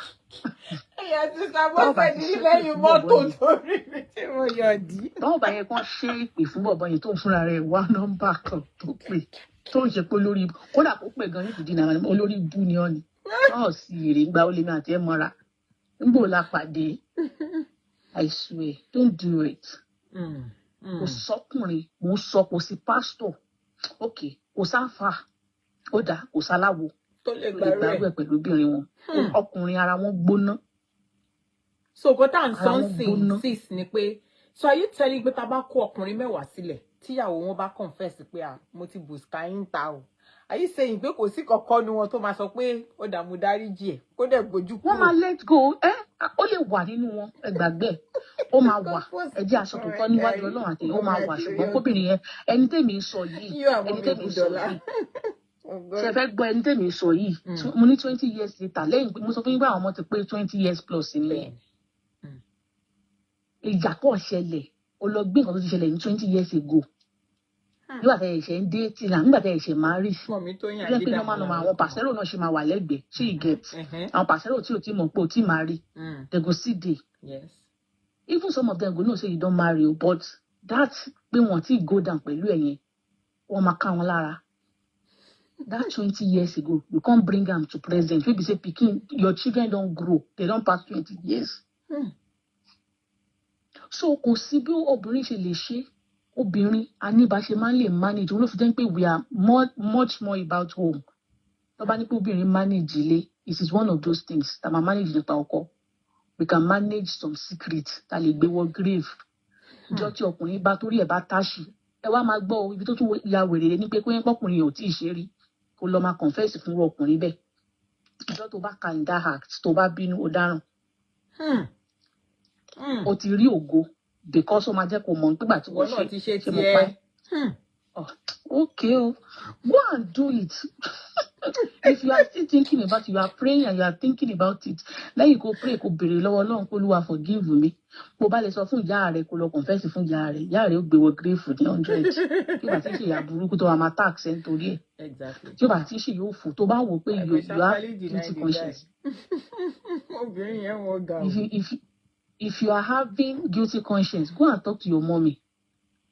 ẹ̀yà tí sábà fẹ́ẹ́ lẹ́yìn mọ́tò tó rí mi tí mo yọ̀ dí. báwo bá yẹ kán ṣe ìpè fún bọ̀bọ̀ yẹn tó ń fúnra rẹ̀ wá nọ́mbà kan tó pè tó ń ṣe pé olórí kódà kó pè gan nídìí náà olórí bú ni ọ́ ni náà sì èrè gba ó lé mi àti ẹ̀ mọ́ra nígbò la pàdé I swear don't do it. kò sọkùnrin mò ń sọ kò sí pásítọ̀ ok kò sáfà ó dà kò sáláwo tó lè gbàrú ẹ̀ pẹ̀lú obìnrin wọn ọkùnrin ara wọn gbóná. so kò tá à ń sọ ń sìn sis ni pé so are you telling pé tá a bá kó ọkùnrin mẹ́wàá sílẹ̀ tíyàwó wọn bá confess pé mo ti bùsùkà yín ta o are you saying pé kò sí kankan nu wọn tó máa sọ pé ó dà mo dáríjì ẹ̀ kó dẹ̀ gbójú kúrò. wọ́n máa let go ó lè wà nínú wọn ẹgbàgbẹ́ ó máa wà ẹjẹ́ aṣọ tó tọ́ níwájú Ọlọ́run àti ó máa wà ṣùgbọ́n kóbìnrin yẹn ẹni tèmi ń sọ yìí ṣe fẹ́ gbọ́ ẹni tèmi ń sọ yìí mo ní 20 years later lẹ́yìn pé mo sọ fún yín pé àwọn ọmọ ti pé 20 years plus nílẹ̀ ìjà pọ̀ ṣẹlẹ̀ ó lọ gbé nǹkan tó ti ṣẹlẹ̀ ní 20 years ago nígbà tẹ ẹ̀ṣẹ̀ ń dé tí náà nígbà tẹ ẹ̀ṣẹ̀ máa rí lẹ́yìn pé normal àwọn pàṣẹ́rò náà ṣe máa wà lẹ́gbẹ̀ẹ́ ṣé you get àwọn pàṣẹ́rò tí ò tí mọ̀ pé ò tí máa rí they go still dey even some of them go know say you don marry o but that pé wọ́n ti go down pẹ̀lú ẹ̀yẹn wọ́n máa ká wọn lára that 20 years ago you come bring am to present wey be say pikin your children don grow they don pass 20 years so kò sí bí obìnrin ṣe lè ṣe obìnrin aníbàṣe máa ń lè manage wọn ló fi jẹ́ pé we are much more about home tó bá ní pé obìnrin manage ilé it is one of those things tá máa manage nípa ọkọ we can manage some secrets tá lè gbé wọ grave ìjọ tí ọkùnrin bá torí ẹ̀ bá táṣì ẹ wá máa gbọ́ ibi tó tún ya wèrè ní pé kóyún pọkùnrin ò tí ì ṣe rí kó lọ máa confess fún ọkùnrin bẹ́ẹ̀ ìjọ tó bá ka in that act tó bá bínú ó dáràn o ti rí ògo because ó máa jẹ́ kó mọ̀ nígbà tí wọ́n ṣe mo pa okay o go and do it if you are still thinking about it you are praying and you are thinking about it lẹ́yìn kó pray kó béèrè lọ́wọ́ Ọlọ́run kó Olúwa forgive me kó bá lè sọ fún ìyá rẹ̀ kó lọ confess fún ìyá rẹ̀ ó gbé wọ grave ní 100 tí ó bá ti ṣe ìyá burúkú tó wà máa tax ẹ̀ nítorí ẹ̀ tí ó bá ti ṣe yóò fò tó bá wò pé you have guilty conscience. obìnrin yẹn wọ́n ga o. If you are having guilty conscience, go and talk to your mommy.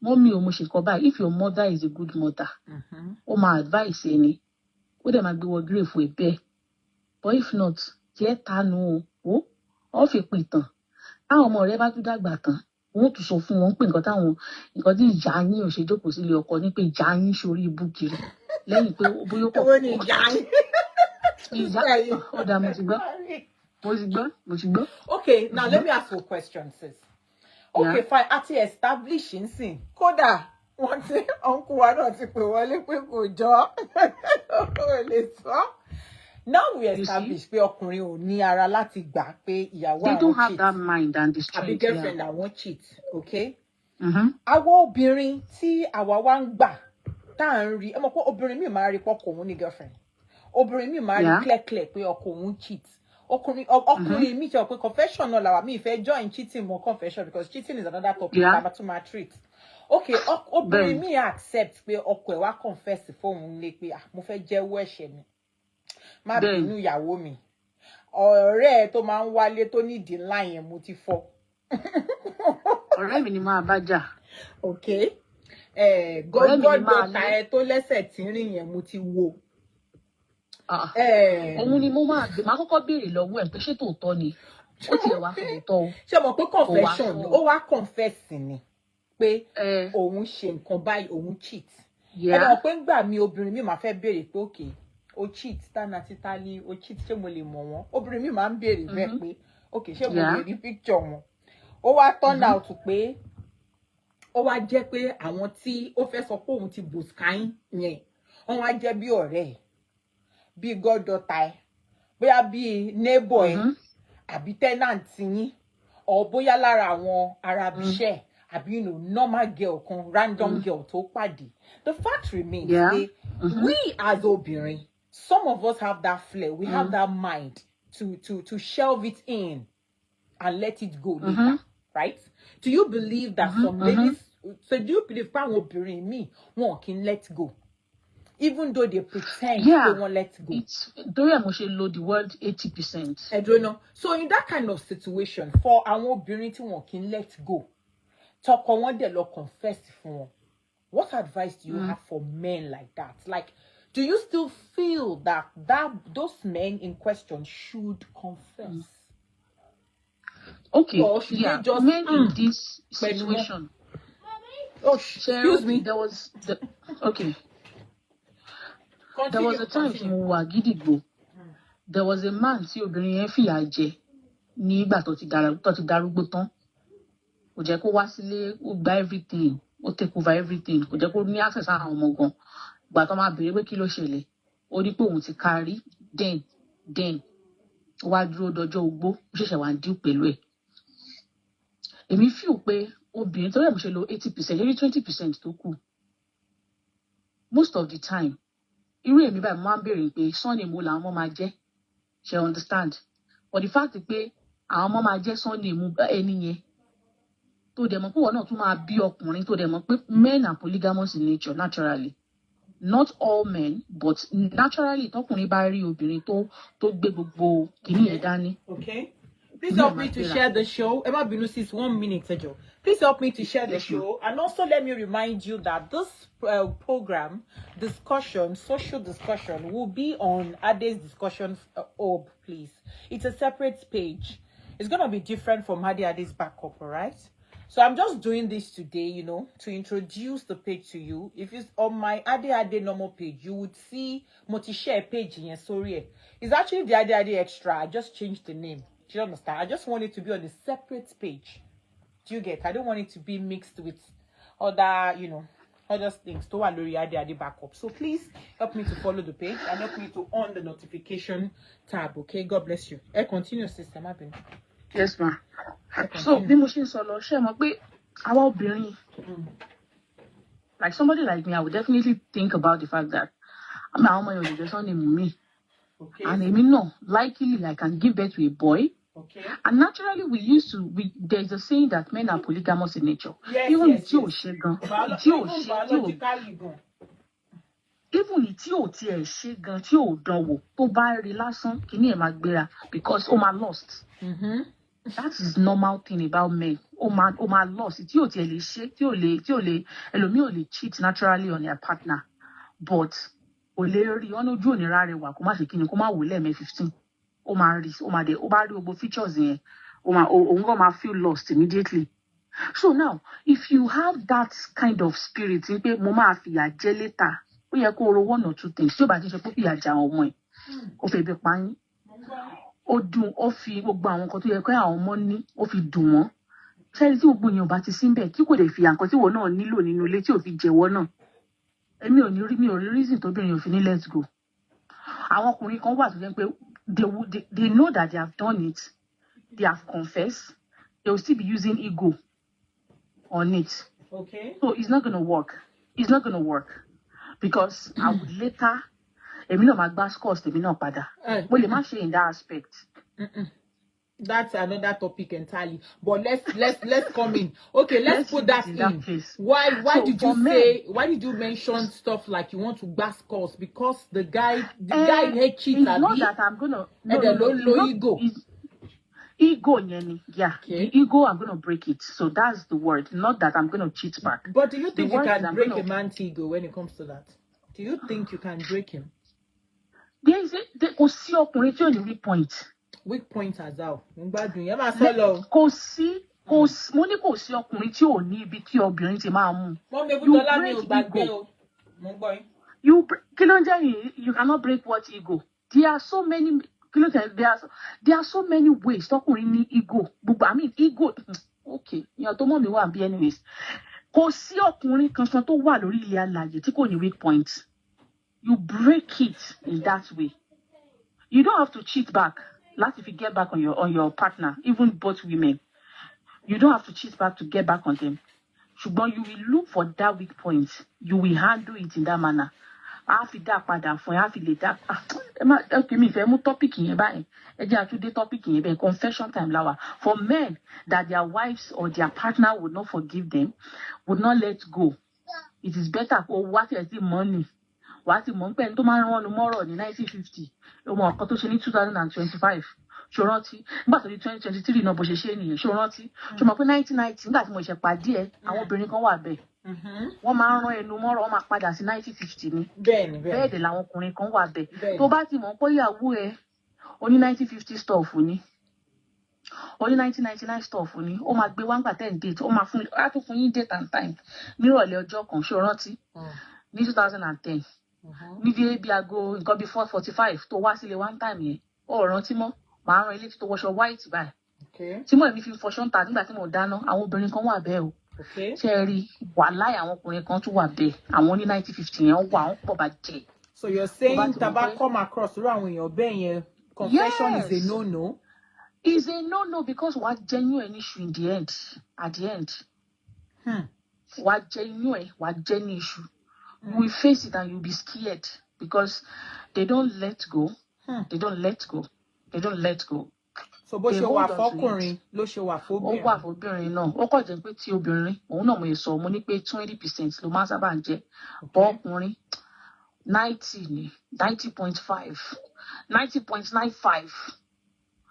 Mommy o mo ṣe nǹkan báyìí. If your mother is a good mother, ó máa advice ẹni. Ó dẹ̀ máa gbé wọ grave ẹ̀ bẹ́ẹ̀. But if not, jẹ́ tanu o. Ó fi pè tán. Táwọn ọmọ rẹ bá tún dàgbà tán, wọ́n tún sọ fún wọn pé nǹkan tí ìyá yín ò ṣe jókòó sílé ọkọ ní pé ìyá yín ṣorí ibú kiri. Lẹ́yìn pé bóyá kọ̀. Owó ni ìyá yín. Ìyá ó dà mo ti gbọ́. Okay, now let me ask you a question, sis. Okay, fine. Àti establish nsìn. Kódà wọ́n ti uncle wa náà ti pè wọlé pé kò jọ. Ó lè sọ. Now we establish pé ọkùnrin ò ní ara láti gbà pé ìyàwó àwọn cheat. They don't have that mind and the strength. Àbí girlfriend àwọn cheat, okay? Àwọn obìnrin tí àwa wá ń gbà tá à ń rí, ẹ mọ̀ pé obìnrin mi máa rí pé ọkọ òun ní girlfriend. Obìnrin mi máa rí clear pé ọkọ òun cheat. Ọkùnrin mi jẹ́ pé confession náà làwa mi fẹ́ join cheating more confession because cheating is another topic that ma treat. Okay, obìnrin mi accept pé ọkọ ẹ̀ wá confess fóun lé pé mo fẹ́ jẹ́wọ́ ẹ̀ṣẹ̀ mi. Má bínú ìyàwó mi. Ọ̀rẹ́ ẹ̀ tó máa ń wálé tó nídìí ńlá yẹn mo ti fọ́. Ọ̀rẹ́ mi ni máa bá jà. Okay. Gọ́gọ́dọ̀ ta ẹ tó lẹ́sẹ̀ tí ń rìn yẹn mo ti wo. Òun ni mo máa kọ́kọ́ béèrè lọ́wọ́ ẹ̀ pé ṣé tòótọ́ ni ó ti ẹ̀ wá fún òótọ́ o. Ṣé mo pé confession ni ó wá confess ni pé òun ṣe nǹkan báyìí òun cheat. Ẹ mọ̀ pé ńgbà mi obìnrin mi máa fẹ́ béèrè pé okay o cheat tana títálí o cheat ṣé mo lè mọ̀ wọ́n obìnrin mi máa ń béèrè bẹ́ẹ̀ pé okay ṣé mo lè rí picture wọn. Ó wá turn out pé ó wá jẹ́ pé àwọn tí ó fẹ́ sọ pé òun ti bùskáín yẹn wọ́n wá jẹ́ bí ọ̀rẹ́ ẹ̀. Bí goddaughter bóyá bí neighbor ẹ àbí tenant yín or bóyá lára àwọn arabiṣẹ́ àbí normal girl kan random girl tó pàdé. The fact remains pé we as obìnrin, some of us have that flair, we have that mind to shelve it in and let it go later, right? Do you believe that some ladies, so do you believe that obìnrin me one can let go? Even though they pretend they won't let go. It's though I must load the word 80%. I don't know. So in that kind of situation, for our obìnrin tí wọ́n can let go, talk on one day lo confess for. What advice do you have for men like that? Like, do you still feel that those men in question should confess? Okay, or should they just men in this situation? Oh, excuse me. There was there was a time tí mo wà Gídígbò. There was a man tí obìnrin yẹn fìyà jẹ nígbà tó ti darúgbó tán. Kò jẹ́ kó wá sílé, ó gba everything, ó take over everything. Kò jẹ́ kó ní access àwọn ọmọ gan. Ìgbà tó máa béèrè pé kí ló ṣẹlẹ̀, ó ní pé òun ti kárí, then ó wá dúró dọjọ́ ogbó, ó ṣẹ̀ṣẹ̀ wá ń dín pẹ̀lú ẹ̀. Èmi feel pé obìnrin tó yẹ mo ṣe lo 80%, maybe 20% tó kù. Most of the time, irú èmi báyìí máa ń béèrè pé Sunday mo làwọn ọmọ máa jẹ́, ṣe understand? But the fact pé àwọn ọmọ máa jẹ́ Sunday mo ẹni yẹn, tó dẹ̀ mọ̀ pé wọ́n náà tún máa bí ọkùnrin, tó dẹ̀ mọ̀ pé men are polygamous in nature naturally. Not all men, but naturally tọkùnrin bá rí obìnrin tó gbé gbogbo kìíní ẹ̀ dání. Okay. Please help me to share the show. Emma Binusis, 1 minute ago. Please help me to share the show. And also let me remind you that this program, discussion, social discussion, will be on Ade's discussion orb, please. It's a separate page. It's going to be different from Ade's backup, all right? So I'm just doing this today, to introduce the page to you. If it's on my Ade normal page, you would see share page in sorry. It's actually the Ade extra. I just changed the name. Do you understand? I just want it to be on a separate page. Do you get? I don't want it to be mixed with other, other things. To Ade backup. So please help me to follow the page and help me to on the notification tab. Okay? God bless you. Continue, sister Mabin. Yes, ma'am. So, bí mo ṣe ń sọ lọ, ṣé mọ̀ pé àwa obìnrin, like somebody like me, I would definitely think about the fact that àwọn ọmọ yẹn ò lè jẹ́ Sunday mú mi. And èmi náà, likely I can give birth to a boy. Okay. And naturally there's a saying that men are polygamous in nature. Yes, even yes, tí ò ṣe gan, even tí ò tiẹ̀ ṣe gan, tí ò dánwò, tó bá rí lásán, kìíní ẹ̀ máa gbéra because ó máa lost. That is normal thing about men. Ó máa lost. Tí ò tiẹ̀ lè ṣe, tí ò lè, ẹlòmíì ò lè cheat naturally on their partner. But ò lè rí ọ̀nà ojú òní rárẹ̀ wà kó má ṣe kíni kó má wò lẹ́ẹ̀mẹ́ 15. Ó máa rí, ó bá rí gbogbo features yẹn, òun gan máa feel lost immediately. So now, if you have that kind of spirit, pé mo máa fìyà jẹ later, ó yẹ kó ro one or two things. Tí ó bá ti ṣe pé fìyà jẹ àwọn ọmọ ẹ̀, ó fẹ́ bí pa yín. Ó dùn, ó fi gbogbo àwọn nǹkan tó yẹ kó àwọn ọmọ ní, ó fi dùn wọ́n. Ṣẹ́ni tí gbogbo èèyàn bá ti sí bẹ́ẹ̀, kí kò lè fi nǹkan tí wọ́n náà nílò nínú ilé tí ò fi jẹ́wọ́ náà. Mi ò rí reason tóbìnrin ò fi ní let's go. Àwọn ọkùnrin kan wà tó jẹ́ pé they know that they have done it, they have confessed, they will still be using ego on it. Okay. So it's not going to work. It's not going to work because I would later, èmi náà máa gbá scores tèmi náà padà. Mo lè má ṣe in that aspect. That's another topic entirely. But let's come in. Okay, let's put that in. Why did you mention stuff like you want to bask calls? Because the guy hate cheats. It's not that I'm gonna low ego. Ego, yeah. Okay. The ego, I'm gonna break it. So that's the word. Not that I'm gonna cheat back. But do you think you can break a man's ego when it comes to that? Do you think you can break him? There is kò sí ọkùnrin tí ò ní weak point. Weak point as well. Kò sí, mo ní kò sí ọkùnrin tí ò ní ibi tí obìnrin ti máa mú. You cannot break what ego. There are so many there are so many ways tọkùnrin ní ego. I mean ego. Okay, tó mọ̀ mi wà bí anyways. Kò sí ọkùnrin kankan tó wà lórí ilẹ̀ alààyè tí kò ní weak point. You break it in that way. You don't have to cheat back. Last, if you get back on your partner, even both women, you don't have to cheat back to get back on them. Ṣùgbọ́n you will look for that weak point. You will handle it in that manner. A fi dá padà fún ẹ, a fi lè dá. Okay, mi fẹ́ mú topic yẹn báyìí. Ẹ jẹ́ àtúndé topic yẹn bẹ́ẹ̀, confession time láwa. For men that their wives or their partner would not forgive them, would not let go, it is better kó wá tẹ̀ sí money. Wá ti mọ̀ pé ẹni tó máa ń rán ọ́nù mọ́rọ̀ ní 1950, ọmọ ọ̀kan tó ṣe ní 2025. Ṣó rántí? Nígbà tó di 2023 náà bó ṣe ṣe nìyẹn. Ṣó rántí? Ṣó mọ̀ pé 1990 nígbà tí mo ṣe pàdé ẹ, àwọn obìnrin kan wà bẹ́ẹ̀. Wọ́n máa ń rán ẹnu mọ́rọ̀, wọ́n máa padà sí 1950 ni. Bẹ́ẹ̀ dẹ̀ làwọn ọkùnrin kan wà bẹ́ẹ̀. Tó bá ti mọ̀ pé ìyàwó ẹ oní 1950 stuff ni, oní 1999 stuff ni, ó máa gbé wá ńgbà 10 date, ó máa fún yín date and time nírọ̀lẹ́ ọjọ́ kan. Ṣó rántí? Ní 2010. Ní bí aago nǹkan bí 4:45 tó wá sílé one time yẹn, ó rántí mọ́, màá rán ilé tó wọṣọ white báyìí. Tí mo èmi fi fọṣọ ń ta nígbà tí mo dáná, àwọn obìnrin kan wà bẹ́ẹ̀ o. Ṣé ẹ rí wàláì àwọn ọkùnrin kan tún wà bẹ́ẹ̀, àwọn ní 1950 yẹn wà, wọ́n pọ̀ bàjẹ́. So you're saying taba come across irú àwọn èèyàn bẹ́ẹ̀ yẹn, confession is a no-no? Is a no-no because wàá genuine issue in the end, at the end. Wàá genuine issue. You will face it and you'll be scared because they don't let go. They don't let go. They don't let go. So bó ṣe wà fọ́kùnrin ló ṣe wà fóbìnrin. Ó wà fóbìnrin náà. Ó kàn jẹ́ pé tí obìnrin, òun náà mo sọ, mo ní pé 20% ló máa sábà ń jẹ́. Ọkùnrin 90 ni, 90.5, 90.95.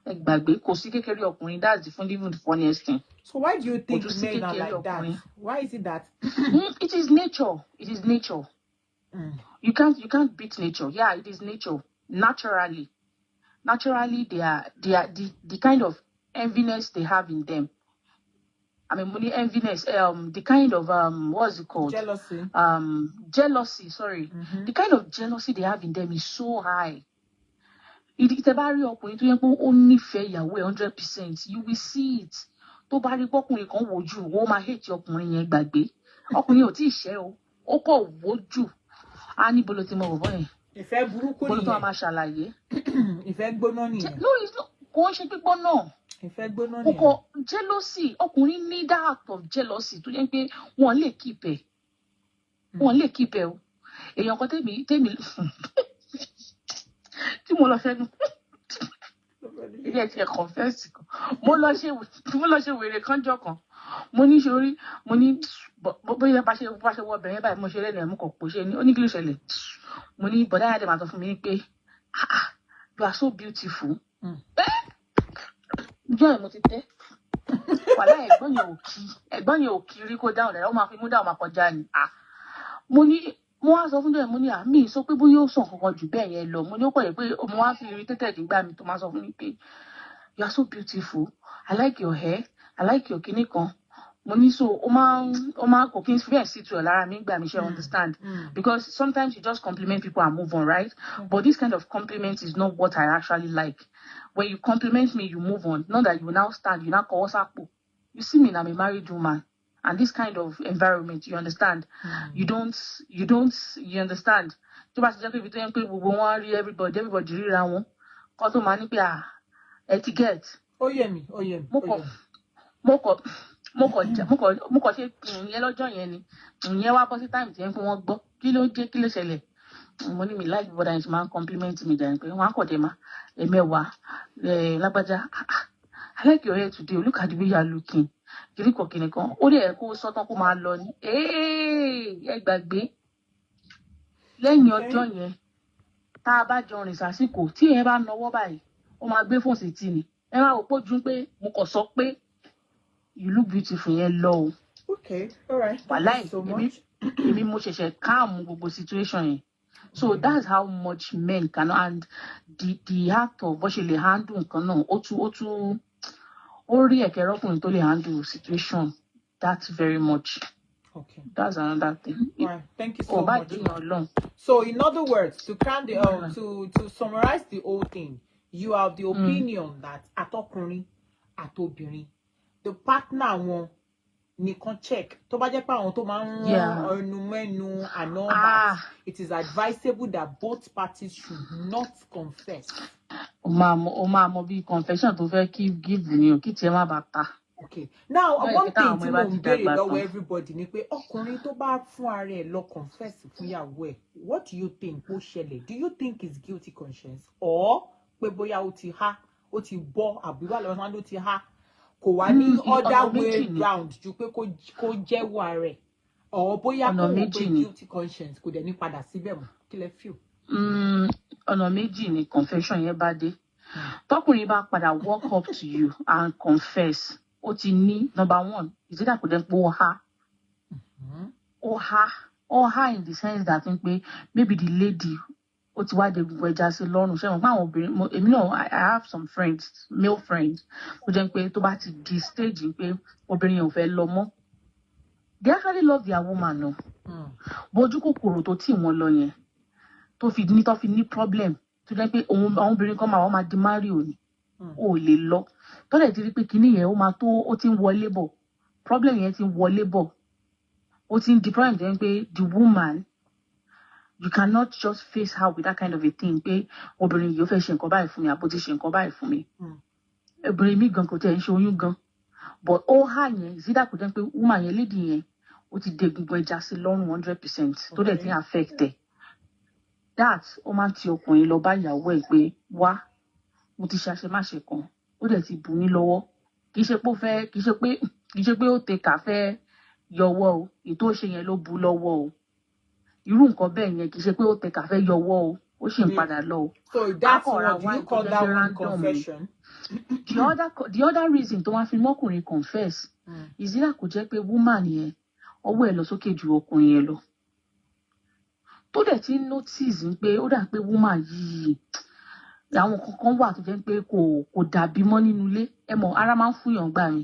Ẹ gbàgbé, kò sí kékeré ọkùnrin. That's even the funniest thing. So why do you think men are like that? Why is it that? It is nature. It is nature. You can't beat nature. Yeah, it is nature. Naturally, they are the kind of enviness they have in them. I mean, money enviness. The kind of what's it called? Jealousy. Jealousy. Sorry. The kind of jealousy they have in them is so high. It's a barrier ọkùnrin tó yẹ pé ó nífẹ̀ẹ́ ìyàwó ẹ̀ 100%. You will see it. Tó bá rí pọ́kùnrin kan wojú, ó máa hate ọkùnrin yẹn gbàgbé. Ọkùnrin ò tí ì ṣẹ́ o, ó kọ̀ wojú. A ní bolo tí mo wọ̀ bọ́ yẹn. Ìfẹ́ burúkú nìyẹn. Bolo tó máa ṣàlàyé. Ìfẹ́ gbóná nìyẹn. No, it's not. Kò ń ṣe gbígbóná. Ìfẹ́ gbóná nìyẹn. Kò jealousy. Ọkùnrin ní that act of jealousy tó yẹ pé wọ́n lè keep ẹ̀. Wọ́n lè keep ẹ̀ o. Èèyàn kan tèmi tí mo lọ fẹ́nu. Ilé ẹ̀ ti ẹ̀ confess kan. Mo lọ ṣe wèrè kánjọ́ kan. Mo ní sórí, mo ní bóyá bá ṣe wọ bẹ̀rẹ̀ báyìí mo ṣe lẹ́nu ẹ̀ mú kọ̀ pò ṣe ní oníkìlú ṣẹlẹ̀. Mo ní bọ̀dá yàdé máa sọ fún mi ní pé you are so beautiful. Ìjọ ẹ̀ mo ti tẹ́. Wàhálà ẹ̀gbọ́n yẹn ò kí rí kó dáhùn rẹ̀, ó máa fi mú dáhùn máa kọjá ni. Mo wá sọ fún dẹ̀ mo ní àmì sọ pé bóyá ó sàn kankan jù bẹ́ẹ̀ yẹn lọ. Mo ní ó pọ̀ yẹ pé mo wá fi irritated nígbà mi tó máa sọ fún mi pé you are so beautiful. I like your hair. I like your kinní kan. Mo ní so ó máa kò kí n fẹ́ sí tu ẹ̀ lára mi gbà mí ṣe understand. Because sometimes you just compliment people and move on, right? But this kind of compliment is not what I actually like. When you compliment me, you move on. Not that you now stand, you now call sapo. You see me, I'm a married woman. And this kind of environment, you understand? You understand? Tó bá ti jẹ́ pé ibi tó yẹn pé gbogbo wọn rí everybody ríra wọn. Kọ́ tó máa ní pé etiquette. Ó yé mi. Mo kọ̀ ṣe ìyẹn lọ́jọ́ yẹn ni. Ìyẹn wá bọ́ sí time tí yẹn pé wọ́n gbọ́. Kí ló ṣẹlẹ̀? Mo ní mi like bọ́dà yẹn ṣe máa ń compliment mi dà ní pé wọ́n á kọ̀ dé ma. Ẹ̀mẹ́wàá lágbájá. I like your hair today. Look at the way you are looking. Kìrì kọ̀kìnì kan. Ó dẹ̀ kó sọ́tàn kó máa lọ ni. Ẹ gbàgbé. Lẹ́yìn ọjọ́ yẹn, tá a bá jọ rìn sásìkò, tí ẹ bá nawọ́ báyìí, ó máa gbé fóònù sí tì ní. Ẹ máa wò pójú pé mo kàn sọ pé you look beautiful yẹn lọ o. Okay, all right. Wàláì èmi mo ṣẹ̀ṣẹ̀ calm gbogbo situation yẹn. So that's how much men can, and the act of bó ṣe lè handle nǹkan náà ó rí ẹ̀kẹ́ rọ́kùnrin tó lè handle situation that very much. Okay. That's another thing. All right. Thank you so much. So in other words, to summarize the whole thing, you have the opinion that atọkùnrin àtobìnrin, the partner wọn nìkan check. Tó bá jẹ́ pé àwọn tó máa ń rán ẹnu mẹ́nu and all that, it is advisable that both parties should not confess. o máa mọ bí confession tó fẹ́ give ni o kí tiẹ̀ má bàa ta. Okay. Now, Bẹ́ẹ̀ one pé táwọn thing ọmọ ẹ tí bá mo ti ń béèrè dàgbà lọ́wọ́ tán. everybody ni pé ọkùnrin tó bá fún ara ẹ̀ lọ confess fún ìyàwó ẹ̀, what do you think ó ṣẹlẹ̀? Do you think it's guilty conscience or pé bóyá ó ti há, ó ti bọ́ àbí wà lọ́wọ́ ló ti há? Kò wá ní other way round ju pé kó jẹ́wọ́ ara ẹ̀. Or bóyá kò wò pé guilty conscience kò dẹ̀ ní padà síbẹ̀ mọ́. Kí lẹ feel? Ọ̀nà méjì ni confession yẹn bá dé. Tọkùnrin bá padà walk up to you and confess, ó ti ní number one, ìdílé kò dẹ̀ pé ó há in the sense that pé maybe the lady ó ti wá de gbogbo ẹja sí lọ́rùn. Ṣé mo pa àwọn obìnrin, èmi náà I have some friends, male friends, ó jẹ́ pé tó bá ti di stage pé obìnrin yẹn ò fẹ́ lọ mọ́. They actually love their woman no. Bójú kòkòrò tó tì wọ́n lọ yẹn tó fi ní problem tó jẹ́ pé àwọn obìnrin kan máa di marry òní ò lè lọ tó dẹ̀ ti rí pé kinní yẹn ó ti ń wọlé bọ̀ problem yẹn ti ń wọlé bọ̀ ó ti ń di problem jẹ́ pé the woman you cannot just face her with that kind of a thing pé obìnrin yìí ó fẹ́ ṣe nǹkan báyìí fún mi àbó ti ṣe nǹkan báyìí fún mi obìnrin mi gan kò tẹ̀ ń ṣe oyún gan but ó hà yẹn zida kò jẹ́ pé woman yẹn lady yẹn ó ti dé gbogbo ẹja sí lọ́rùn 100% tó dẹ̀ ti ń affect ẹ̀. That ó máa ń ti ọkùnrin lọ bá ìyàwó ẹ̀ pé wá mo ti ṣàṣemáṣe kan ó dẹ̀ ti bù mí lọ́wọ́ kì í ṣe pé ó tẹ̀ka fẹ́ yọwọ́ o ètò òṣè yẹn ló bù lọ́wọ́ o irú nǹkan bẹ́ẹ̀ yẹn kì í ṣe pé ó tẹ̀ka fẹ́ yọwọ́ o ó sì ń padà lọ o. So that's what do you call that one confession? The other reason tó wá fi mọ́kùnrin confess ìzílà kò jẹ́ pé woman yẹn ọwọ́ ẹ̀ lọ sókè ju ọkùnrin yẹn lọ. Tó dẹ̀ ti notice pé ó dà pé woman yìí àwọn kankan wà tó jẹ́ pé kò dàbí mọ́ nínú ilé ẹ mọ̀ ara máa ń fún yàn gbà mí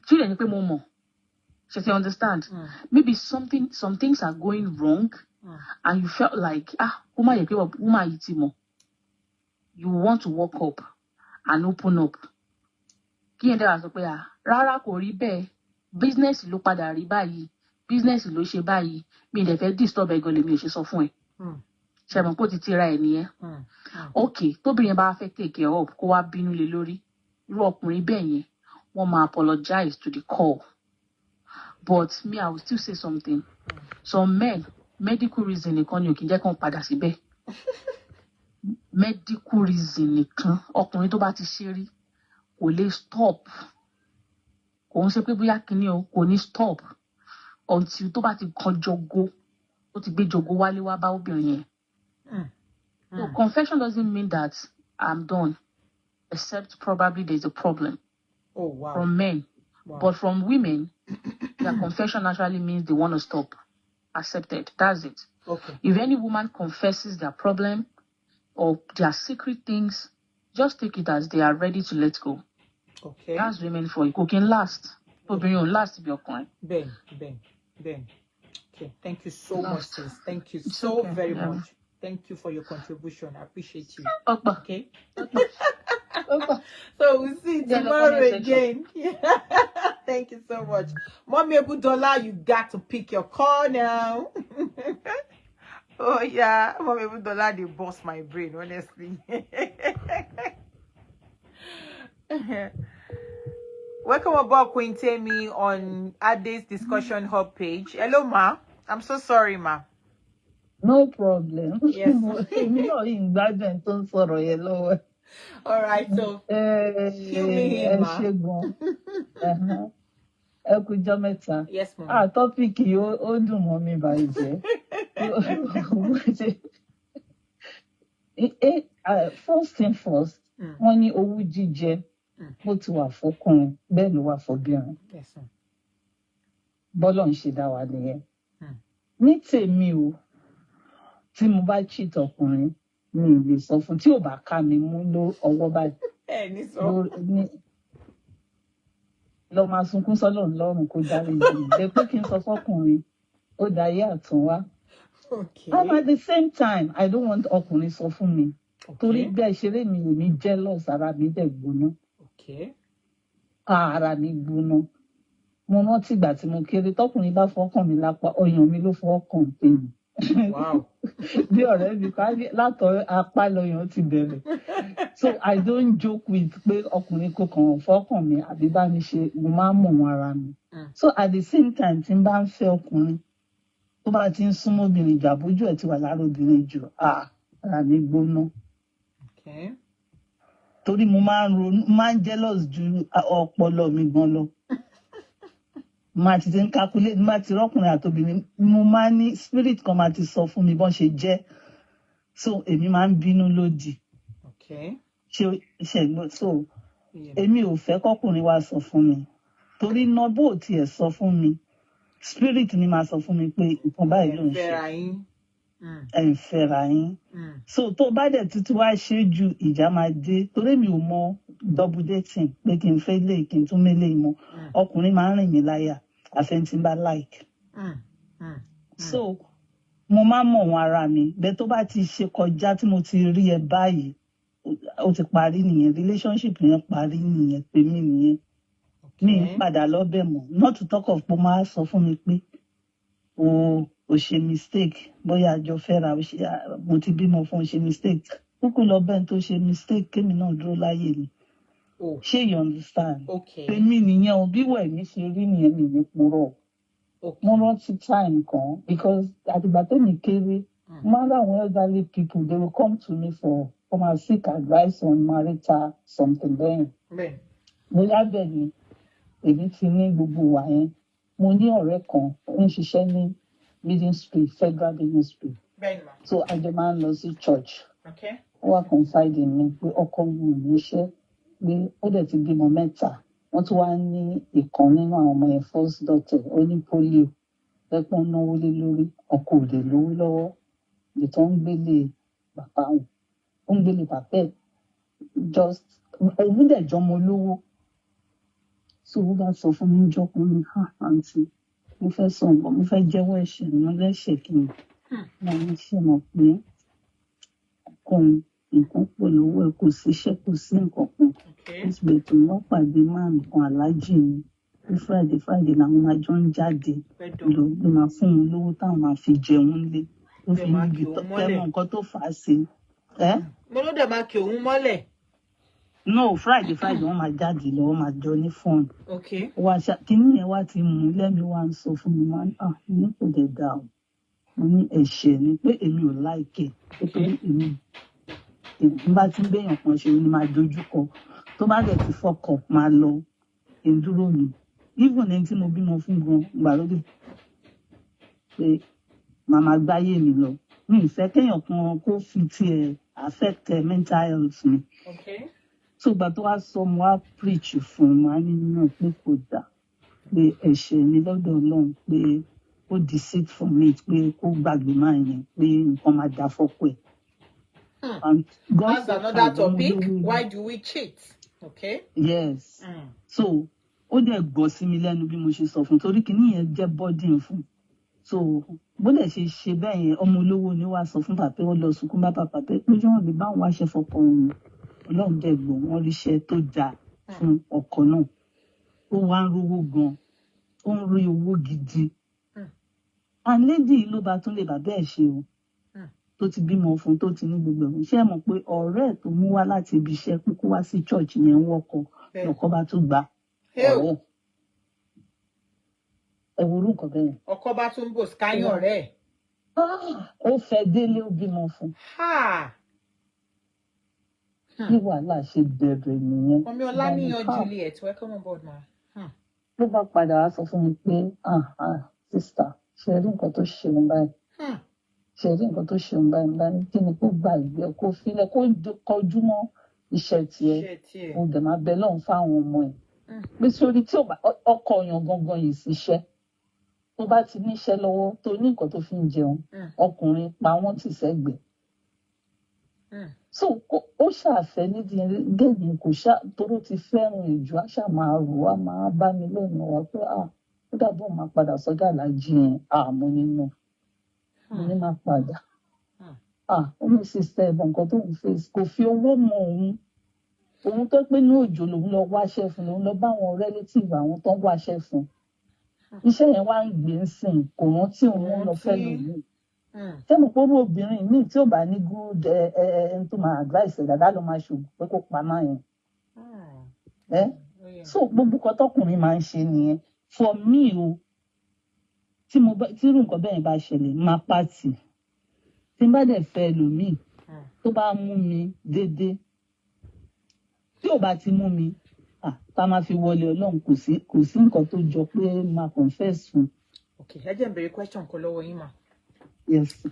tí ó dẹ̀ ní pé mo mọ̀ ṣe ti understand maybe some things are going wrong and you felt like ó má yẹ pé woman yìí ti mọ̀ you want to walk up and open up kí ẹ̀ dára sọ pé rárá kò rí bẹ́ẹ̀ business ló padà rí báyìí business ló ṣe báyìí mi lè fẹ́ disturb ẹ̀gàn lèmi ò ṣe sọ fún ẹ ṣẹ̀mọ̀ pé ó ti tira ẹ̀ nìyẹn ok tóbìnrin bá fẹ́ take care of kó wá bínú lé lórí irú ọkùnrin bẹ́ẹ̀ yẹn wọ́n máa apologize to the call but me I will still say something some men medical reason nìkan ni ò kì í jẹ́ kán padà síbẹ̀ medical reason nìkan ọkùnrin tó bá ti ṣe rí kò lè stop kò ń ṣe pé bóyá kinní o kò ní stop until tó bá ti kan jogo ó ti gbé jogo wálé wá bá obìnrin yẹn. So confession doesn't mean that I'm done except probably there's a problem from men. But from women their confession actually means they want to stop. Accepted. That's it. Okay. If any woman confesses their problem or their secret things, just take it as they are ready to let go. Okay. That's women for you. Cooking last. Obìnrin ò last bí ọkùnrin. Ben. Okay. Thank you so much, sis. Thank you so very much. Thank you for your contribution. I appreciate you. Okay. So we'll see you tomorrow again. Thank you so much. Mommy Ebudola, you got to pick your call now. Oh yeah, Mommy Ebudola, they boss my brain, honestly. Welcome aboard, Queen Temi, on Ade's Discussion Hub page. Hello, ma. I'm so sorry, ma. No problem. Yes. All right, so fill me in, ma. Yes, ma'am. Topic ó dùn mọ́ mi bàjẹ́. First thing first, wọ́n ní owú jíjẹ bó ti wà fọkùnrin bẹ́ẹ̀ ló wà fọbìnrin. Yes, ma'am. Bọ́lọ̀ ń ṣe dá wa nìyẹn. Ní tèmi o, tí mo bá cheat ọkùnrin, mi ò lè sọ fún tí ò bá ká mi mú ló ọwọ́ báyìí. Lọ máa sunkún sọ́lọ̀ lọ́rùn kó dárí jù. Lè pé kí n sọ fọ́kùnrin, ó dayé àtúnwá. Okay. And at the same time, I don't want ọkùnrin sọ fún mi. Torí bẹ́ẹ̀ ṣeré mi ò ní jealous ara mi dẹ̀ gbóná. Okay. Ara mi gbóná. Mo rántí ìgbà tí mo kéré tọkùnrin bá fọkàn mi lápá ọyàn mi ló fọkàn pé mi Wow. Bí ọ̀rẹ́ mi kan látọ̀ apá lọ́yàn ti bẹ̀rẹ̀. So I don't joke with pé ọkùnrin kò kàn fọ́kàn mi àbí bá mi ṣe mo máa ń mọ̀ wọn ara mi. So at the same time tí n bá ń fẹ́ ọkùnrin tó bá ti ń súnmọ́ obìnrin jù àbójú ẹ̀ ti wà lára obìnrin jù ara mi gbóná. Okay. Torí mo máa ń ronú máa ń jealous ju ọpọlọ mi gan lọ. Máa ti ń calculate máa ti rọ́kùnrin àtobìnrin mo máa ní spirit kan máa ti sọ fún mi bọ́n ṣe jẹ́. So èmi máa ń bínú lódì. Okay. Ṣe so èmi ò fẹ́ kọ́kùnrin wá sọ fún mi. Torí náà bó tiẹ̀ sọ fún mi spirit ni máa sọ fún mi pé nǹkan báyìí ló ń ṣe. Ẹ ń fẹ́ra yín. So tó bá dẹ̀ tuntun wá ṣe ju ìjà máa dé torí mi ò mọ double dating pé kí n fẹ́ lè kí n tún mélé mọ́ ọkùnrin máa ń rìn mí láyà àfẹntí bá like. So mo máa mọ̀ wọn ara mi bẹ́ẹ̀ tó bá ti ṣe kọjá tí mo ti rí ẹ báyìí ó ti parí nìyẹn relationship yẹn parí nìyẹn pé mí nìyẹn mi ń padà lọ́bẹ̀ mọ́ not to talk of pé máa sọ fún mi pé o ṣe mistake bóyá àjọ fẹ́ra mo ti bímọ fún o ṣe mistake kúkú lọ bẹ́ẹ̀ tó ṣe mistake kémi náà dúró láyé mi ṣé you understand èmi nìyẹn o bí wẹ̀ mi ṣe rí nìyẹn mi ní purọ́ mo rántí time kan because àtìgbà tẹ́mi kéré more than elderly people they will come to me for come and seek advice on marital something then bóyá bẹ́ẹ̀ ni èmi ti ní gbogbo wà yẹn mo ní ọ̀rẹ́ kan ó ń ṣiṣẹ́ ní ministry federal ministry so àjọ máa ń lọ sí church ó wá confide in mi pé ọkọ mi ò níṣẹ́ pé ó dẹ̀ ti bímọ 3 wọ́n tún wá ní ìkan nínú àwọn ọmọ yẹn first daughter ó ní polio lẹ́pọ̀n náwó lé lórí ọkọ ò dẹ̀ lówó lọ́wọ́ ìtọ́ ń gbélé bàbá wọn ó ń gbélé bàbá ẹ̀ just òun dẹ̀ jọmọ olówó so ó bá sọ fún mi jọkùnrin àǹtí mo fẹ́ sọ nǹkan mo fẹ́ jẹ́wọ́ ẹ̀ṣẹ̀ mi lẹ́ṣẹ̀ kí n máa ń ṣe mọ̀ pé ọkùnrin nǹkan pọ̀ lọ́wọ́ ẹ̀ kò síṣẹ́ kò sí nǹkan kan ìṣẹ̀lẹ̀ tó wọ́n pàdé máa nǹkan aláàjì ni ní friday làwọn máa jọ ń jáde lọ ló máa fún un lówó táwọn máa fi jẹun lé ló fi níbi tẹ́mọ̀ nǹkan tó fà á sí. mo ló dẹ̀ máa kí òun mọ́lẹ̀. no friday wọ́n máa jáde lọ wọ́n máa jọ ní fọ́ọ̀n. kíní yẹn wá ti mú lẹ́mi wá ń sọ fún mi máa ń ní kò dẹ̀ dà o mo ní ẹ̀ṣẹ̀ ni pé èmi ò láìkẹ̀ nítorí èmi bá ti ń béèyàn kan ṣe ni máa dojú kọ tó bá dẹ̀ ti fọkọ̀ máa lọ ìdúró mi even ẹni tí mo bímọ fún gan gbàlódé pé màmá gbáyé mi lọ mi ìfẹ́ kéèyàn kan kó fi tiẹ̀ affect mental health mi. So gbà tó wá sọ mo wá preach fún wa nínú pé kò dà pé ẹ̀ṣẹ̀ ni lọ́dọ̀ Ọlọ́run pé ó deceit for me pé kó gbàgbé máa yẹn pé nǹkan máa dà fọ́pọ̀ ẹ̀. That's another topic. Why do we cheat? Okay. Yes. So ó dẹ̀ gbọ́ sí mi lẹ́nu bí mo ṣe sọ fún torí kìíní yẹn jẹ́ burden fún. So bó dẹ̀ ṣe bẹ́ẹ̀ yẹn ọmọ olówó ni wàá sọ fún bàbá ó lọ sunkún bá bàbá pé pé jọ́wọ́n lè bá wọn wáṣẹ fọkọ òun Ọlọ́run dẹ̀ gbọ́ wọn ríṣẹ́ tó dáa fún ọkọ náà ó wá ń rówó gan ó ń rí owó gidi and lady ló bá tún lè bàbá ẹ̀ ṣe o tó ti bímọ fún tó ti ní gbogbo ẹ̀hún ṣé ẹ mọ̀ pé ọ̀rẹ́ ẹ̀ tó mú wá láti ibi iṣẹ́ kúkú wá sí church yẹn ń wọ́kọ̀ lọ́kọ́ bá tún gbà ọ̀rẹ́ ẹ̀ wo orúkọ bẹ́ẹ̀. ọkọ bá tún bò skype ọ̀rẹ́ ẹ̀. ó fẹ́ délé ó bímọ fún. bí wàhálà ṣe bẹ̀rẹ̀ nìyẹn. ọmọ Ọláníyan Juliet welcome on board ma. ló bá padà wá sọ fún mi pé sista ṣe rí nǹkan tó ṣe ń báyìí ṣe rí nǹkan tó ṣe ń báyìí báyìí kí ni kó gbàgbé kó filẹ̀ kó kọjú mọ́ iṣẹ́ tiẹ̀ mo dẹ̀ máa bẹ lọ́hùn fáwọn ọmọ ẹ̀ pé sórí tí ọkọ ọyàn gangan yìí ṣiṣẹ́ tó bá ti níṣẹ́ lọ́wọ́ tó ní nǹkan tó fi ń jẹun ọkùnrin pa wọ́n tì sẹ́gbẹ̀ẹ́ so ó ṣàfẹ́ nídìí gẹ́gẹ́ kò toró ti fẹ́ràn ìjọ àṣà máa rò á máa bá mi lẹ́nu wa pé ó dàbọ̀ máa padà sọ́jà lájí yẹn àmọ́ nínú mo ní máa padà ó ní sísẹ ẹ̀bùn nǹkan tó ń fèsì kò fi owó mọ òun tó pé ní òjò lòun lọ wáṣẹ́ fún lòun lọ bá àwọn relative àwọn tó ń wáṣẹ́ fún iṣẹ́ yẹn wá ń gbé ń sìn kò rántí òun lọ fẹ́ lòun ṣé mo pé obìnrin míì tí ò bá ní good ẹni tó máa advice ẹ̀ dáadáa ló máa ṣògùn pé kó pa máa yẹn. So gbogbo nǹkan tọkùnrin máa ń ṣe nìyẹn for me o tí irú nǹkan bẹ́ẹ̀ bá ṣẹlẹ̀ máa pàtì tí n bá dẹ̀ fẹ́ ẹlòmíì tó bá mú mi déédéé tí ò bá ti mú mi tá a máa fi wọlé Ọlọ́run kò sí nǹkan tó jọ pé máa confess fún. ok ẹ jẹ́ n béèrè question kan lọ́wọ́ yín mà. Yes.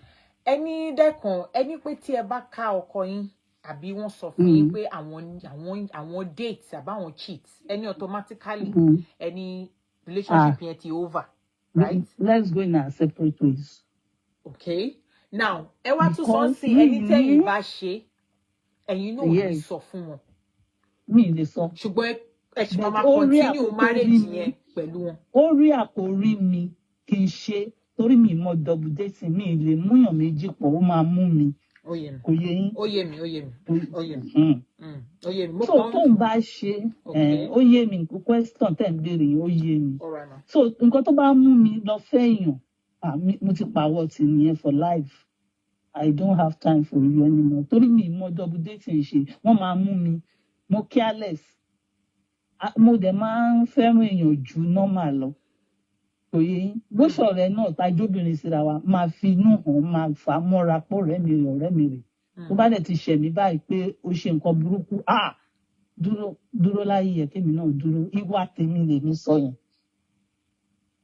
ẹni dẹ́kan ẹni pé tí ẹ bá ká ọkọ yín àbí wọ́n sọ fún yín pé àwọn dates àbáwọn cheat ẹni automatically ẹni relationship yẹn ti over, right? Let's go in our separate ways. Okay. Now ẹ wá tún sọ sí ẹni tẹ́yìn bá ṣe ẹ̀yin náà ò lè sọ fún wọn. Mi ì lè sọ. ṣùgbọ́n ẹ ṣì máa continue marriage yẹn pẹ̀lú wọn. Ó rí àkórí mi kì í ṣe torí mi mọ double dating mi lè múyàn méjì pọ̀ ó máa mú mi. Kò yé yín. Ó yé mi. So tóun bá ṣe ó yé mi nǹkan question tẹ̀ ń béèrè ó yé mi. So nǹkan tó bá mú mi lọ fẹ́yàn mo ti pàwọ́ tì nìyẹn for life. I don't have time for you anymore. Torí mi mọ double dating ṣe wọ́n máa mú mi mo careless. Mo dẹ̀ máa ń fẹ́ràn èèyàn ju normal lọ. Kò yé yín. Bó ṣọ̀rẹ́ náà tajóbìnrin síra wa máa fi inú hàn máa fà á mọ́ra pọ̀ ọ̀rẹ́ mi rè. Tó bá dẹ̀ ti ṣẹ̀ mí báyìí pé ó ṣe nǹkan burúkú dúró láyé yẹ kémi náà dúró ìwà tèmi lèmi sọ yẹn.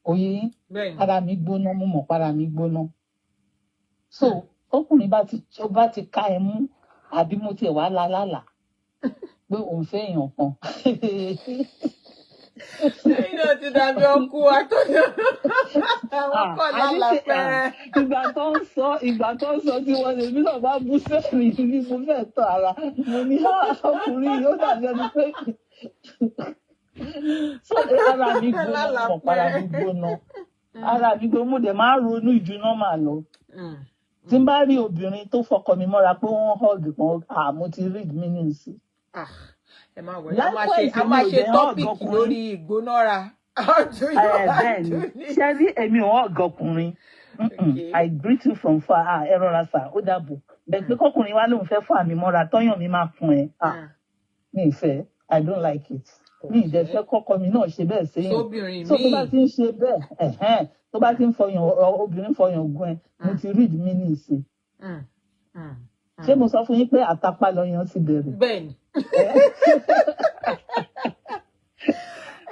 Kò yé yín. Ara mi gbóná mo mọ̀ para mi gbóná. So ọkùnrin bá ti ká ẹ mú àbí mo tiẹ̀ wá lálàlà pé òun fẹ́ èèyàn kan. Ẹ̀yin náà ti dàbí ọkú àtọ́jọ́. Àwọn kọ̀ lálàpẹ́. Ìgbà tó ń sọ tí wọ́n lè mí náà bá bú sẹ́rìn ní mo fẹ́ tọ́ ara. Mo ní ọkùnrin yóò dàbí ẹni pé ara mi gbóná mọ̀ para mi gbóná. Ara mi gbóná mo dẹ̀ máa ń ronú ìjú nọ́mà lọ. Tí n bá rí obìnrin tó fọkọ mi mọ́ra pé wọ́n hug kan mo ti read meaning sí. Ẹ máa wọlé a máa ṣe tọ́pìkì lórí ìgbónára. Bẹ́ẹ̀ni ṣé rí èmi ò hug ọkùnrin I greet you from far ẹ rọra sà ó dàbò bẹ́ẹ̀ pé kọkùnrin wa lóun fẹ́ fún àmì mọ́ra tọ́yàn mi máa fún ẹ mi ìfẹ́ I don't like it mi ìdẹ fẹ́ kọ́kọ́ mi náà ṣe bẹ́ẹ̀ sẹ́yìn so tó bá ti ń ṣe bẹ́ẹ̀ tó bá ti ń fọyàn obìnrin fọyàn gún ẹ mo ti read meaning sí ṣé mo sọ fún yín pé àtàpá lọ́yàn ti bẹ̀rẹ̀. Bẹ́ẹ̀ni.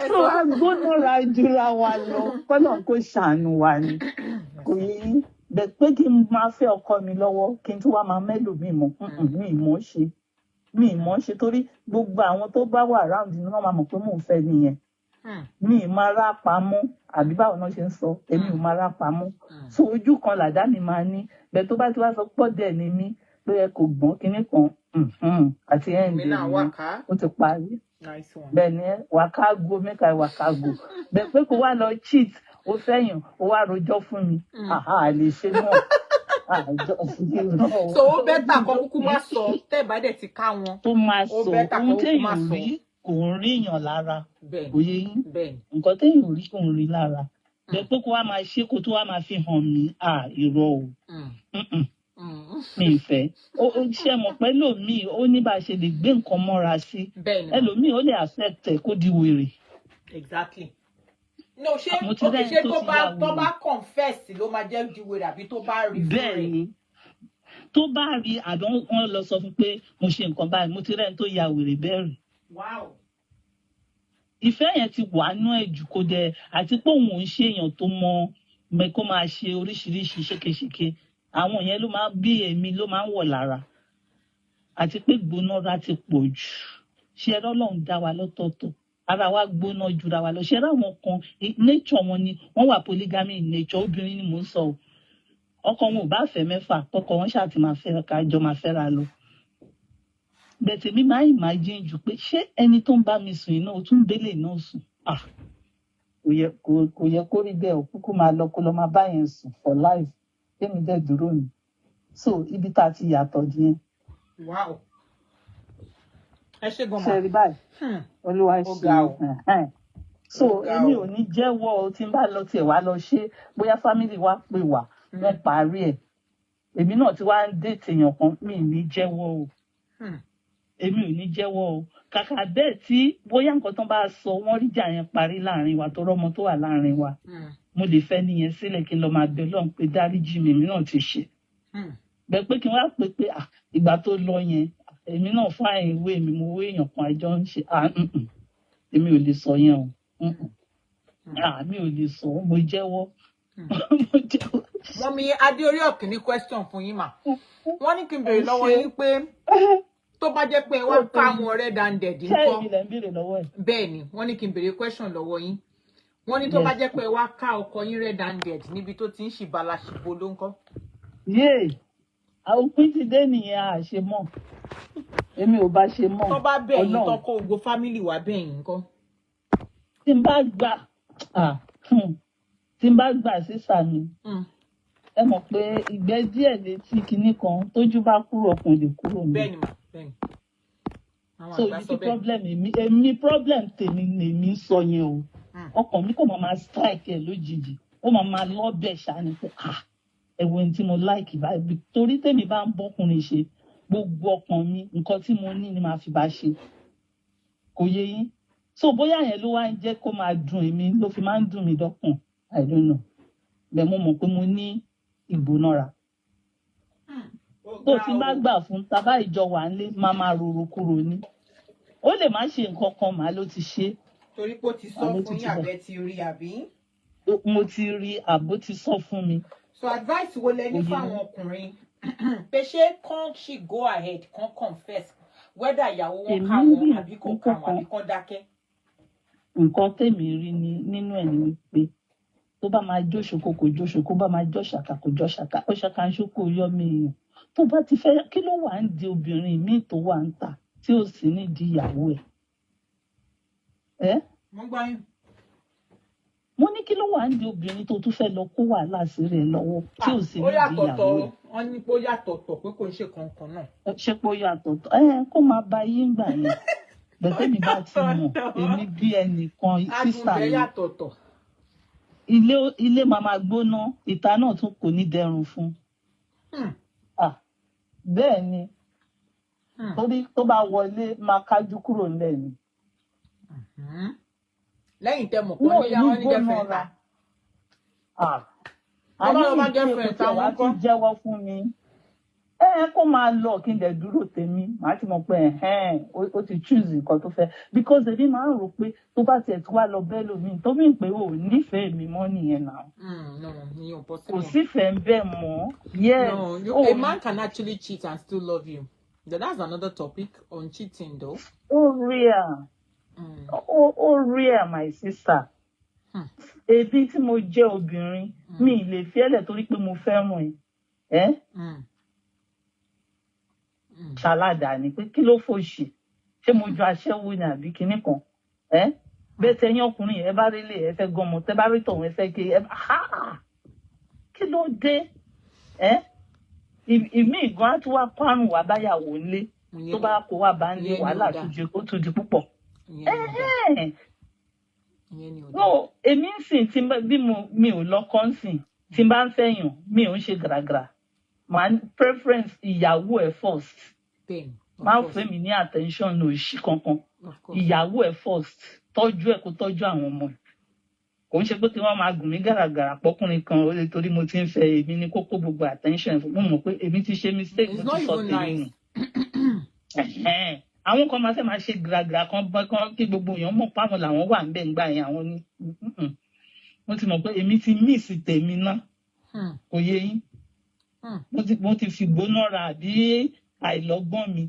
So agbónára jura wa lọ kọ́nà kó ṣàánú wa ni kò yí bẹ́ẹ̀ pé kí n máa fẹ́ ọkọ mi lọ́wọ́ kí n tún wá máa mẹ́lò mi mọ́ mi ì mọ̀ ṣe torí gbogbo àwọn tó bá wà round ni wọ́n máa mọ̀ pé mò ń fẹ́ nìyẹn mi ì máa rá pamọ́ àbí báwo náà ṣe ń sọ èmi ò máa rá pamọ́ so ojú kan làdá mi máa ní bẹ́ẹ̀ tó bá ti wá sọ pọ̀ dẹ̀ ni mí pé ẹ kò gbọ́n kinní kan àti ẹ̀ǹdì ni ó ti parí bẹ́ẹ̀ ni wàkágò mẹ́ka wàkágò bẹ́ẹ̀ pé kó wá lọ cheat ó fẹ́yàn ó wá rojọ́ fún mi lè ṣe náà. So ó bẹ́tà kọ́ kúkú má sọ tẹ́ bá dẹ̀ ti ká wọn. Ó máa sọ ohun téèyàn rí kò ń ríyàn lára kò yé yín nǹkan téèyàn rí kò ń rí lára bẹ́ẹ̀ pé kó wá máa ṣe kó tó wá máa fi hàn mí irọ́ o mi ì fẹ́ ṣe mọ̀ pé lòmíì ó ní bá a ṣe lè gbé nǹkan mọ́ra sí ẹlòmíì ó lè accept ẹ̀ kó di wèrè. Exactly. No, ṣé tó bá confess ló máa jẹ́ ìdíwèrè àbí tó bá rí fún rẹ̀. Bẹ́ẹ̀ni tó bá rí àbí wọ́n lọ sọ fún pé mo ṣe nǹkan báyìí mo ti rẹ́ni tó ya wèrè bẹ́ẹ̀rì. Ìfẹ́ yẹn ti wà nú ẹ̀ jù kó dẹ̀ àti pé òun ò ń ṣe èèyàn tó mọ kó máa ṣe oríṣiríṣi ṣékeṣéke àwọn yẹn ló máa bí èmi ló máa ń wọ̀ lára àti pé gbónára ti pọ̀ jù ṣe ẹ̀rọ Ọlọ́run dá wa lọ́tọ̀ọ̀tọ̀ ara wa gbóná jura wa lọ ṣe ráwọn kan nature wọn ni wọ́n wà polygamy in nature obìnrin ni mò ń sọ ọkọ wọn ò bá fẹ́ mẹ́fà tọkọ wọn ṣáà ti máa fẹ́ kájọ máa fẹ́ra lọ bẹ̀tẹ̀ mi máa imagine jù pé ṣé ẹni tó ń bá mi sùn iná o tún délé náà sùn kò yẹ kó rí bẹ́ẹ̀ kúkú máa lọ kó lọ máa bá yẹn sùn for life kémi dẹ̀ dúró ni so ibi tá a ti yàtọ̀ díẹ̀. Ẹ ṣe gan ma. Ṣe rí báyìí. Olúwa ṣe. So èmi ò ní jẹ́wọ́ tí n bá lọ tiẹ̀ wá lọ ṣe bóyá family wa pè wá wọ́n parí ẹ̀ èmi náà ti wá ń déètì èèyàn kan mi ì ní jẹ́wọ́ o èmi ò ní jẹ́wọ́ o kàkà bẹ́ẹ̀ tí bóyá nǹkan tán bá sọ wọ́n rí jà yẹn parí láàrin wa tó rọ́mọ tó wà láàrin wa mo lè fẹ́ nìyẹn sílẹ̀ kí n lọ máa bẹ Ọlọ́run pé dáríjì mi èmi náà ti ṣe bẹ́ẹ̀ pé kí n wá pé ìgbà tó lọ yẹn èmi náà fún àyè ìwé mi mo wé èèyàn kan àjọ ń ṣe èmi ò lè sọ yẹn o mi ò lè sọ mo jẹ́wọ́ mo jẹ́wọ́. Mọ́mí Adéorí Ọ̀kíní question fún yín mà wọ́n ní kí n béèrè lọ́wọ́ yín pé tó bá jẹ́ pé wọ́n ká àwọn red handed ńkọ́ bẹ́ẹ̀ ni wọ́n ní kí n béèrè question lọ́wọ́ yín wọ́n ní tó bá jẹ́ pé wọ́n ká ọkọ yín red handed níbi tó ti ń ṣìbala ṣìbo ló ńkọ́. yéè àwọn òpin ti dé nìyẹn àṣemọ èmi ò bá ṣe mọ tó bá bẹ̀ yín tó kó gbogbo family wá bẹ̀ yín ńkọ́. tí n bá gbà sísà mi ẹ mọ̀ pé ìgbẹ́ díẹ̀ létí kinní kan tójú bá kúrò ọkùnrin lè kúrò mi. bẹ́ẹ̀ni mà bẹ́ẹ̀ni. so ibi tí problem èmi problem tèmi lèmi sọ yẹn o ọkàn mi kò máa strike ẹ lójijì ó máa lọ́bẹ̀ ṣáni pé ẹ̀wọ̀n tí mo like báyìí torí tèmi bá ń bọ́kùnrin ṣe gbogbo ọkàn mi nǹkan tí mo ní ni màá fi bá ṣe kò yé yín so bóyá yẹn ló wá ń jẹ́ kó máa dùn èmi ló fi máa ń dùn mí dọ́kàn I don't know bẹ́ẹ̀ mo mọ̀ pé mo ní ìgbónára tó ti bá gbà fún tábà ìjọ wà ń lé máa rorò kúrò ní ó lè má ṣe nǹkan kan màá ló ti ṣe. torí pé ó ti sọ fún yín àbẹ ti rí àbí. mo ti rí àbó ti sọ fún mi. so advice wo lẹ ní fáwọn ọkùnrin pé ṣé kàn ṣì go ahead kàn confess whether ìyàwó wọn ká wọn àbí kò ká wọn àbí kàn dákẹ́. nǹkan tèmi rí nínú ẹ̀ ni wípé tó bá máa jóṣoko kò jóṣoko bá máa jọ ṣàkà kò jọ ṣàkà ó ṣàkà ń ṣókò yọ mí èèyàn tó bá ti fẹ́ kí ló wà ń di obìnrin míì tó wà ń tà tí ò sí nídìí ìyàwó ẹ̀. mo gbá yín. mo ní kí ló wà ń di obìnrin tó tún fẹ́ lọ kó wàhálà sí rẹ̀ lọ́wọ́ tí ò sí nídìí ìyàwó ẹ̀. wọ́n ní pé ó yàtọ̀tọ̀ pé kò ń ṣe kankan náà. ṣé pé ó yàtọ̀tọ̀ kó máa ba yín gbà yẹn bẹ̀tẹ̀ mi bá ti mọ̀ èmi bí ẹnìkan sísà mi ilé máa gbóná ìta náà tún kò ní dẹrùn fún. bẹ́ẹ̀ ni torí tó bá wọlé máa kájú kúrò nílẹ̀ ni. lẹ́yìn tẹ́ mọ̀ pé wọ́n yá wọn ní girlfriend ta. ayé ìpè kò wá ti jẹ́wọ́ fún mi. Kó máa lọ kí n dẹ̀ dúró tèmi màá ti mọ̀ pé ó ti choose nǹkan tó fẹ́ because èmi máa ń rò pé tó bá tiẹ̀ tí wàá lọ bẹ́ẹ̀ lómi tó mí pé ò nífẹ̀ẹ́ mi mọ́ nìyẹn náà. Kò sífẹ̀ẹ́ bẹ́ẹ̀ mọ́. Yes. No, a man can actually cheat and still love you. That's another topic on cheating though. Real. Real my sister. Ebi tí mo jẹ́ obìnrin mi lè fi ẹ́lẹ̀ torí pé mo fẹ́ràn ẹ̀. Ṣàlàdà ni pé kí ló fòṣì ṣé mo ju aṣẹ́wó ni àbí kinní kan bẹ́ẹ̀ tẹ̀yìn ọkùnrin yẹn bá rí lè ẹ fẹ́ gbọ́mọ tẹ́ bá rí tọ̀hún ẹ fẹ́ ké kí ló dé ìmí ìgbọ́n á tún wá párùn wá báyàwó ńlé tó bá kó wá bá ń lé wàhálà ó tún di púpọ̀. Èmi ń sìn tí bí mi ò lọ́kọ́ ń sìn tí n bá ń fẹ́yàn mi ò ń ṣe gàràgàrà. My preference ìyàwó ẹ first. Máa fẹ́ mi ní attention ní òṣì kankan. Ìyàwó ẹ first. Tọ́jú ẹ kó tọ́jú àwọn ọmọ ẹ. Kò ń ṣe pé kí wọ́n máa gùn mí gàràgàrà pọ́kùnrin kan ó lè torí mo ti ń fẹ́ èmi ní kókó gbogbo attention mo mọ̀ pé èmi ti ṣe mistake mo ti sọ tèmi nù. Àwọn kan máa fẹ́ máa ṣe gàràgàrà kan kí gbogbo èèyàn mọ̀ páwọn làwọn wà ń bẹ̀ ń gbà yẹn àwọn ní. Mo ti mọ̀ pé èmi ti miss tèmi náà. Kò yé yín. Mo ti fi gbónára àbí àìlọ́gbọ́n mi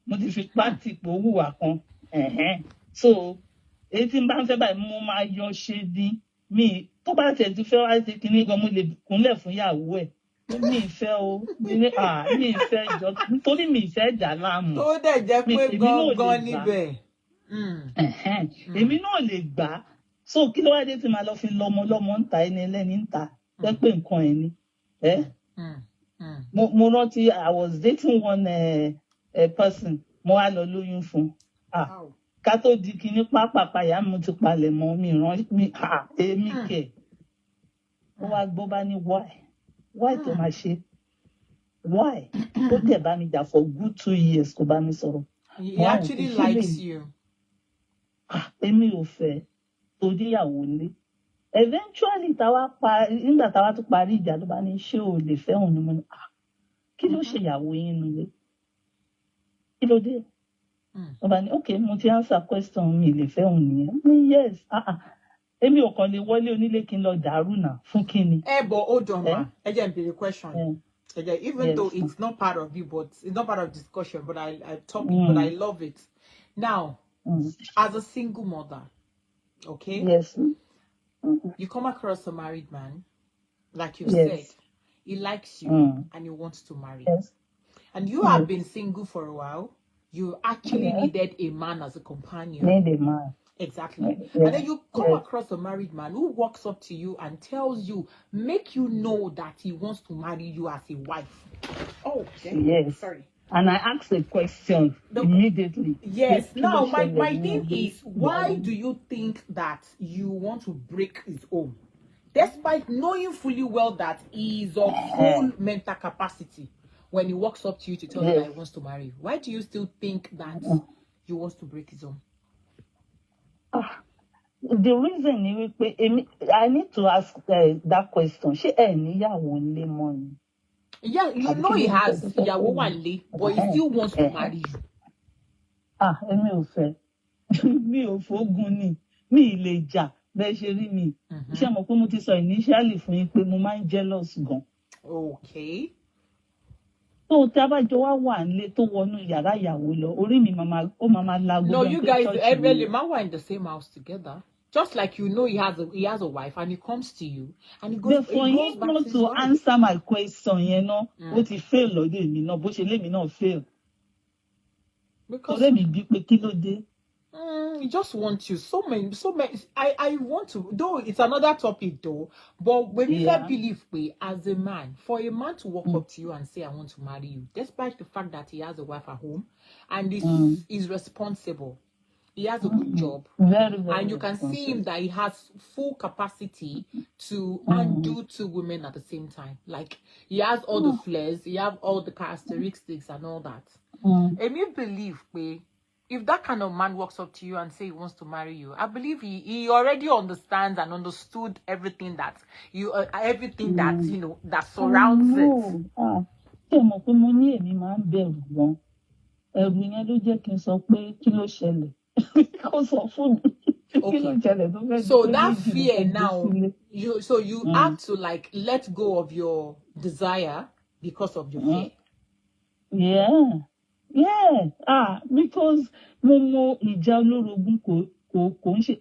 mo ti fi pátì pò hùwà kan so èyí tí n bá ń fẹ́ báyìí mo máa yọ ṣe dín mi tó bá tẹ̀ ti fẹ́ wá sí kinní gan mo lè kúnlẹ̀ fún ìyàwó ẹ̀ mi ìfẹ́ o mi ìfẹ́ jọ nítorí mi ìfẹ́ jà láàmú. tó dẹ̀ jẹ́ pé gangan níbẹ̀. èmi náà lè gbà so kí ló wá dé tí màá lọ fi lọ́mọ ń ta ẹni ẹlẹ́ni ń ta jẹ́ pé nǹkan ẹ̀ ni. Mo rántí I was dating one person mo wá lọ lóyún fún ká tó di kinní pápápá ìyá mi ti palẹ̀ mọ́ mi ràn mí èmi kẹ̀ ó wá gbọ́ bá ní why tó máa ṣe why ó dẹ̀ bá mi jà for good 2 years kò bá mi sọ̀rọ̀ He why actually kò ṣe lè likes you. èmi ò fẹ́ torí ìyàwó lé eventually nígbà táwa tún parí ìjà ló bá ní ṣé o lè fẹ́ òun ni mo ní kí ló ṣe ìyàwó yín nílé kí ló dé wọ́n bá ní ok mo ti answer question mi lè fẹ́ òun nìyẹn ní yes èmi ò kàn lè wọlé onílé kí n lọ dàrú náà fún kí ni. But hold on, ma. Again, the question. Even Yes, though it's not part of you, but it's not part of discussion, but I but I love it. Now, as a single mother, okay? Yes. You come across a married man, like you Yes. said, he likes you and he wants to marry. Yes. And you have been single for a while. You actually needed a man as a companion. Need a man. Exactly. Yes. And then you come across a married man who walks up to you and tells you, make you know that he wants to marry you as a wife. Oh, yes. Sorry. And I asked a question immediately. Yes. Now, my thing is, why do you think that you want to break his home? Despite knowing fully well that he is of full mental capacity when he walks up to you to tell you that he wants to marry you. Why do you still think that you want to break his home? The reason I need to ask that question. Ṣé ẹ níyàwó nílé mọ́ ni? Yeah, you know he has ìyàwó wà nílé, but he still wants to marry you. Èmi ò fẹ́. Mi ò fógun ni. Mi lè jà bẹ́ẹ̀ ṣe rí mi. Ṣé mo pé mo ti sọ initially fún yín pé mo máa ń jealous gan. Okay. So tí a bá jọ wá wà nílé tó wọnú yàrá ìyàwó lọ, orí mi máa lago. No, you guys, every man were in the same house together. Just like you know he has a wife and he comes to you and he goes. But for him not to answer my question, you know, what he fail lọ́dọ̀ èmi náà, bó ṣe lémi náà fail. Because he just wants you. So many. I want to, though it's another topic though, but when you believe as a man, for a man to walk up to you and say, I want to marry you, despite the fact that he has a wife at home and is responsible. He has a good job. Very, very and you can see him that he has full capacity to undo 2 women at the same time. Like, he has all the flares, he has all the characteristics and all that. And you believe, if that kind of man walks up to you and say he wants to marry you, I believe he already understands and understood everything that that surrounds it. Ṣé mo pé mo ní èmi máa ń bẹ̀rù gan. Ẹ̀rù yẹn ló jẹ́ kí n sọ pé kí ló ṣẹlẹ̀. Okay. So that fear now, you have to like let go of your desire because of your fear. Yeah. Because mo ìjà olórogún kò ń ṣe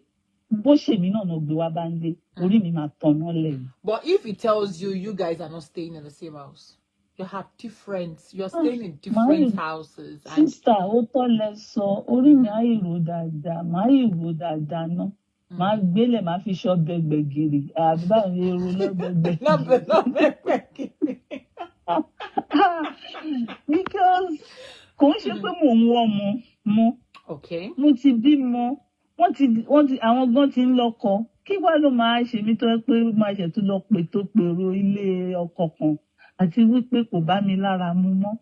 bó ṣe mí náà gbé wá bá ń lé orí mi máa tàn náà lẹ́yìn. But if he tells you guys are not staying in the same house, you're staying in different houses. Sister, ó tọ́ lẹ sọ, orí mi á ìrò dáadáa, máa ìrò dáadáa náà. Máa gbélé máa fi ṣọ́bẹ̀ gbẹ̀gìrì, àbá mi èrò lọ́gbẹ̀gbẹ̀. Because kò ń ṣe pé mò ń wọ́ mu. Okay. Mo ti bímọ, wọ́n ti àwọn gan ti ń lọ́kọ. Kí wá ló máa ṣe mí tó yẹ pé máa ṣe tún lọ pè tó pèrò ilé ọkọ kan àti wípé kò bá mi lára mu mọ́.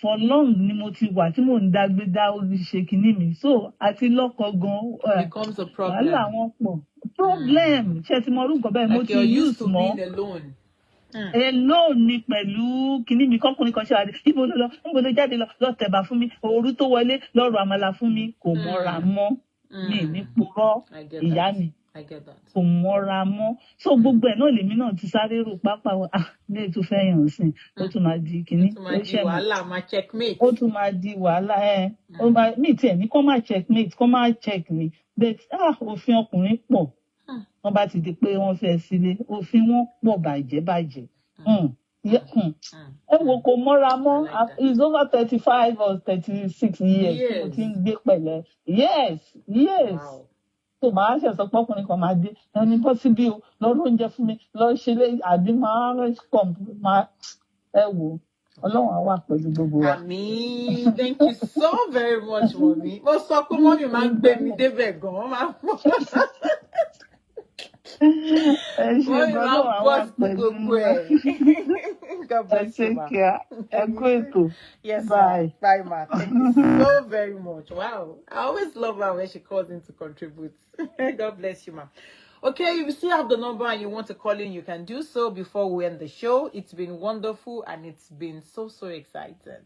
For long ni mo ti wà tí mò ń dágbé dá ṣe kinní mi. So àti lọ́kọ gan. Becomes a problem. Wàhálà wọn pọ̀. Problem. Ṣé ti mọ orúkọ bẹ́ẹ̀ mo ti use mọ́. Alone. Alone ni pẹ̀lú kinní mi kọ́kùnrin kan ṣe àdé. Níbo ló jáde lọ tẹ̀bà fún mi. Òru tó wọlé lọ́rọ̀ àmàlà fún mi. Kò mọ́ra mọ́. Mi ní purọ́ ìyá mi. Kò mọ́ra mọ́. So gbogbo ẹ̀ náà lèmi náà ti sáré rò pápá lè tún fẹ́ yàn sí. Ó tún máa di kinní. Ó tún máa di wàhálà, máa checkmate. Ó tún máa di wàhálà mi tiẹ̀ ní kó máa checkmate, kó máa check mi. But òfin ọkùnrin pọ̀. Wọ́n bá ti di pé wọ́n fẹ́ sílé, òfin wọn pọ̀ bàjẹ́. Ẹ wo kò mọ́ra mọ́. It's over 35 or 36 years. Mo ti ń gbé pẹ̀lẹ́. Yes. Wow. So màá ṣe sọ pé ọkùnrin kan máa dé ẹni possible o lọ lóúnjẹ fún mi lọ ṣe lé àbí máa ẹ wò Ọlọ́run á wà pẹ̀lú gbogbo wa. Àmín. Thank you so very much, mommy. Mo sọ pé mommy máa ń gbé mi débẹ̀ gan-an. Ẹ ṣe Mommy, gan my náà wà boss pẹ̀lú go wa. God Ẹ bless you, take ma. care. Ẹ kú ètò. Yes, Bye. Bye, ma. Thank you so very much. Wow. I always love her when she calls in to contribute. God bless you, ma. Okay, if you still have the number and you want to call in, you can do so before we end the show. It's been wonderful and it's been so exciting.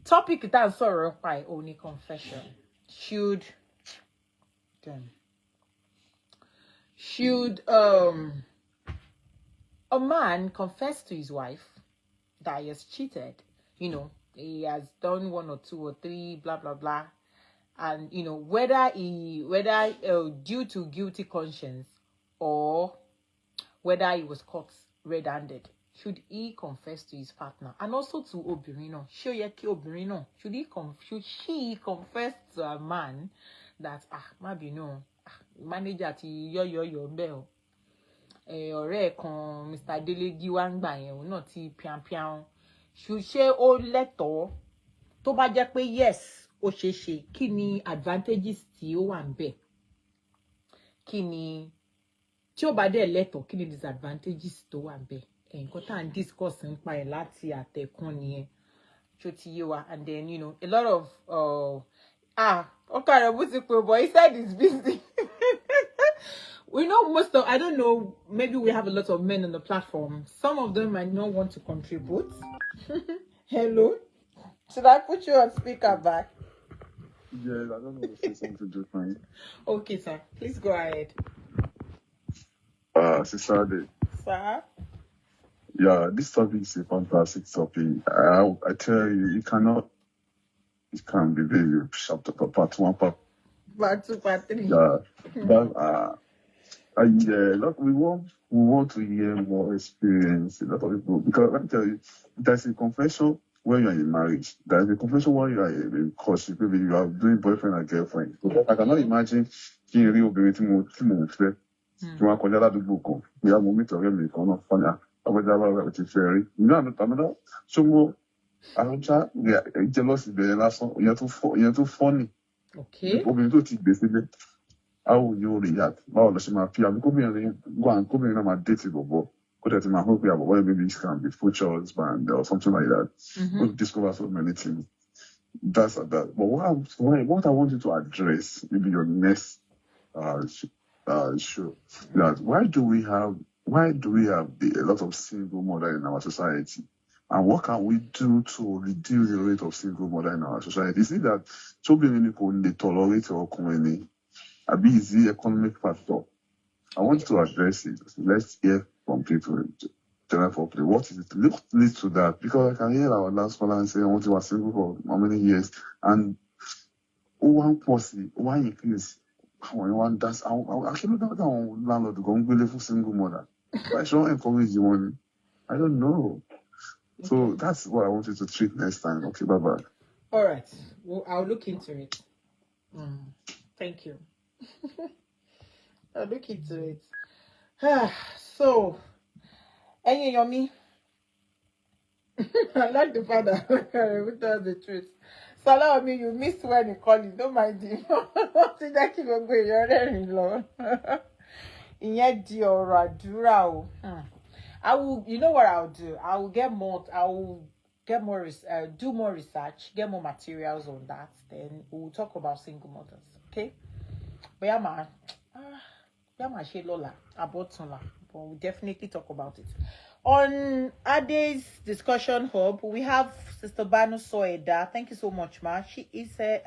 Topic that's sorrow by only confession. Should a man confess to his wife that he has cheated? You know, he has done 1 or 2 or 3, blah blah blah, and you know whether due to guilty conscience or whether he was caught red-handed, should he confess to his partner? And also to Obirino, should she confess to a man that maybe no manager ti yo bell ọ̀rẹ́ kan Mr. Delegi wá ń gbà yẹn òun náà ti pian ṣe ó lẹ́tọ̀ọ́ tó bá jẹ́ pé yes ó ṣeé ṣe, kí ni advantages tí ó wà ńbẹ̀, kí ni tí ó bá dẹ̀ lẹ́tọ̀ọ́, kí ni disadvantages tó wà ńbẹ̀. Nǹkan tá à ń discuss nípa ẹ̀ láti àtẹ̀kùn nìyẹn tó ti yé wa. And then you know a lot of okay, but he said he's busy. We know I don't know, maybe we have a lot of men on the platform. Some of them might not want to contribute. Hello? Should I put you on speaker back? Yes, I don't know if there's something different. Okay, sir. Please go ahead. Sister Ade. Sir? Yeah, this topic is a fantastic topic. I tell you, it can be very sharp to part 1, part 2, part 3. Yeah, but look, we want to hear more experience. A lot of people, because let me tell you, there's a confession when you're in marriage. There's a confession when you are in courtship. Maybe you are doing boyfriend and girlfriend. I cannot imagine kí n rí obìnrin tí mo fẹ́ tí wọ́n kọjá ládùúgbò kan bí a mọ̀ mi tọ̀rẹ́ mi kan náà fọ́nà àbọ̀já bá rẹ̀ ti fẹ́ rí. Ìyá àmì ṣọ́gbó àrùnṣá jealousy bẹ̀rẹ̀ lásán ìyẹn tó fọ́nì. Obìnrin tó ti gbé sílẹ̀. How will you react? Báwo lọ ṣe máa fi àbí kóbìnrin náà máa date bọ̀bọ̀ kó tẹ̀ tí máa hó pé àbọ̀bọ̀ maybe this can be future husband or something like that. Go discover so many things. That's that. But what I want you to address, maybe your next show, that why do we have a lot of single mother in our society? And what can we do to reduce the rate of single mother in our society? Is it that so many people they tolerate or community? Abi is the economic factor? I want to address it. Let's hear from people. What is it? What leads to that? Because I can hear our last caller and say, I want to be single for how many years? And one policy, one increase. One that's actually not that one landlord to go and live for single mother. But I should encourage you one. I don't know. So that's what I want you to treat next time. Okay, bye-bye. All right. Well, I'll look into it. Thank you. I'll look into it. So, any yummy? I like the fact that we tell the truth. So, allow me, you missed when you call it. Don't mind him. What did I keep on going? You're there in law. I will, you know what I'll do? I will do more research, get more materials on that. Then we'll talk about single mothers. Okay? But we'll definitely talk about it. On Ade's discussion hub, we have Sister Banu Soeda. Thank you so much, ma. She said,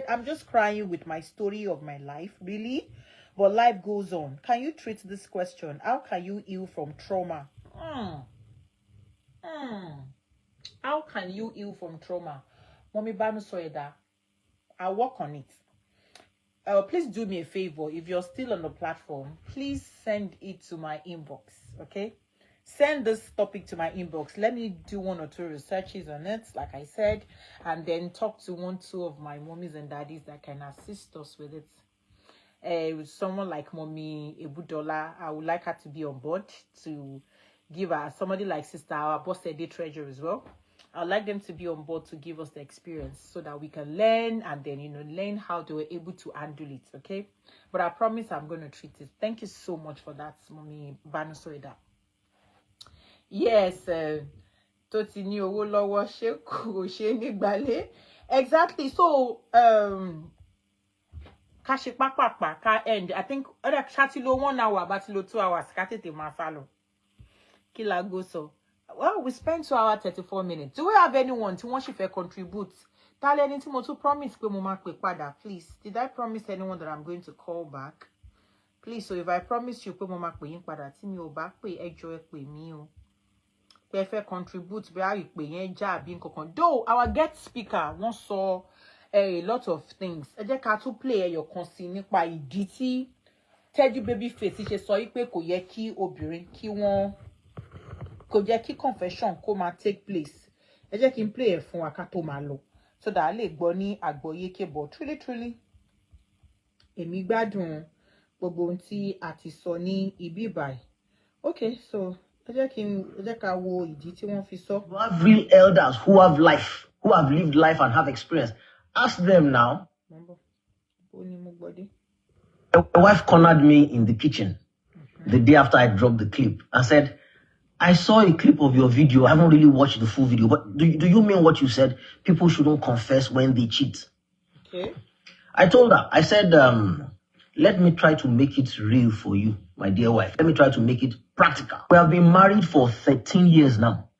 I'm just crying with my story of my life, really. But life goes on. Can you treat this question? How can you heal from trauma? How can you heal from trauma? Mommy Banu Soeda, I'll work on it. Please do me a favor. If you're still on the platform, please send it to my inbox, okay? Send this topic to my inbox. Let me do 1 or 2 researches on it, like I said, and then talk to 1 or 2 of my mommies and daddies that can assist us with it. With someone like Mommy Ebudola, I would like her to be on board to give her somebody like Sister our Boss Eddie Treasure as well. I'd like them to be on board to give us the experience so that we can learn and then, learn how they were able to handle it, okay? But I promise I'm going to treat it. Thank you so much for that, Mommy Banusoida. Yes, Toti ni owo lowo se ko se ni gbale. Exactly. So, kashi papa ka end. I think other chatilo 1 hour, batilo 2 hours. Katete ma follow. Kila go so. Well, we spent 2 hours 34 minutes. Do we have anyone to want to contribute? Tell anything more to promise pe mo ma pe pada, please. Did I promise anyone that I'm going to call back? Please, so if I promise you pe mo ma pe yin pada, ti mi o ba pe ejo e pe mi o. Pe contribute be I pe yen ja bi nkankan. Though our guest speaker won saw a lot of things. Ẹ jẹ́ ká tún play ẹyọ kan sí nípa ìdí tí Teju Babyface ṣe sọ pé kò yẹ kí obìnrin kí wọ́n kò jẹ́ kí confession kó máa take place. Ẹ jẹ́ kí n play ẹ̀ fún wa ká tó máa lọ so that a lè gbọ́ ní àgbọ́yéké, but truly èmi gbádùn gbogbo ohun tí a ti sọ ní ibi báyìí. Okay, so ẹ jẹ́ ká wo ìdí tí wọ́n fi sọ. You have real elders who have life, who have lived life and have experience. Ask them now. A wife cornered me in the kitchen the day after I dropped the clip and said, I saw a clip of your video. I haven't really watched the full video, but do you mean what you said? People shouldn't confess when they cheat. Okay. I told her, I said, let me try to make it real for you, my dear wife. Let me try to make it practical. We have been married for 13 years now.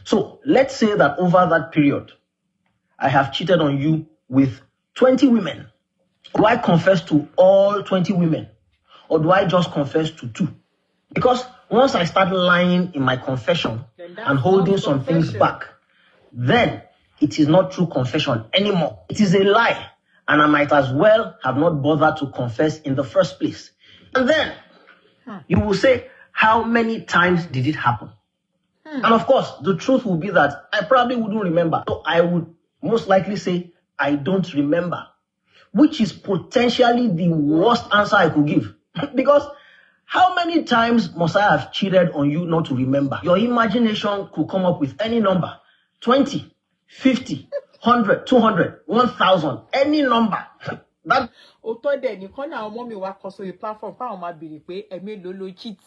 So let's say that over that period, I have cheated on you with 20 women. Do I confess to all 20 women? Or do I just confess to 2? Because once I start lying in my confession and holding some things back, then it is not true confession anymore. It is a lie. And I might as well have not bothered to confess in the first place. And then you will say, how many times did it happen? And of course, the truth will be that I probably wouldn't remember. So I would most likely say, I don't remember, which is potentially the worst answer I could give. Because how many times must I have cheated on you not to remember? Your imagination could come up with any number, 20, 50, 100, 200, 1,000, any number. That Oto de ni kon na ọmọ mi wá kọ sórí platform pa wọ́n máa béèrè pé ẹ̀mí ló cheat.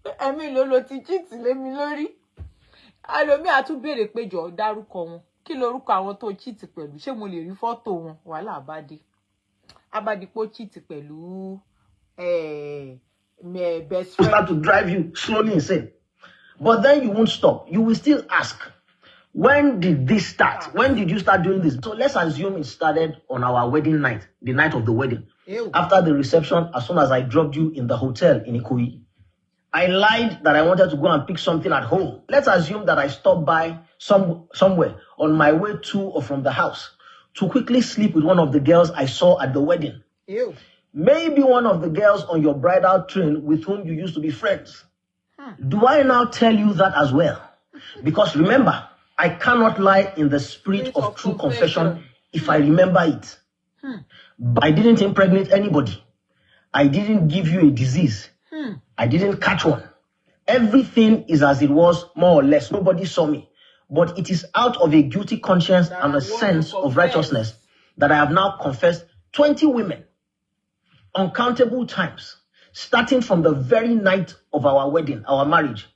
Ẹ̀mí ló ti cheat lé mi lórí. Alomi a tún béèrè pé jọ̀ọ́ dárúkọ wọn. Kí lorúkọ àwọn tó cheat pẹ̀lú? Ṣé mo lè rí fọ́tò wọn? Wàhálà abade. Abadipo cheat pẹ̀lú best friend. Start to drive you slowly insane. But then you won't stop. You will still ask, when did this start? When did you start doing this? So let's assume it started on our wedding night, the night of the wedding. Ew. After the reception, as soon as I dropped you in the hotel in Ikoyi, I lied that I wanted to go and pick something at home. Let's assume that I stopped by somewhere on my way to or from the house to quickly sleep with one of the girls I saw at the wedding. Ew. Maybe one of the girls on your bridal train with whom you used to be friends. Do I now tell you that as well? Because remember, I cannot lie in the spirit of true confession if I remember it. I didn't impregnate anybody. I didn't give you a disease. I didn't catch one. Everything is as it was, more or less. Nobody saw me. But it is out of a guilty conscience and a sense of righteousness that I have now confessed 20 women, uncountable times, starting from the very night of our wedding, our marriage,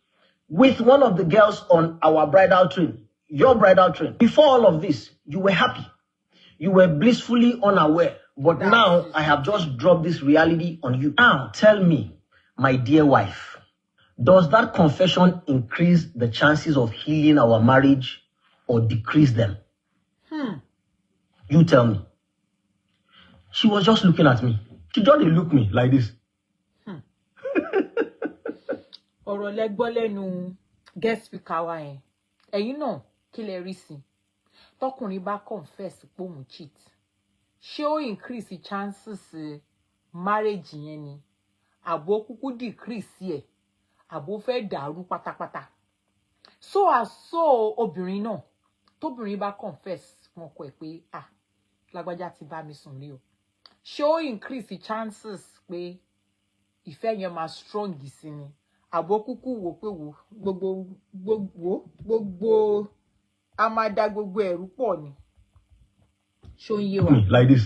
with one of the girls on our bridal train, your bridal train. Before all of this, you were happy. You were blissfully unaware. But now I have just dropped this reality on you. Now tell me, my dear wife, does that confession increase the chances of healing our marriage or decrease them? You tell me. She was just looking at me. She just looked at me like this. Ọ̀rọ̀ lẹ gbọ́ lẹ́nu guest speaker wa yẹn. Ẹ̀yin náà kí lẹ rí sí? Tọkùnrin bá confess pé òun cheat. Ṣé ó increase chances marriage yẹn ni? Àbó kúkú decrease ẹ̀? Àbó fẹ́ dàrú pátápátá? So obìnrin náà, tóbìnrin bá confess wọn kọ ẹ̀ pé lágbájá ti bá mi sùn rí o. Ṣé ó increase chances pé ìfẹ́ yẹn máa strong sí ni? àbókúkú wò pé wò gbogbo a máa da gbogbo ẹ̀rú pọ̀ ni. Ṣó ń yé wa. Like this.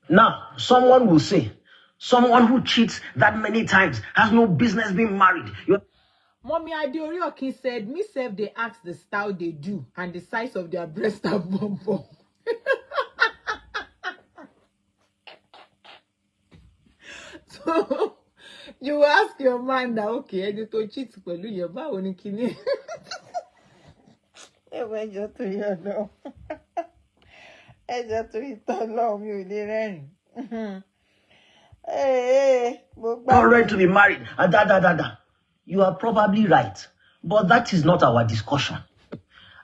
Now, someone will say, someone who cheats that many times has no business being married. Mommy Adeoriokin said, me self they ask the style they do and the size of their breast and bum bum. So you ask your man that okay, I need to cheat pẹ̀lú yẹn báwo ni kíni. Ẹjọ́ tó yẹ lọ. Ẹjọ́ tó ìtọ́ lọ mi ò lè rẹ́rìn. Not ready to be married. You are probably right. But that is not our discussion.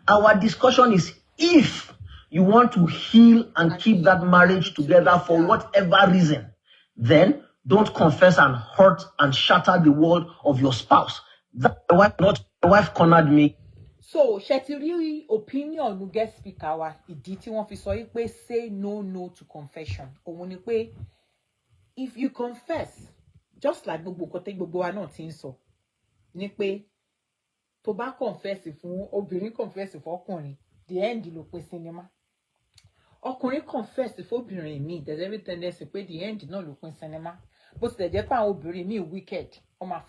Our discussion is if you want to heal and keep that marriage together for whatever reason, then don't confess and hurt and shatter the world of your spouse. That not my wife cornered me. So, Shetiri opinion no guest speaker wa ìdí tí wọ́n fi sọ yìí pé say no to confession. Òun ni pé if you confess, just like gbogbo kote gbogbo wa náà ti ń sọ, ni pé tó bá confess fún obìnrin confess fún ọkùnrin, the end ló pín sinimá. Ọkùnrin confess fún obìnrin mi, there's every tendency pé the end náà ló pín sinimá. Bó tilẹ̀ jẹ́ pé àwọn obìnrin mi wicked, wọ́n máa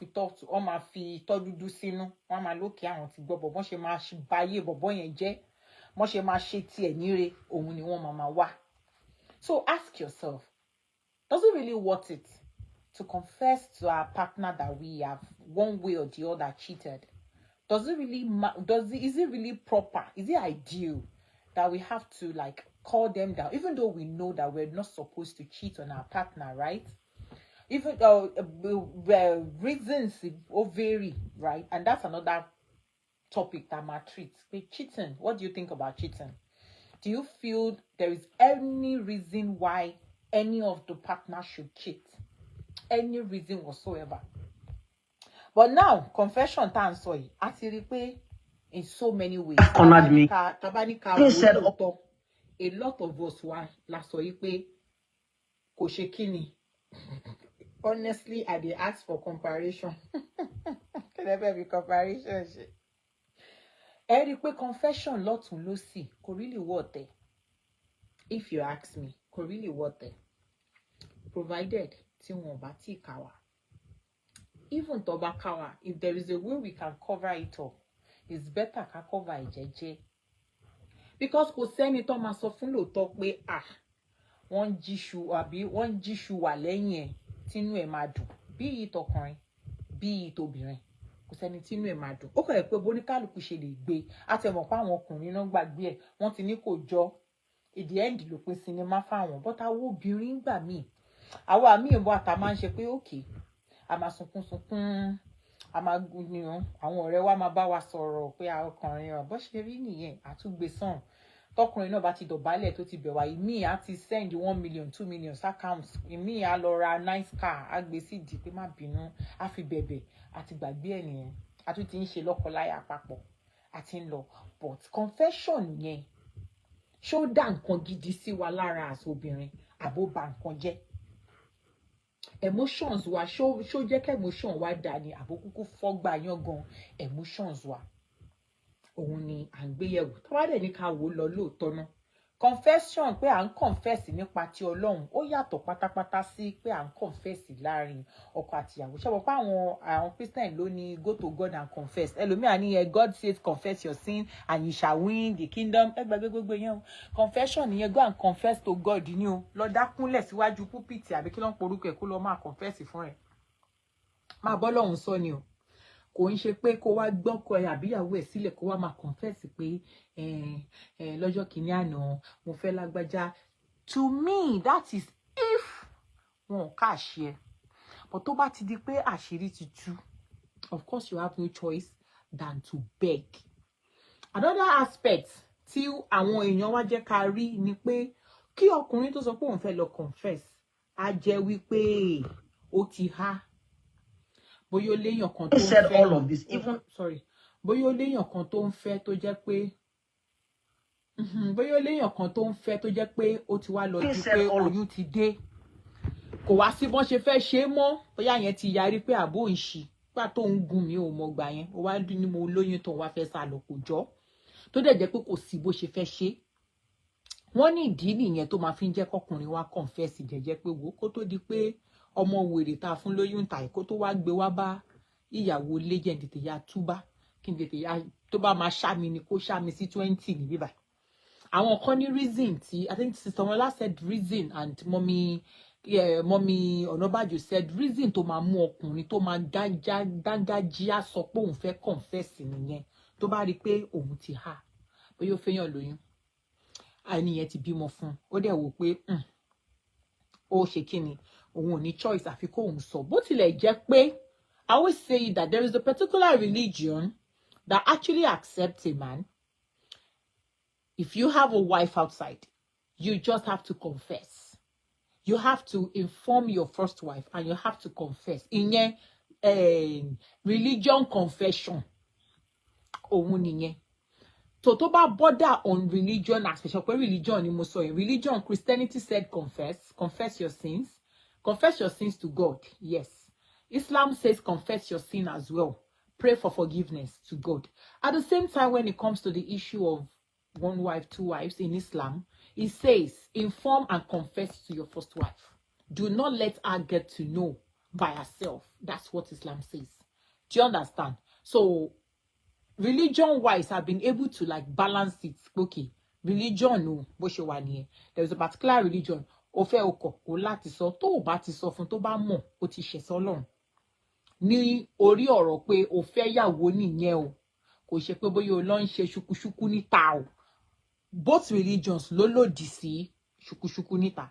fi tọ́ dúdú sínú, wọ́n máa lókè àwọn ti gbọ́ bọ̀bọ́n ṣe máa báyé bọ̀bọ́n yẹn jẹ́, wọ́n ṣe máa ṣe tiẹ̀ níre, òun ni wọ́n máa wá. So ask yourself, does it really worth it to confess to our partner that we have one way or the other cheated? Is it really proper? Is it ideal that we have to like call them down, even though we know that we're not supposed to cheat on our partner, right? Even though reasons will vary, right? And that's another topic that might treat. Cheating. What do you think about cheating? Do you feel there is any reason why any of the partners should cheat? Any reason whatsoever? But now, confession time sorry. Actually, in so many ways. Cornered me. He said, a lot of us were last week. Koshekini. Honestly, I did ask for comparison. Can never be comparison. Eric, confession lotun losi. Ko really worth it. If you ask me, ko really worth it. Provided ti won ba ti kawa. Even to ba kawa, if there is a way we can cover it up, it's better ka cover it jeje. Because kò sẹ́ni tó máa sọ fún lóòótọ́ pé wọ́n jíṣu wà lẹ́yìn ẹ̀ tínú ẹ̀ máa dùn bí ìtọkùnrin bí ìtobìnrin kò sẹ́ni tínú ẹ̀ máa dùn. Ó kọ̀ ẹ́ pé bóníkálùkù ṣe lè gbé àtẹ̀mọ̀ pé àwọn ọkùnrin náà gbàgbé ẹ̀ wọ́n ti ní kò jọ ìdí ẹ̀ǹdì ló pín sinimá fáwọn bọ́tà owó obìnrin gbà míì àwa míì bọ́ àtà máa ń ṣe pé òkè a máa sunkún a máa gúnìyàn àwọn ọ̀rẹ́ wa máa bá wa sọ̀rọ̀ pé ọkùnrin ọ̀ bó ṣe rí nìyẹn àtúgbèsàn tọkùnrin náà bá ti dọ̀bálẹ̀ tó ti bẹ̀wà ìmí á ti send 1 million 2 million account ìmí á lọ ra nice car á gbé sí ìdí pé má bínú á fi bẹ̀bẹ̀ àti gbàgbé ẹ̀ nìyẹn a tún ti ń ṣe lọ́kọláya papọ̀ àti ń lọ but confession yẹn ṣó dá nǹkan gidi sí wa lára àti obìnrin àbó bà nǹkan jẹ́ emotions wa ṣó jẹ́ kí emotion wa dà ní àbó kúkú fọ́gbà yángan emotions wa òun ni à ń gbéyẹ̀wò tó bá dẹ̀ ní ká wò ó lọ lóòótọ́ náà confession pé à ń confess nípa ti Ọlọ́run ó yàtọ̀ pátápátá sí pé à ń confess láàrin ọkọ àti ìyàwó ṣé mo pa àwọn Christian ló ní go to God and confess ẹlòmíà ní God says confess your sin and you shall win the kingdom ẹgbẹ́ gbogbo yẹn o confession nìyẹn go and confess to God ní o lọ dákúnlẹ̀ síwájú púpìtì àbí kí ló ń porúkọ ẹ̀ kó lọ máa confess fún rẹ̀ máa bọ́ lọ́hùn sọ ni o kò ń ṣe pé kó wá gbọ́kọ ẹ̀ àbíyàwó ẹ̀ sílẹ̀ kó wá máa confess pé lọ́jọ́ kìíní àná mo fẹ́ lágbájá. To me that is if wọn ò káàṣì ẹ but tó bá ti di pé àṣírí ti tú of course you have no choice than to beg. Another aspect tí àwọn èèyàn wá jẹ́ ká rí ni pé kí ọkùnrin tó sọ pé òun fẹ́ lọ confess á jẹ́ wípé ó ti há bóyá ó léèyàn kan tó ń fẹ́ all of this even bóyá ó léèyàn kan tó ń fẹ́ tó jẹ́ pé bóyá ó léèyàn kan tó ń fẹ́ tó jẹ́ pé ó ti wá lọ di pé oyún ti dé kò wá sí bọ́n ṣe fẹ́ ṣe é mọ́ bóyá yẹn ti yarí pé àbó ń ṣì gbà tó ń gún mi ò mọ̀ gbà yẹn ó wá dún ní mo lóyún tó wá fẹ́ sá lọ kò jọ́ tó dẹ̀ jẹ́ pé kò sí bó ṣe fẹ́ ṣe wọ́n ní ìdí nìyẹn tó máa fi ń jẹ́ kọkùnrin wá confess jẹ́jẹ́ pé wò kó tó di pé ọmọ wèrè tá a fún lóyún ta kó tó wá gbé wá bá ìyàwó legend tètè ya túbá kí n tètè ya tó bá máa ṣá mi ni kó ṣá mi sí 20 ní bíbá àwọn kan ní reason tí I think Sister Mola said reason and mommy Ọ̀nàbàjò said reason tó máa mú ọkùnrin tó máa dángájíá sọ pé òun fẹ́ confess nìyẹn tó bá rí pé òun ti há bóyá ó fẹ́yàn lóyún àìníyẹn ti bímọ fún ó dẹ̀ wò pé ó ṣe kí ni òun ò ní choice àfi kó òun sọ bó tilẹ̀ jẹ́ pé I always say that there is a particular religion that actually accepts a man. If you have a wife outside, you just have to confess. You have to inform your first wife and you have to confess. In religion confession. tó bá border on religion aspect, religion ni mo sọ yẹn. Religion, Christianity said confess your sins. Confess your sins to God, yes. Islam says confess your sin as well. Pray for forgiveness to God. At the same time, when it comes to the issue of one wife, two wives in Islam, it says inform and confess to your first wife. Do not let her get to know by herself. That's what Islam says. Do you understand? So religion-wise, I've been able to like balance it. Okay, religion no, there's a particular religion. Ofe oko, o láti sọ, tó o bá ti sọ fún tó bá mọ̀, ó ti ṣẹ̀ sọ́lọ́run. Ní orí ọ̀rọ̀ pé o fẹ́ yàwó nìyẹn o, kò ṣe pé bóyá o lọ ń ṣe ṣùkúṣùkú níta o. Both religions ló lòdì sí ṣùkúṣùkú níta.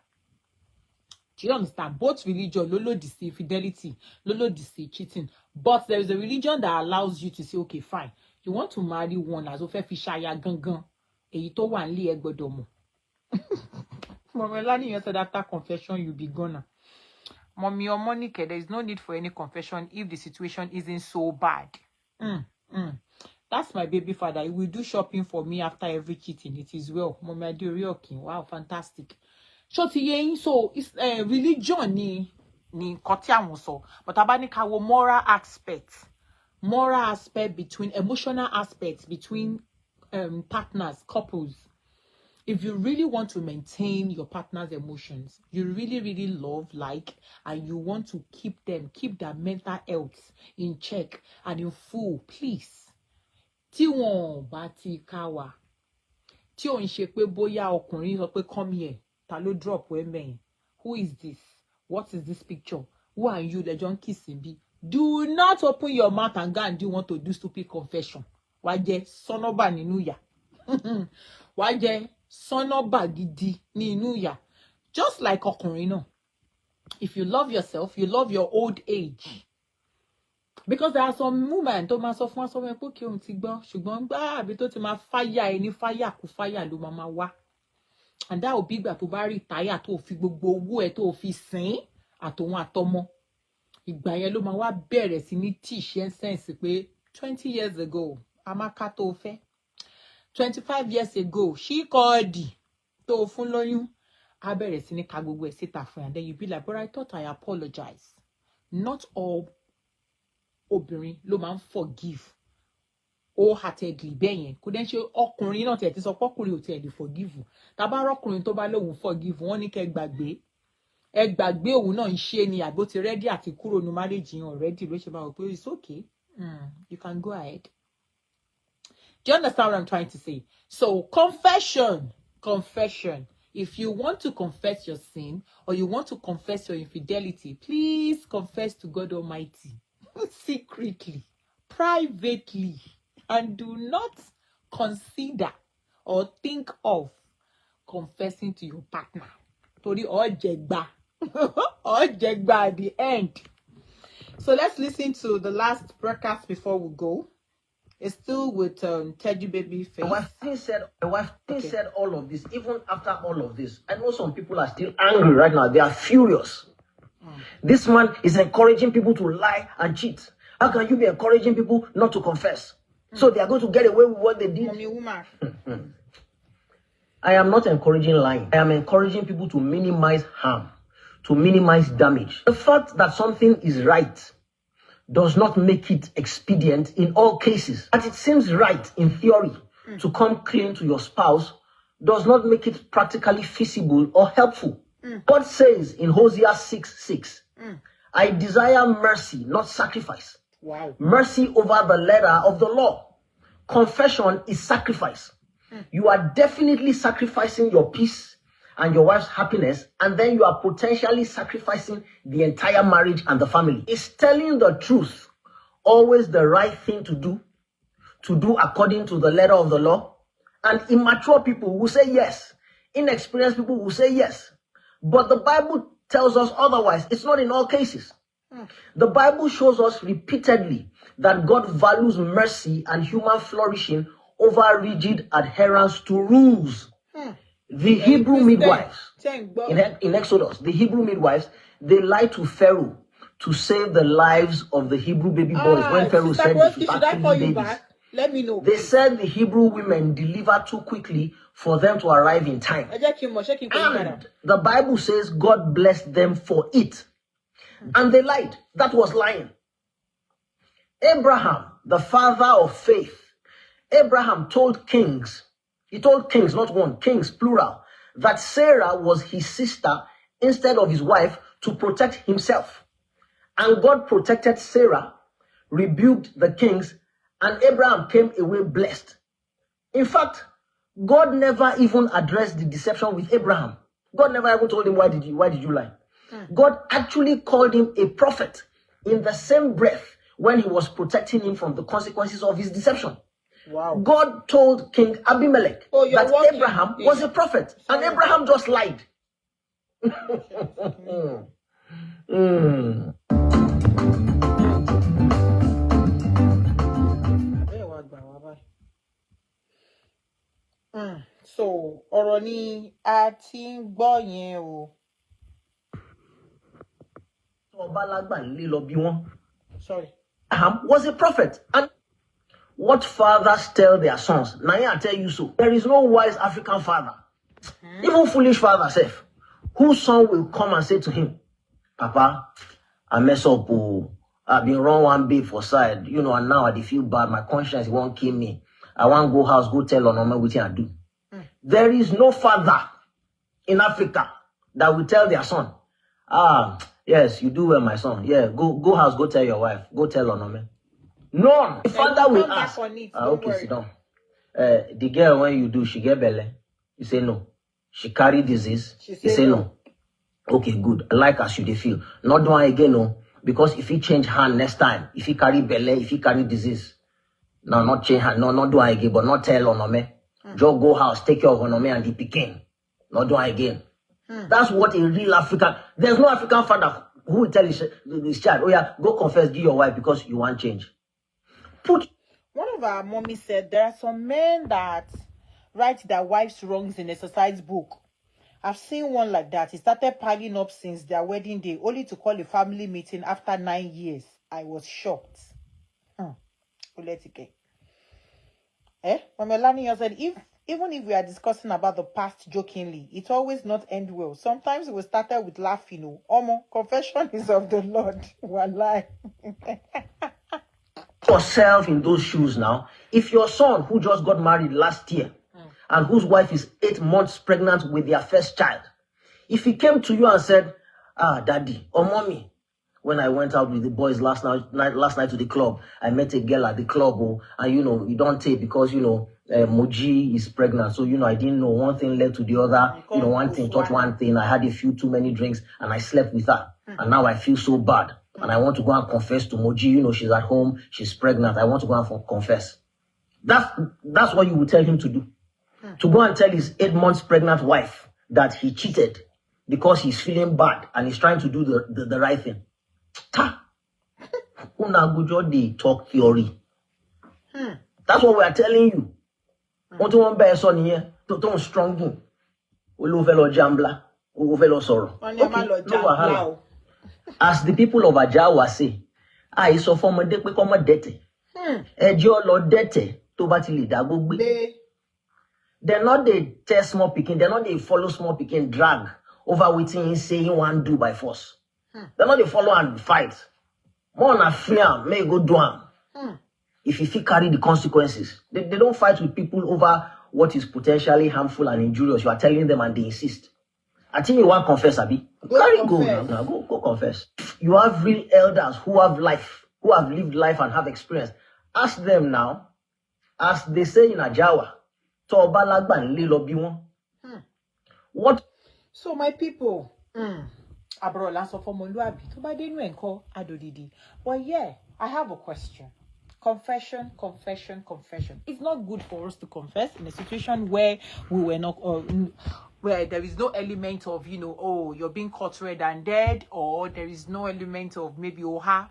Do you understand? Both religions ló lòdì sí fidelity, ló lòdì sí cheating. But there is a religion that allows you to say, okay, fine. You want to marry one as o fẹ́ fi ṣaya gangan, èyí tó wà nílé ẹ gbọ́dọ̀ mọ̀. Mommy Lani said after confession you'll be gonna. Mommy or Monica, there is no need for any confession if the situation isn't so bad. That's my baby father. He will do shopping for me after every cheating. It is well. Mommy, I do real king. Wow, fantastic. So it's religion ni koti àwọn sọ. But abanika wo moral aspect between emotional aspects between partners, couples. If you really want to maintain your partner's emotions, you really, really love, and you want to keep their mental health in check and in full, please. Tí wọ́n bá ti ká wa. Tí ó ń ṣe pé bóyá ọkùnrin sọ pé come here, ta ló drop women. Who is this? What is this picture? Who are you? Lejon kissing be. Do not open your mouth and go and want to do stupid confession. Wájẹ́ sonoba nínú yà. Wájẹ́ sonoba gidi nínú yà. Just like ọkùnrin náà. If you love yourself, you love your old age. Because there are some women tó máa sọ fún aṣọ wọn pé kí òun ti gbọ́, ṣùgbọ́n gbá àbí tó ti máa fáyà ẹni fáyà kú fáyà ló máa wá. And that will be ìgbà tó bá rí táyà tó fi gbogbo owó ẹ̀ tó fi sìn àtòun àtọmọ. Ìgbà yẹn ló máa wá bẹ̀rẹ̀ sí ní teach sense pé 20 years ago, Amaka tó fẹ́. 25 years ago, she called tó fún lóyún. A bẹ̀rẹ̀ sí ní ka gbogbo ẹ̀ síta fún, and then you be like, but I thought I apologize. Not all obìnrin ló máa ń forgive wholeheartedly bẹ́ẹ̀ yẹn. Kò dẹ̀ ṣe ọkùnrin náà tẹ̀ ti sọ pọ́kùnrin ò tiẹ̀ lè forgive. Tàbá rọ́kùnrin tó bá lóun forgive, wọ́n ní kẹ́ gbàgbé. Ẹ gbàgbé òun náà ń ṣe ni àbó ti ready àti kúrò ní marriage yẹn already ló ṣe bá wọ pé it's okay. You can go ahead. Do you understand what I'm trying to say? So confession. If you want to confess your sin or you want to confess your infidelity, please confess to God Almighty. Secretly, privately, and do not consider or think of confessing to your partner. Tori ojegba at the end. So let's listen to the last broadcast before we go. It's still with Teddy Babyface. My wife said all of this, even after all of this. I know some people are still angry right now. They are furious. This man is encouraging people to lie and cheat. How can you be encouraging people not to confess? So they are going to get away with what they did. I am not encouraging lying. I am encouraging people to minimize harm, to minimize damage. The fact that something is right does not make it expedient in all cases. That it seems right in theory to come clean to your spouse does not make it practically feasible or helpful. God says in Hosea 6:6, I desire mercy, not sacrifice. Wow. Mercy over the letter of the law. Confession is sacrifice. You are definitely sacrificing your peace and your wife's happiness, and then you are potentially sacrificing the entire marriage and the family. Is telling the truth always the right thing to do according to the letter of the law? And immature people will say yes. Inexperienced people will say yes. But the Bible tells us otherwise. It's not in all cases. The Bible shows us repeatedly that God values mercy and human flourishing over rigid adherence to rules. The Hebrew midwives, in Exodus, the Hebrew midwives, they lied to Pharaoh to save the lives of the Hebrew baby boys when Pharaoh said they should actually babies. Back? Let me know. They said the Hebrew women deliver too quickly for them to arrive in time. And the Bible says God blessed them for it. And they lied. That was lying. Abraham, the father of faith, Abraham told kings, he told kings, not one, kings, plural, that Sarah was his sister instead of his wife to protect himself. And God protected Sarah, rebuked the kings, and Abraham came away blessed. In fact, God never even addressed the deception with Abraham. God never even told him, why did you lie? God actually called him a prophet in the same breath when he was protecting him from the consequences of his deception. Wow. God told King Abimelech that Abraham was a prophet, and Abraham just lied. So, ọ̀rọ̀ ni a ti ń gbọ́ yẹn o. Sorry. Abraham was a prophet. And what fathers tell their sons? Now I tell you so. There is no wise African father, even foolish father self, whose son will come and say to him, Papa, I mess up. I've been wrong one bit for side, and now I feel bad. My conscience won't kill me. I want to go house, go tell Onome what I do. There is no father in Africa that will tell their son, yes, you do well, my son. Yeah, go house, go tell your wife, go tell Onome. None. The father will ask. Okay, sit down. The girl, when you do, she get belly. You say no. She carry disease. You say no. Okay, good. I like as you dey feel. Not do it again, no. Because if he change hand next time, if he carry belly, if he carry disease, no, not change hand, no, not do it again, but not tell Onome. Just go house, take care of Onome and the pikin. Not do it again. That's what a real African. There's no African father who will tell his child, oh yeah, go confess, give your wife because you want change. One of our mommies said there are some men that write their wives' wrongs in exercise book. I've seen one like that. He started piling up since their wedding day, only to call a family meeting after 9 years. I was shocked. Melania said, even if we are discussing about the past jokingly, it always not end well. Sometimes we started with laughing. Confession is of the Lord. Wallahi. Yourself in those shoes now. If your son who just got married last year and whose wife is 8 months pregnant with their first child, if he came to you and said, daddy or mommy, when I went out with the boys last night to the club, I met a girl at the club, and you don't take because Moji is pregnant, so I didn't know, one thing led to the other, one thing touched one thing, I had a few too many drinks and I slept with her, and now I feel so bad. And I want to go and confess to Moji, she's at home, she's pregnant. I want to go and confess. That's what you would tell him to do. To go and tell his 8 months pregnant wife that he cheated because he's feeling bad and he's trying to do the right thing. Talk theory. That's what we are telling you. Want to one bear son here, don't strong. We love fellow jambla, we fellow sorrow. Okay, as the people of Ajawa say, I saw for my deck become a dete. Ejo Lord dete to batili dagugbi. They're not the test small picking, they're not the follow small picking drag over waiting saying one do by force. They're not the follow and fight. More than fear, may go do am. If you feel carry the consequences, they don't fight with people over what is potentially harmful and injurious. You are telling them and they insist. I think you want to confess, Abi. Go now. Go confess. You have real elders who have life, who have lived life and have experience. Ask them now, as they say in Ajawa, what? So my people, abro lanso for Moluabi, to ba denu enko adodidi. Well, yeah, I have a question. Confession. It's not good for us to confess in a situation where we were not, where there is no element of, oh, you're being caught red and dead, or there is no element of maybe oha.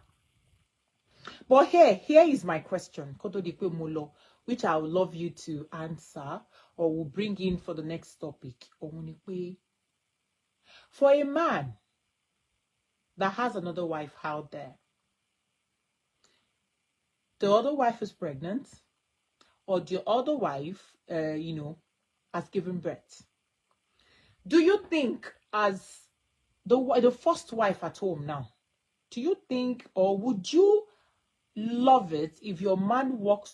But here is my question, Kotodipe Molo, which I would love you to answer or will bring in for the next topic. For a man that has another wife out there, the other wife is pregnant, or the other wife, has given birth. Do you think, as the first wife at home now, do you think, or would you love it if your man walk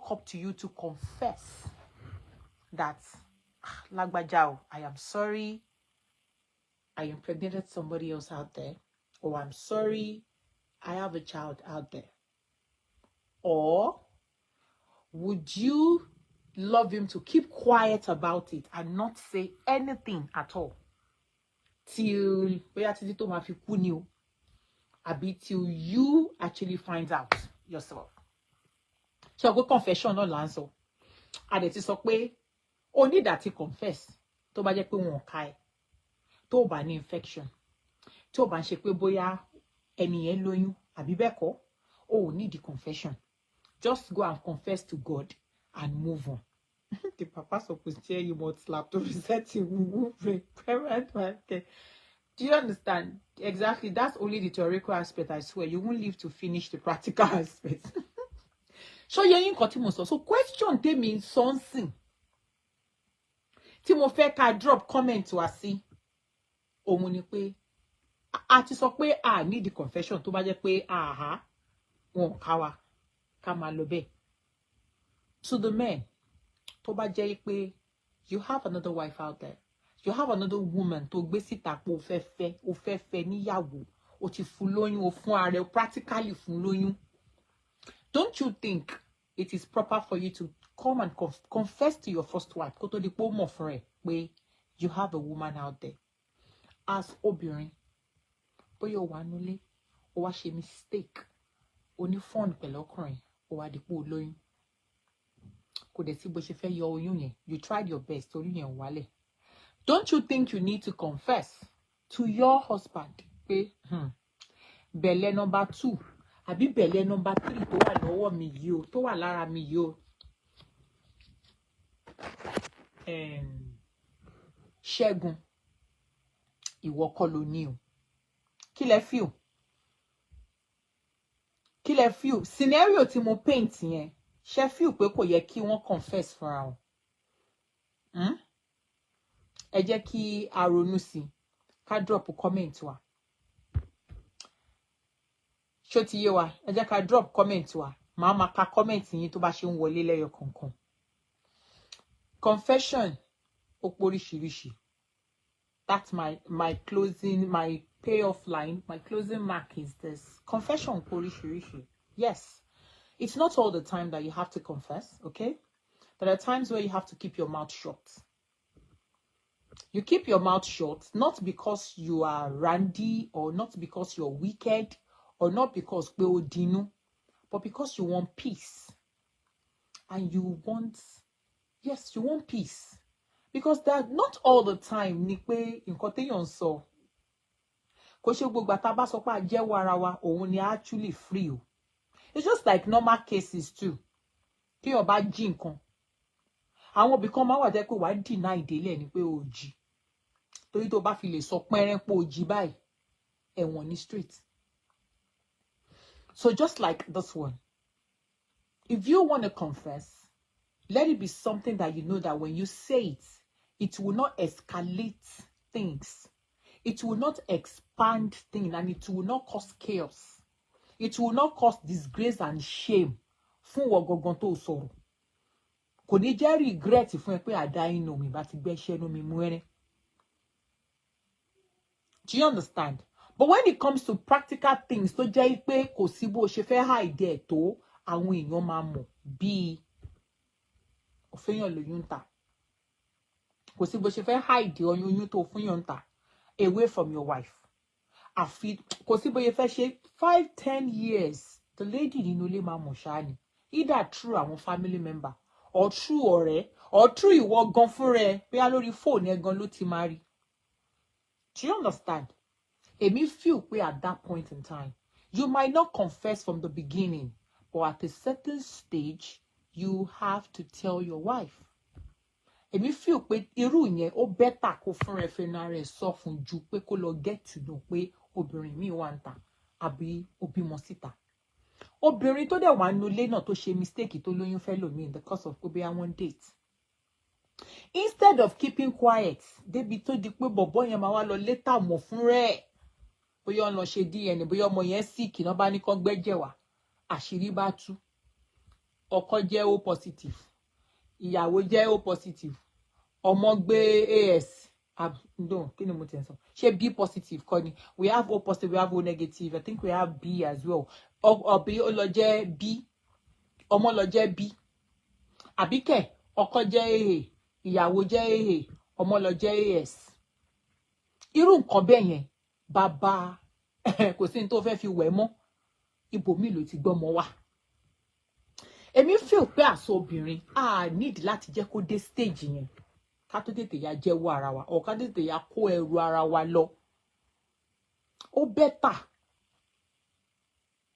up to you to confess that, Lagbajao, I am sorry, I impregnated somebody else out there, or I'm sorry, I have a child out there? Or would you love him to keep quiet about it and not say anything at all till you actually find out yourself? So go confession no answer. And ti sọ pé o need that to confess tó bá jẹ́ pé wọ́n ka ẹ, tó bá ní infection, tó bá ṣe pé bóyá ẹni yẹn lóyún àbí bẹ́ẹ̀ kọ́, o need the confession. Just go and confess to God and move on. The papa supposed to tell you what slap to reset you. Do you understand? Exactly. That's only the theoretical aspect, I swear. You won't live to finish the practical aspect. So question they mean something. Tí mo fẹ́ ká drop comment to asi. Òun ni pé a ti sọ pé a need the confession tó bá jẹ́ pé wọ́n ká wa ká máa lọ bẹ́ẹ̀. To the men, tó bá jẹ́ pé you have another wife out there, you have another woman tó gbé síta pé o fẹ́ fẹ́ níyàwó, o ti fún lóyún, o fún ara rẹ̀, practically fún lóyún. Don't you think it is proper for you to come and confess to your first wife, kó tó di pé ó mọ̀ fún rẹ̀ pé you have a woman out there? As obìnrin, bóyá o wà nílé, o wá ṣe mistake, o ní fun pẹ̀lú ọkùnrin, o wá di pé o lóyún. Kò dẹ̀ sí bó ṣe fẹ́ yọ oyún yẹn. You tried your best, oyún yẹn wálẹ̀. Don't you think you need to confess to your husband pé bẹ̀lẹ̀ number 2 àbí bẹ̀lẹ̀ number 3 tó wà lọ́wọ́ mi yìí o, tó wà lára mi yìí o, Ṣẹ́gun, ìwọ kọ́ ló ní o. Kí lẹ feel? Kí lẹ feel? Scenario tí mo paint yẹn, ṣé feel pé kò yẹ kí wọ́n confess fúnra wọn? Ẹ jẹ́ kí a ronú sí, ká drop comment wa. Ṣó ti yé wa? Ẹ jẹ́ ká drop comment wa. Màá máa ka comment yín tó bá ṣe ń wọlé lẹ́yọ kọ̀ọ̀kan. Confession ó póríṣiríṣi. That's my closing, my payoff line, my closing mark is this. Confession póríṣiríṣi. Yes. It's not all the time that you have to confess, okay? There are times where you have to keep your mouth shut. You keep your mouth shut, not because you are randy, or not because you're wicked, or not because we're dinu, but because you want peace. And you want, yes, you want peace. Because that not all the time, ni pé nǹkan téèyàn sọ. Kò ṣe gbogbo tá bá sọ pé a jẹ́wọ́ ara wa, òun ni actually free o. It's just like normal cases too. Tí o bá jí nǹkan, àwọn òbí kan máa wà jẹ́ pé wàá deny ìdílé ni pé o jí. Torí tó bá fi lè sọ pẹ́rẹ́ pé o jí báyìí, ẹ̀wọ̀n ní street. So just like this one, if you want to confess, let it be something that you know that when you say it, it will not escalate things it will not expand things and it will not cause chaos. It will not cause disgrace and shame. Fún wo gangan tó sọ̀rọ̀. Kò ní jẹ́ regret fún ẹ pé àdá inú mi bá ti gbẹ́ṣẹ́ inú mi mú ẹrẹ́. Do you understand? But when it comes to practical things, tó jẹ́ pé kò sí bó ṣe fẹ́ hide ẹ̀ tó àwọn èèyàn máa mọ̀ bí òféyàn lóyún ta. Kò sí bó ṣe fẹ́ hide oyún tó fúnyàn ta away from your wife. Àfi kò sí bó ṣe fẹ́ ṣe 5-10 years the lady nínú ilé máa mọ̀ ṣáá ni. Either through àwọn family member or through ọ̀rẹ́ or through ìwọ gan fún rẹ bóyá lórí phone ẹ gan ló ti máa rí. Do you understand? Èmi feel pé at that point in time, you might not confess from the beginning, but at a certain stage, you have to tell your wife. Èmi feel pé irú yẹn ó better kó fún rẹ fẹ́nu rẹ̀ sọ fún ju pé kó lọ get to know pé obìnrin mi wà ń ta àbí ó bímọ síta. Obìnrin tó dẹ̀ wà nínú ilé náà tó ṣe mistake tó lóyún fẹ́ lòmíì in the course of pé bóyá one date. Instead of keeping quiet, débi tó di pé bọ̀bọ́ yẹn máa wá lọ later mọ̀ fún rẹ̀. Bóyá ó lọ ṣe DNA, bóyá ọmọ yẹn sick náà bá ní kó gbẹ́jẹ̀ wá. Àṣírí bá tú. Ọkọ jẹ́ O positive. Ìyàwó jẹ́ O positive. Ọmọ gbé AS. No, kí ni mo ti ń sọ? Ṣé B positive kọ́ ni? We have O positive, we have O negative. I think we have B as well. Ọbí ó lọ jẹ́ B. Ọmọ lọ jẹ́ B. Àbíkẹ́, ọkọ jẹ́ AA. Ìyàwó jẹ́ AA. Ọmọ lọ jẹ́ AS. Irú nǹkan bẹ́ẹ̀ yẹn, bàbá kò sí ní tó fẹ́ fi wẹ̀ mọ́. Ibòmíì ló ti gbọ́mọ wá. Èmi feel pé àṣọ obìnrin need láti jẹ́ kó dé stage yẹn. Ká tó tètè ya jẹ́wọ́ ara wa or ká tó tètè ya kó ẹrù ara wa lọ. Ó better.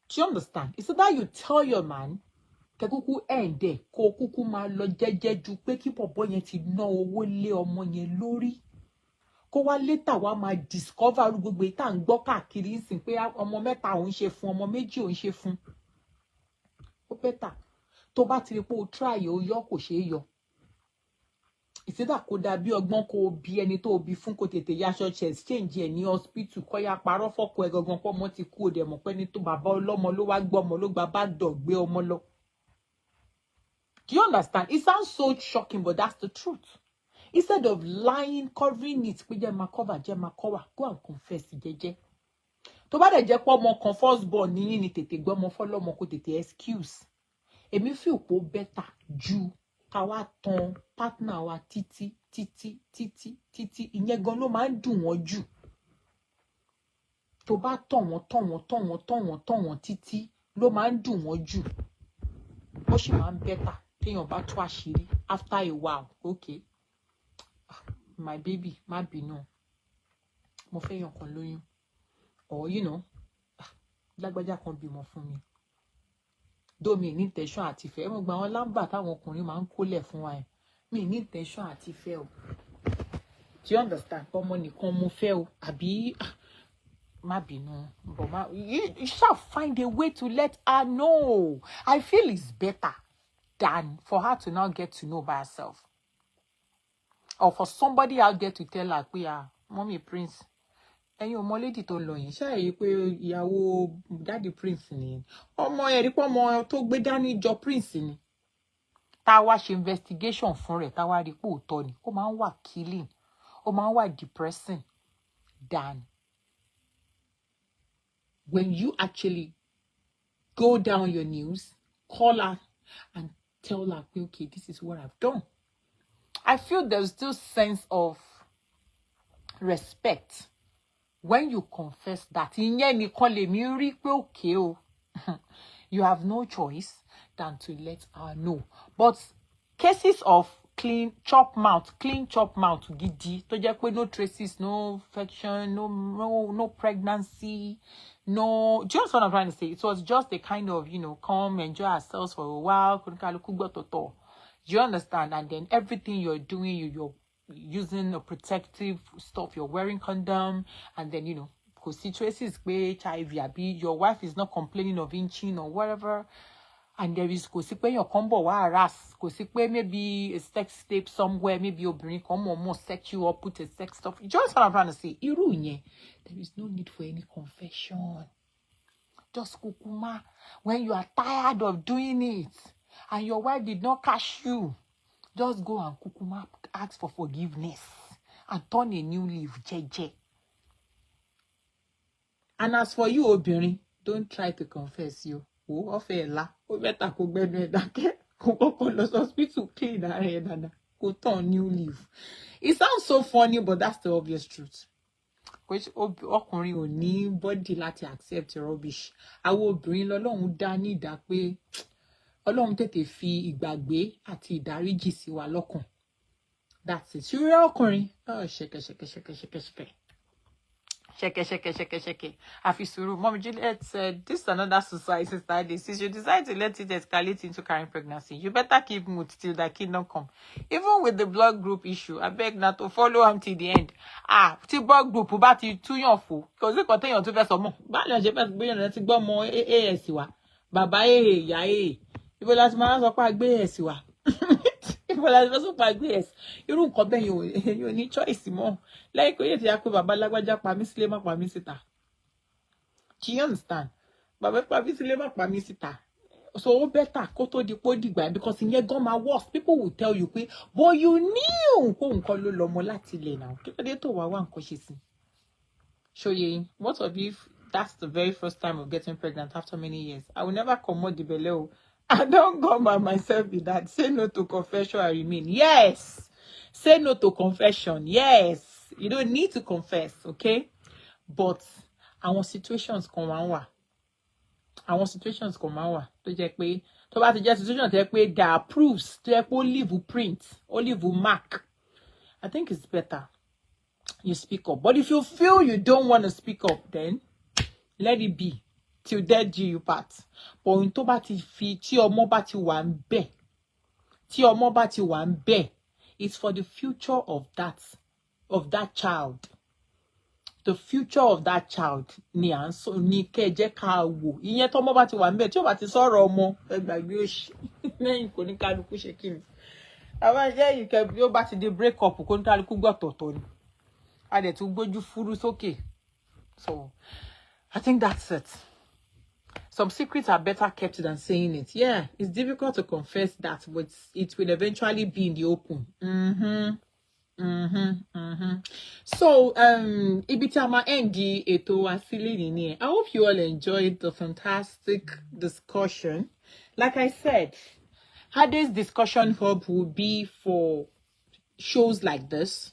Do you understand? It's so that you tell your man kẹ́ kúkú end ẹ̀ kó kúkú máa lọ jẹ́jẹ́ ju pé kí bọ̀bọ́ yẹn ti ná owó lé ọmọ yẹn lórí. Kó wá later wá máa discover gbogbo ìta ń gbọ́ káàkiri ńsìn pé ọmọ mẹ́ta òun ṣe fún ọmọ méjì òun ṣe fún. Ó better. Tó bá ti rí pé o try o yọ kò ṣeé yọ. Ìsídà kó dà bí ọgbọ́n kó bí ẹni tó bí fún kó tètè yaṣọ exchange ẹ̀ ní hospital kó ya parọ́ fọ́kọ ẹ̀ gangan pọ́ mọ́ ti kú òde mọ̀ pé ní tó bàbá ọlọ́mọ ló wá gbọ́ ọmọ ló gba bá dọ̀ gbé ọmọ lọ. Do you understand? It sounds so shocking, but that's the truth. Instead of lying, covering it, pé jẹ́ máa cover, go and confess jẹ́jẹ́. Tó bá dẹ̀ jẹ́ pé ọmọ kan first born ní ní tètè gbọ́ ọmọ fọ́lọ́mọ kó tètè excuse. Èmi feel pé ó better ju ká wá tan partner wa títí. Ìyẹn gan ló máa ń dùn wọ́n jù. Tó bá tàn wọ́n títí ló máa ń dùn wọ́n jù. Ó sì máa ń better téèyàn bá tú àṣírí after a while. Okay. My baby, má bínú. Mo fẹ́ yàn kan lóyún. Or you know, lágbájá kan bímọ fún mi. Though mi ní intention àti fẹ́. Mo gba àwọn lámbà táwọn ọkùnrin máa ń kólẹ̀ fún wa ẹ̀. Mi ní intention àti fẹ́ o. Do you understand? Ọmọ nìkan mo fẹ́ o. Àbí má bínú. But you shall find a way to let her know. I feel it's better than for her to now get to know by herself. Or for somebody out there to tell her pé mommy Prince ẹ̀yin ọmọ lady tó lọ yìí ṣáà rí pé ìyàwó daddy Prince ni ọmọ ẹ̀ rí pé ọmọ tó gbé dání jọ Prince ni tá wá ṣe investigation fún rẹ̀ tá wá rí pé òótọ́ ni ó máa ń wà killing ó máa ń wà depressing than when you actually go down your knees, call her and tell her okay, this is what I've done. I feel there's still sense of respect when you confess that. Okay, you have no choice than to let her know. But cases of clean chop mouth, gidi, to just no traces, no infection, no pregnancy, no. Do you understand what I'm trying to say? It was just a kind of, come enjoy ourselves for a while. Do you understand? And then everything you're doing, you're using a protective stuff, you're wearing condom, and then, because situations where HIV, your wife is not complaining of inching or whatever. and there is kò sí pé èèyàn kan bọ̀ wá harass, kò sí pé maybe a sex tape somewhere, maybe obìnrin kan more set you up, put a sex stuff. Just what I'm trying to say. Irú yẹn, there is no need for any confession. Just kukuma, when you are tired of doing it and your wife did not catch you, just go and kukuma ask for forgiveness and turn a new leaf, jeje. And as for you, obìnrin, don't try to confess you. Oh, ọfẹ la, o better kó gbẹnu ẹ dákẹ́, kó kọ́kọ́ lọ hospital clean ara ẹ dáadáa, kó turn new leaf. It sounds so funny, but that's the obvious truth. Which ọkùnrin ò ní body láti accept rubbish. Àwọn obìnrin lọ́lọ́run dá ní ìdá pé Ọlọ́run tètè fi ìgbàgbé àti ìdáríjì sí wa lọ́kàn. That's it. Ṣúrẹ́ ọkùnrin. Oh, ṣẹ̀kẹ̀. Afisuru. Mom Juliet said, this is another society study. Since you decide to let it escalate into carrying pregnancy, you better keep mood till the kingdom come. Even with the blood group issue, I beg not to follow him till the end. Till blood group, but you too young for. Because they continue to be some more. But you just be let's go more AS wa. Baba ya Ibo last man so pa gbe AS wa. Ibo last man so pa gbe AS. Irú nǹkan bẹ́ẹ̀ yóò ní choice mọ́. Like ó yẹ ti ya pé bàbá lágbájá pa mí sílé má pa mí síta. Do you understand? Bàbá pa mí sílé má pa mí síta. So better kó tó di pó dìgbà because ìyẹn gan ma worse. People will tell you pé but you knew kó nǹkan ló lọ́mọ láti ilẹ̀ náà. Kí ló dé tó wá nǹkan ṣe sí? Shoye, what of if that's the very first time of getting pregnant after many years? I will never commode the belly. I don't go by myself with that. Say no to confession and remain. Yes. Say no to confession. Yes. You don't need to confess, okay? But our situations come on. Àwọn situations come on. Tó jẹ́ pé tó bá ti jẹ́ situation tó jẹ́ pé there are proofs, tó jẹ́ pé ó leave print, ó leave mark. I think it's better you speak up. But if you feel you don't want to speak up, then let it be till death do you part. But in tó bá ti fi tí ọmọ bá ti wà ńbẹ̀, tí ọmọ bá ti wà ńbẹ̀, it's for the future of that child. The future of that child ni anso ni keje ka wo. Ìyẹn tó ọmọ bá ti wà ńbẹ̀, tí ó bá ti sọ̀rọ̀ ọmọ, ẹ gbàgbé òṣì. Lẹ́yìn kò ní kálukú ṣe kíni. Àwọn je you can bí ó bá ti di break up kò ní kálukú gbọ́ tọ̀tọ̀ ni. A dẹ̀ tún gbójú fúrú sókè. So, I think that's it. Some secrets are better kept than saying it. Yeah, it's difficult to confess that, but it will eventually be in the open. So, Ibitama Endi Eto Asili. I hope you all enjoyed the fantastic discussion. Like I said, Hade's discussion hub will be for shows like this.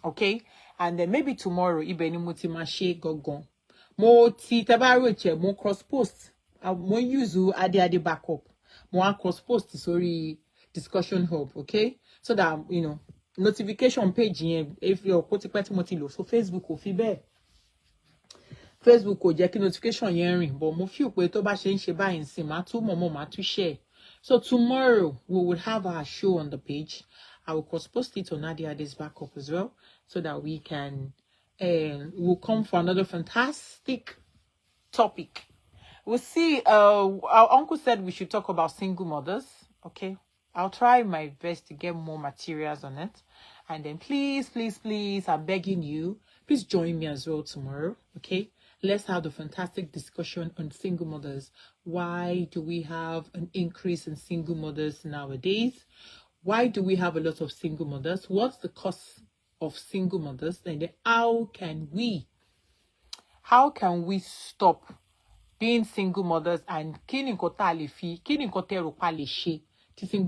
Okay? And then maybe tomorrow, Ibeni Mutimashe Gogon. Mo ti tabaroche mo cross post. Mo use ade backup. Mo cross post sorry discussion hub, okay? So that notification page if you're putting motilo. So Facebook will be Facebook will jẹ́ kí notification yẹn ring. But mo feel pé tó bá ṣe ń ṣe báyìí ńsìn máa tún máa tún share. So tomorrow we will have our show on the page. I will cross post it on Ade's backup as well, so that we can we'll come for another fantastic topic. We'll see. Our uncle said we should talk about single mothers. Okay, I'll try my best to get more materials on it. And then please, I'm begging you, please join me as well tomorrow. Okay, let's have the fantastic discussion on single mothers. Why do we have an increase in single mothers nowadays? Why do we have a lot of single mothers? What's the cause of single mothers? And then how can we stop being single mothers? And single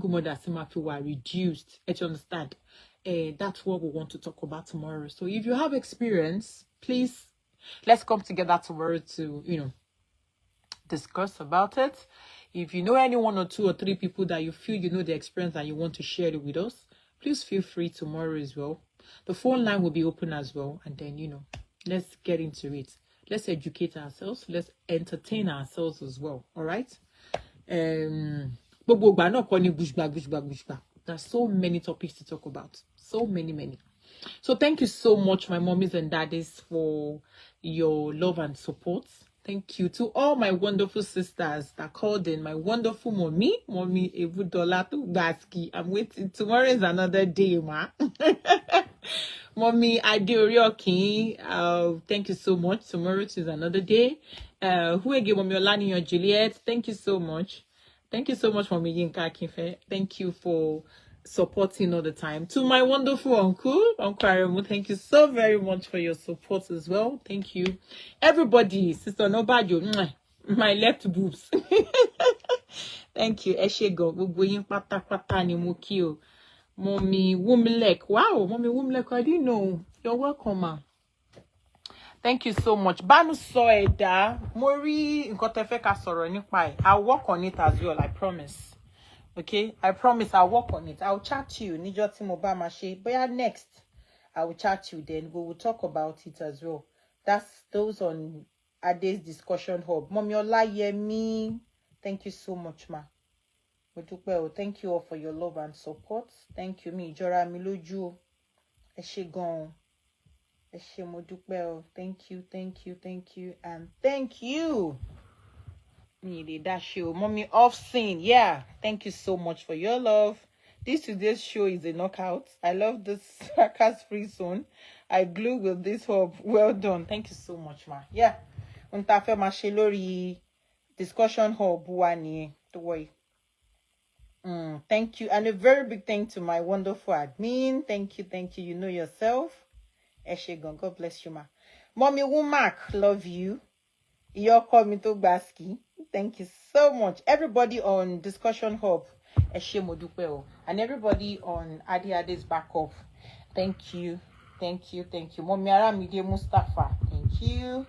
mothers were reduced. You understand? That's what we want to talk about tomorrow. So if you have experience, please let's come together tomorrow to discuss about it. If you know any 1 or 2 or 3 people that you feel you know the experience and you want to share it with us, please feel free tomorrow as well. The phone line will be open as well. And then, let's get into it. Let's educate ourselves. Let's entertain ourselves as well. All right? There's so many topics to talk about. So many. So thank you so much, my mommies and daddies, for your love and support. Thank you to all my wonderful sisters that called in. My wonderful mommy Evudola Tubaski. I'm waiting. Tomorrow is another day, ma. Mommy Adeoriokin, thank you so much. Tomorrow is another day. Who again, Mommy Olani Juliet, thank you so much. Thank you so much, Mommy Yinka Akinfe. Thank you for supporting all the time. To my wonderful uncle Aremu, thank you so very much for your support as well. Thank you. Everybody, Sister Nobadio, my left boobs. Thank you. Eshego, gbogbo yin pátápátá ni mo kí o. Mommy Wumlek. Wow, Mommy Wumlek, I didn't know. You're welcome, ma. Thank you so much. Banu Soeda, Mori, nǹkan tẹ́ fẹ́ ká sọ̀rọ̀ nípa ẹ̀. I'll work on it as well, I promise. Okay, I promise I'll work on it. I'll chat to you. Níjọ́ tí mo bá máa ṣe. But next, I will chat to you then. We will talk about it as well. That's those on Ade's discussion hub. Mommy Olayemi, thank you so much, ma. Thank you all for your love and support. Thank you, mi Jora Miloju. Ẹ ṣé gan. Ẹ ṣé mo dúpẹ́ o. Thank you, and thank you. Mommy Offsin, yeah. Thank you so much for your love. Today's show is a knockout. I love this sarcasm-free zone. I glue with this hub. Well done. Thank you so much, ma. Yeah. Untafe ma ṣe lórí discussion hub wa ni. Don't worry. Thank you. And a very big thank to my wonderful admin. Thank you. You know yourself. Eshegon, God bless you, ma. Mommy Wumak, love you. Iyoko Mitobaski. Thank you so much. Everybody on Discussion Hub, Eshe Modupeo. And everybody on Ade's backup. Thank you. Mommy Aramide Mustafa. Thank you.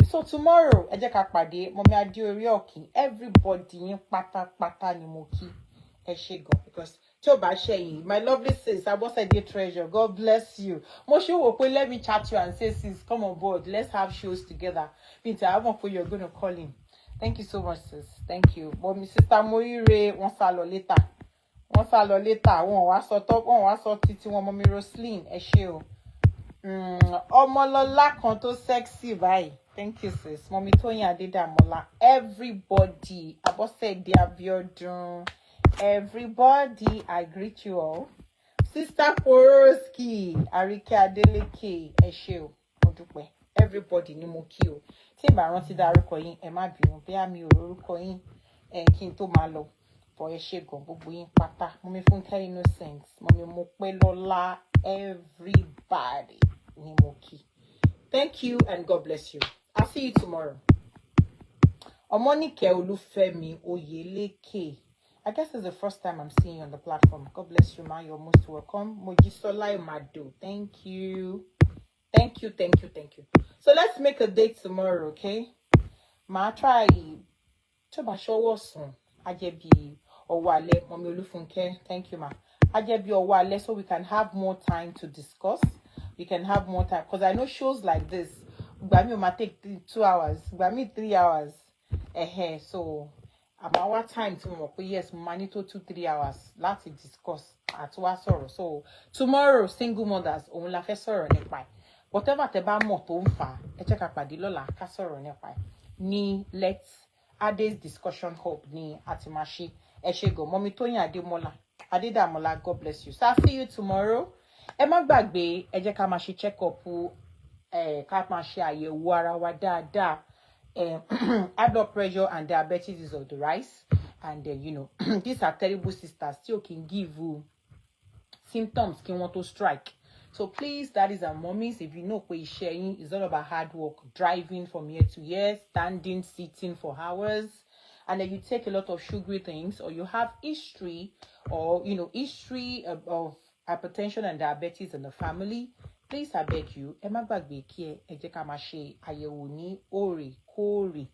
So tomorrow, Ejeka Pade, Mommy Adeoriokin, everybody in pata ni mo ki. Eshegon, because my lovely sis, Abosede Treasure, God bless you. Let me chat you and say, sis, come on board. Let's have shows together. Peter, I want for you're going to call in. Thank you so much, sis. Thank you. But my sister Moire, one salo later. One was so top, one was so titi, one mommy Roslyn, Esheo. Omolola konto sexy, bye. Thank you, sis. Mommy Tonya Adeda Mola. Everybody, Abosede Abiodun. Everybody, I greet you all. Sister Poroski, Arike Adeleke, Esheo, Odupe. Everybody ni mo ki o. Tí bá rántí dárúkọ yín, ẹ má bínú. Bí àmì orúkọ yín, kí n tó máa lọ. For Eshegon, gbogbo yín pátá. Mommy Funke Innocent, Mommy Mopelola, everybody ni mo ki. Thank you and God bless you. I'll see you tomorrow. Omonike Olufemi Oyeleke. I guess it's the first time I'm seeing you on the platform. God bless you, ma. You're most welcome. Mojisola Mado. Thank you. So let's make a date tomorrow, okay? Ma try to show us Ajebi Owale, Mommy Olufunke. Thank you, ma. Ajebi Owale, so we can have more time to discuss. We can have more time because I know shows like this. Gbami might take 2 hours. Gbami 3 hours. So about time tomorrow? Yes, money to 2-3 hours. Let's discuss at sorrow. So tomorrow, single mothers, on la fe sorrow nepa. Whatever te ba mo to nfa, e check apadi lola ka sorrow nepa. Ni let's Ade's discussion hub ni atimashi. Eshego, Mommy Tonya Ademola. Adedamola, God bless you. So I'll see you tomorrow. E ma gbagbe, e je ka ma ṣe check up ka ma ṣe àyẹ̀wò ara wa dáadáa. High blood pressure and diabetes is on the rise, and these are terrible sisters. Still can give you symptoms can want to strike. So please, daddies and mommies, if you know what sharing is all about hard work, driving from year to year, standing, sitting for hours, and then you take a lot of sugary things, or you have history, or history of hypertension and diabetes in the family. Please, I beg you, ẹ má gbàgbé kí ẹ jẹ́ ká máa ṣe àyẹ̀wò ní òrèkóòrè.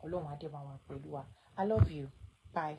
Ọlọ́run á dé bá wa pẹ̀lú wa. I love you. Bye.